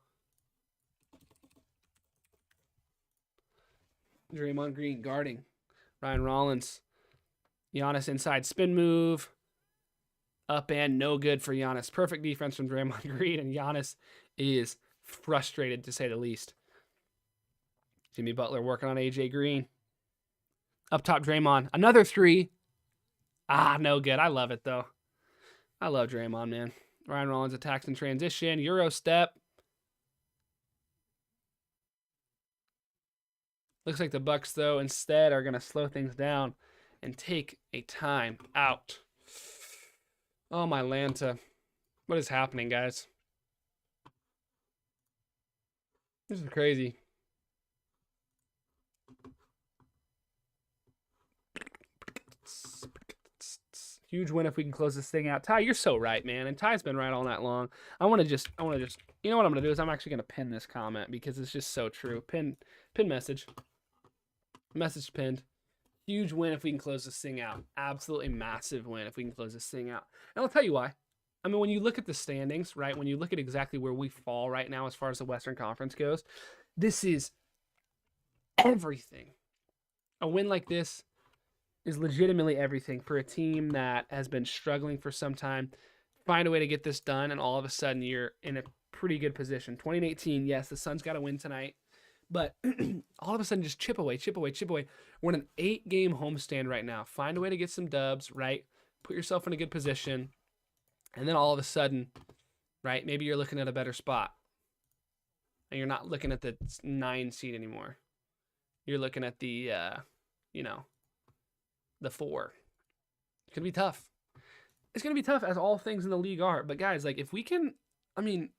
[SPEAKER 2] Draymond Green guarding. Ryan Rollins. Giannis inside spin move. Up and no good for Giannis. Perfect defense from Draymond Green, and Giannis is frustrated to say the least. Jimmy Butler working on AJ Green. Up top, Draymond. Another three. No good. I love it, though. I love Draymond, man. Ryan Rollins attacks in transition. Euro step. Looks like the Bucks, though, instead are going to slow things down and take a time out. Oh, my Lanta. What is happening, guys? This is crazy. Huge win if we can close this thing out. Ty, you're so right, man. And Ty's been right all night long. I want to just, you know what I'm going to do is I'm actually going to pin this comment because it's just so true. Pin message. Message pinned. Huge win if we can close this thing out. Absolutely massive win if we can close this thing out. And I'll tell you why. I mean, when you look at the standings, right, when you look at exactly where we fall right now as far as the Western Conference goes, this is everything. A win like this is legitimately everything for a team that has been struggling for some time. Find a way to get this done, and all of a sudden you're in a pretty good position. 2018, yes, the Suns got to win tonight, but all of a sudden just chip away. We're in an 8-game homestand right now. Find a way to get some dubs, right? Put yourself in a good position, and then all of a sudden, right, maybe you're looking at a better spot, and you're not looking at the 9 seed anymore. You're looking at the, the 4. It's going to be tough. It's going to be tough as all things in the league are. But guys, like if we can, the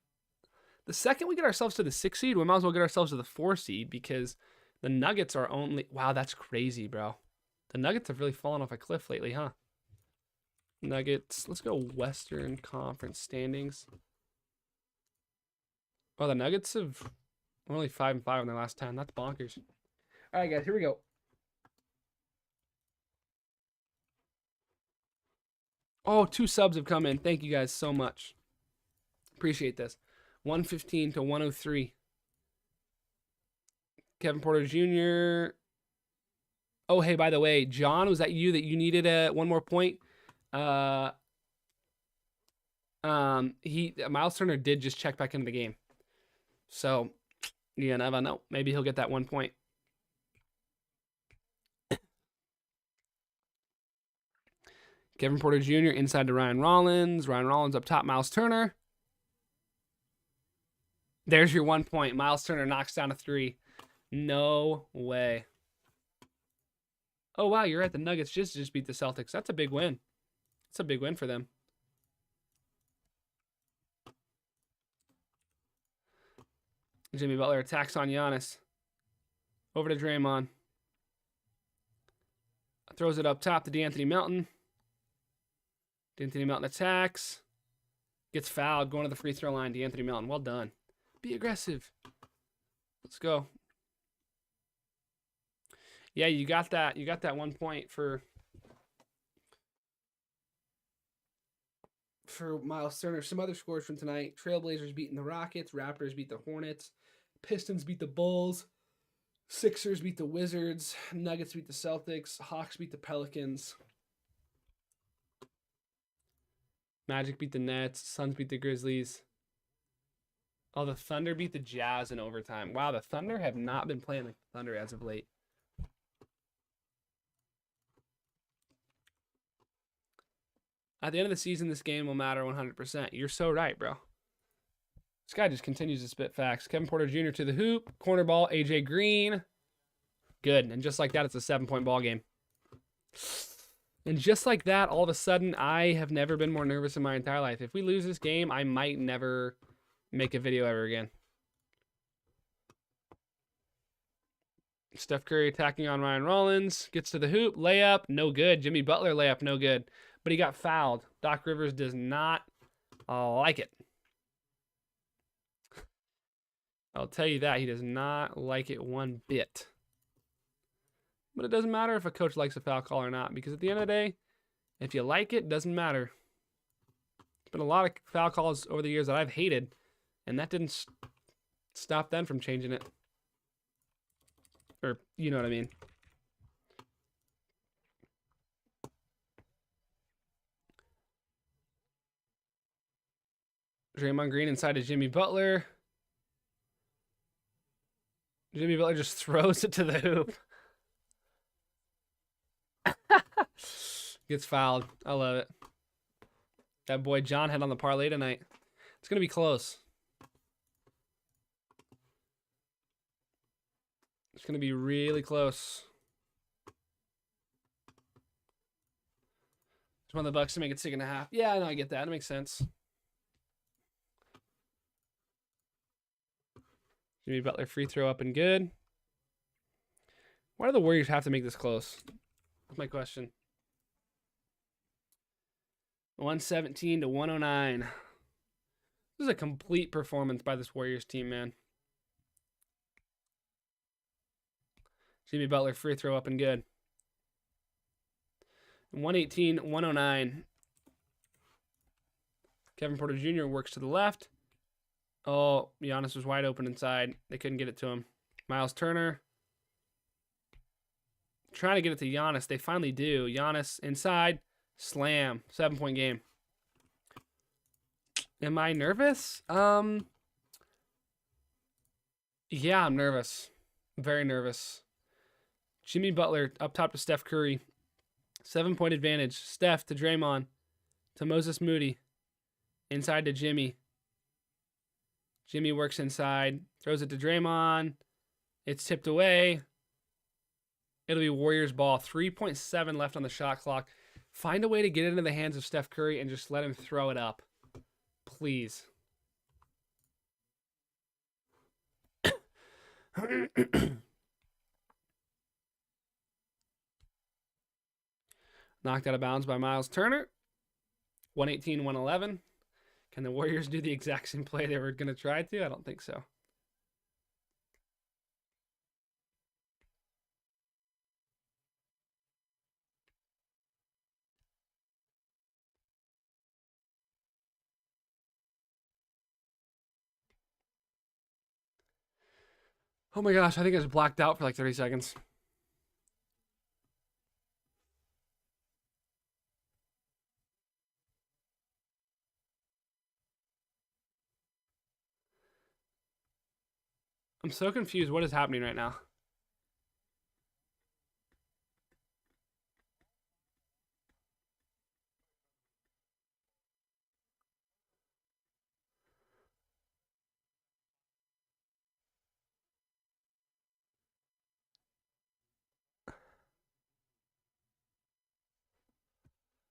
[SPEAKER 2] second we get ourselves to the 6 seed, we might as well get ourselves to the 4 seed because the Nuggets are only, wow, that's crazy, bro. The Nuggets have really fallen off a cliff lately, huh? Nuggets, let's go Western Conference standings. Oh, the Nuggets have only 5-5 in their last 10. That's bonkers. All right, guys, here we go. Oh, 2 subs have come in. Thank you guys so much. Appreciate this. 115 to 103. Kevin Porter Jr. Oh, hey, by the way, John, was that you needed one more point? Miles Turner did just check back into the game. So, you never know. Maybe he'll get that 1 point. Kevin Porter Jr. inside to Ryan Rollins. Ryan Rollins up top, Miles Turner. There's your 1 point. Miles Turner knocks down a 3. No way. Oh, wow, you're at the Nuggets just beat the Celtics. That's a big win. It's a big win for them. Jimmy Butler attacks on Giannis. Over to Draymond. Throws it up top to D'Anthony Melton. D'Anthony Melton attacks. Gets fouled. Going to the free throw line. D'Anthony Melton. Well done. Be aggressive. Let's go. Yeah, you got that. You got that 1 point for Miles Turner. Some other scores from tonight: Trailblazers beating the Rockets, Raptors beat the Hornets, Pistons beat the Bulls, Sixers beat the Wizards, Nuggets beat the Celtics, Hawks beat the Pelicans, Magic beat the Nets, Suns beat the Grizzlies. Oh, the Thunder beat the Jazz in overtime. Wow, the Thunder have not been playing like the Thunder as of late. At the end of the season, this game will matter 100%. You're so right, bro. This guy just continues to spit facts. Kevin Porter Jr. to the hoop. Corner ball, AJ Green. Good. And just like that, it's a 7-point ball game. And just like that, all of a sudden, I have never been more nervous in my entire life. If we lose this game, I might never make a video ever again. Steph Curry attacking on Ryan Rollins. Gets to the hoop. Layup. No good. Jimmy Butler layup. No good. But he got fouled. Doc Rivers does not like it. I'll tell you that. He does not like it one bit. But it doesn't matter if a coach likes a foul call or not, because at the end of the day, if you like it, doesn't matter. There's been a lot of foul calls over the years that I've hated, and that didn't stop them from changing it. Or, you know what I mean. Draymond Green inside to Jimmy Butler. Jimmy Butler just throws it to the hoop. Gets fouled. I love it. That boy John had on the parlay tonight. It's going to be close. It's going to be really close. Just want the Bucks to make it 6.5. Yeah, I know, I get that. It makes sense. Jimmy Butler free throw up and good. Why do the Warriors have to make this close? That's my question. 117 to 109. This is a complete performance by this Warriors team, man. Jimmy Butler free throw up and good. 118, 109. Kevin Porter Jr. works to the left. Oh, Giannis was wide open inside. They couldn't get it to him. Miles Turner. Trying to get it to Giannis. They finally do. Giannis inside. Slam. 7-point game. Am I nervous? Yeah, I'm nervous. I'm very nervous. Jimmy Butler up top to Steph Curry. 7-point advantage. Steph to Draymond. To Moses Moody. Inside to Jimmy. Jimmy works inside. Throws it to Draymond. It's tipped away. It'll be Warriors ball. 3.7 left on the shot clock. Find a way to get it into the hands of Steph Curry and just let him throw it up. Please. Knocked out of bounds by Miles Turner. 118, 111. Can the Warriors do the exact same play they were going to try to? I don't think so. Oh my gosh, I think I was blacked out for like 30 seconds. I'm so confused. What is happening right now?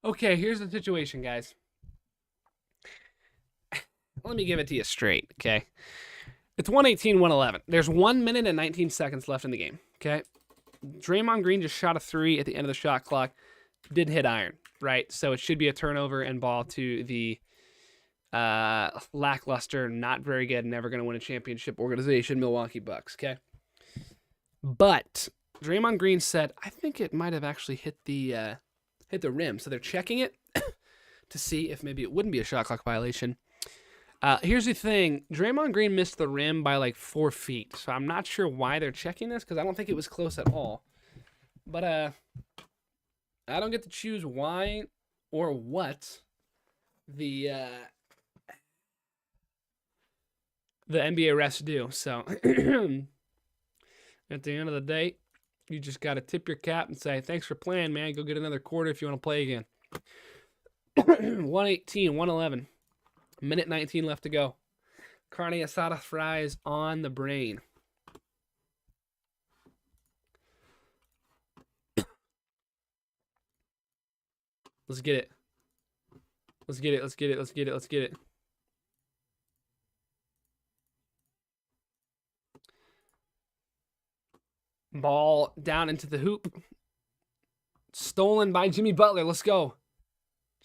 [SPEAKER 2] Okay, here's the situation, guys. Let me give it to you straight, okay? It's 118, 111. There's 1 minute and 19 seconds left in the game, okay? Draymond Green just shot a 3 at the end of the shot clock. Didn't hit iron, right? So it should be a turnover and ball to the lackluster, not very good, never going to win a championship organization, Milwaukee Bucks, okay? But Draymond Green said, I think it might have actually hit the rim. So they're checking it to see if maybe it wouldn't be a shot clock violation. Here's the thing. Draymond Green missed the rim by like 4 feet. So I'm not sure why they're checking this because I don't think it was close at all. But I don't get to choose why or what the NBA refs do. So at the end of the day, you just got to tip your cap and say, thanks for playing, man. Go get another quarter if you want to play again. 118, 111. Minute 19 left to go. Carne asada fries on the brain. Let's get it. Let's get it. Let's get it. Let's get it. Let's get it. Ball down into the hoop. Stolen by Jimmy Butler. Let's go.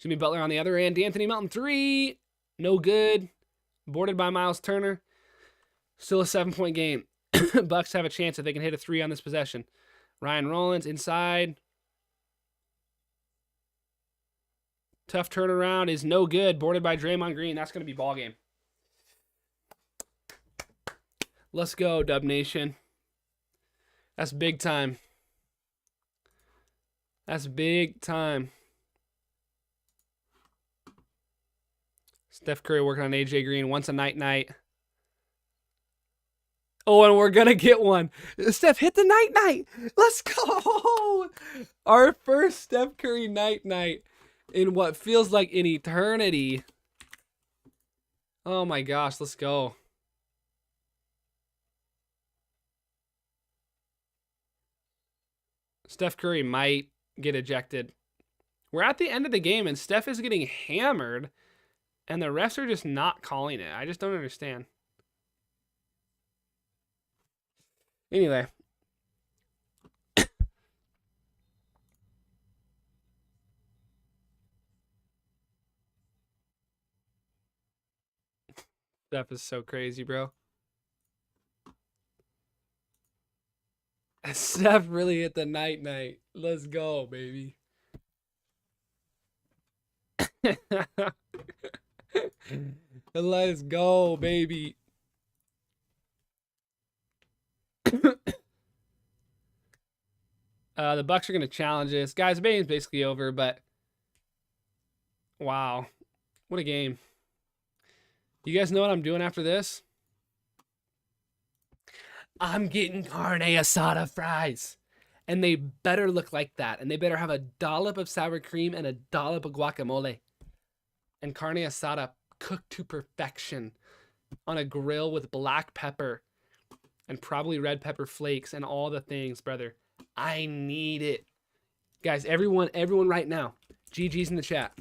[SPEAKER 2] Jimmy Butler on the other end. D'Anthony Melton 3. No good. Boarded by Miles Turner. Still a 7-point game. Bucks have a chance if they can hit a 3 on this possession. Ryan Rollins inside. Tough turnaround is no good. Boarded by Draymond Green. That's going to be ball game. Let's go, Dub Nation. That's big time. That's big time. Steph Curry working on AJ Green. Once a night. Oh, and we're going to get one. Steph, hit the night. Let's go. Our first Steph Curry night in what feels like an eternity. Oh, my gosh. Let's go. Steph Curry might get ejected. We're at the end of the game, and Steph is getting hammered, and the refs are just not calling it. I just don't understand. Anyway. Steph is so crazy, bro. Steph really hit the night. Let's go, baby. Let's go, baby. The Bucks are going to challenge this. Guys, the game's basically over, but wow. What a game. You guys know what I'm doing after this? I'm getting carne asada fries. And they better look like that. And they better have a dollop of sour cream and a dollop of guacamole. And carne asada cooked to perfection on a grill with black pepper and probably red pepper flakes and all the things, brother. I need it. Guys, everyone right now, GG's in the chat.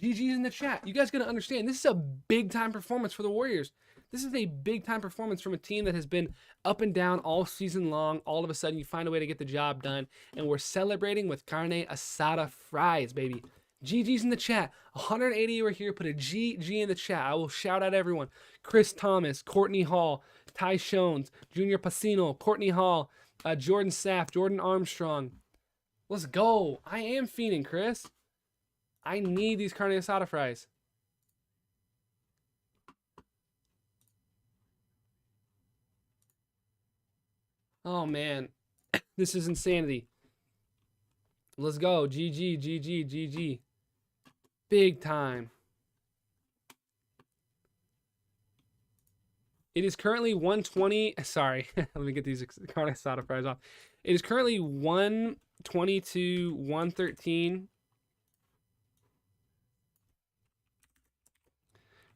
[SPEAKER 2] GG's in the chat. You guys got to understand, this is a big-time performance for the Warriors. This is a big-time performance from a team that has been up and down all season long. All of a sudden, you find a way to get the job done, and we're celebrating with carne asada fries, baby. GG's in the chat. 180 over here. Put a GG in the chat. I will shout out everyone. Chris Thomas, Courtney Hall, Ty Shones, Junior Pacino, Courtney Hall, Jordan Saff, Jordan Armstrong. Let's go. I am fiending, Chris. I need these carne asada fries. Oh, man. This is insanity. Let's go. GG. Big time. It is currently 120. Sorry. Let me get these carne asada fries off. It is currently 122, 113.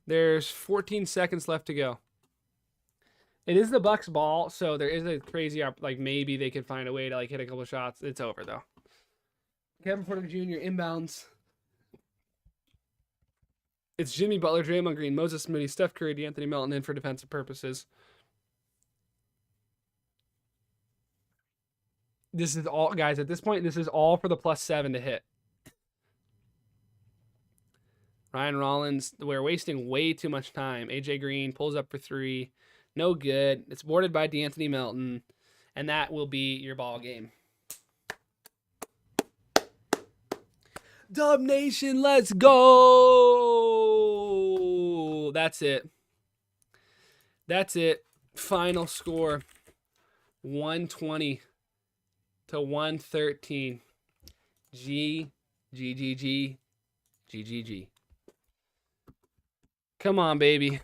[SPEAKER 2] There's 14 seconds left to go. It is the Bucks ball, so there is a crazy, like, maybe they can find a way to, like, hit a couple shots. It's over, though. Kevin Porter Jr. inbounds. It's Jimmy Butler, Draymond Green, Moses Moody, Steph Curry, D'Anthony Melton in for defensive purposes. This is all, guys, at this point, this is all for the +7 to hit. Ryan Rollins, we're wasting way too much time. AJ Green pulls up for 3. No good. It's boarded by D'Anthony Melton. and that will be your ball game. Dub Nation, let's go! That's it. That's it. Final score, 120 to 113. G. Come on, baby.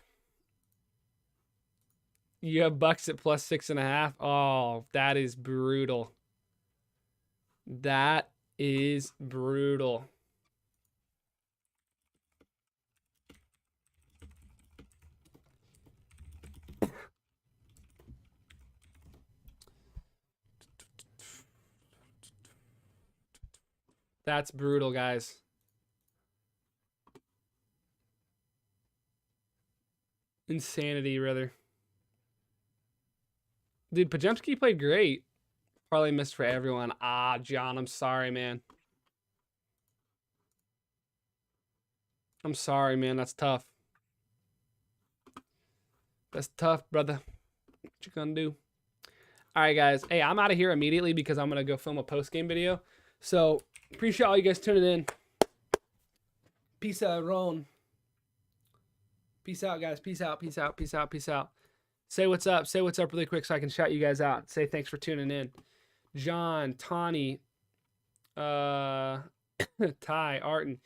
[SPEAKER 2] You have Bucks at plus 6.5. Oh, that is brutal. That is brutal. That's brutal, guys. Insanity, rather. Dude, Podziemski played great. Probably missed for everyone. Ah, John, I'm sorry, man. I'm sorry, man. That's tough. That's tough, brother. What you gonna do? All right, guys. Hey, I'm out of here immediately because I'm gonna go film a post-game video. So, appreciate all you guys tuning in. Peace out, Ron. Peace out, guys. Peace out, peace out, peace out, peace out. Say what's up. Say what's up really quick so I can shout you guys out. Say thanks for tuning in. John, Tawny, Ty, Arton,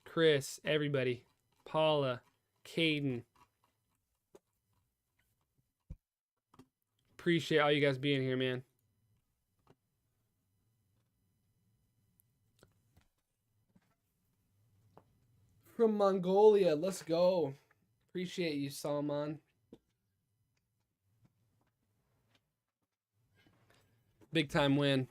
[SPEAKER 2] Chris, everybody. Paula, Caden. Appreciate all you guys being here, man. From Mongolia, let's go. Appreciate you, Salman. Big time win.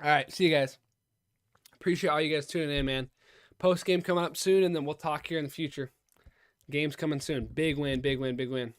[SPEAKER 2] All right, see you guys. Appreciate all you guys tuning in, man. Post game coming up soon, and then we'll talk here in the future. Game's coming soon. Big win, big win, big win.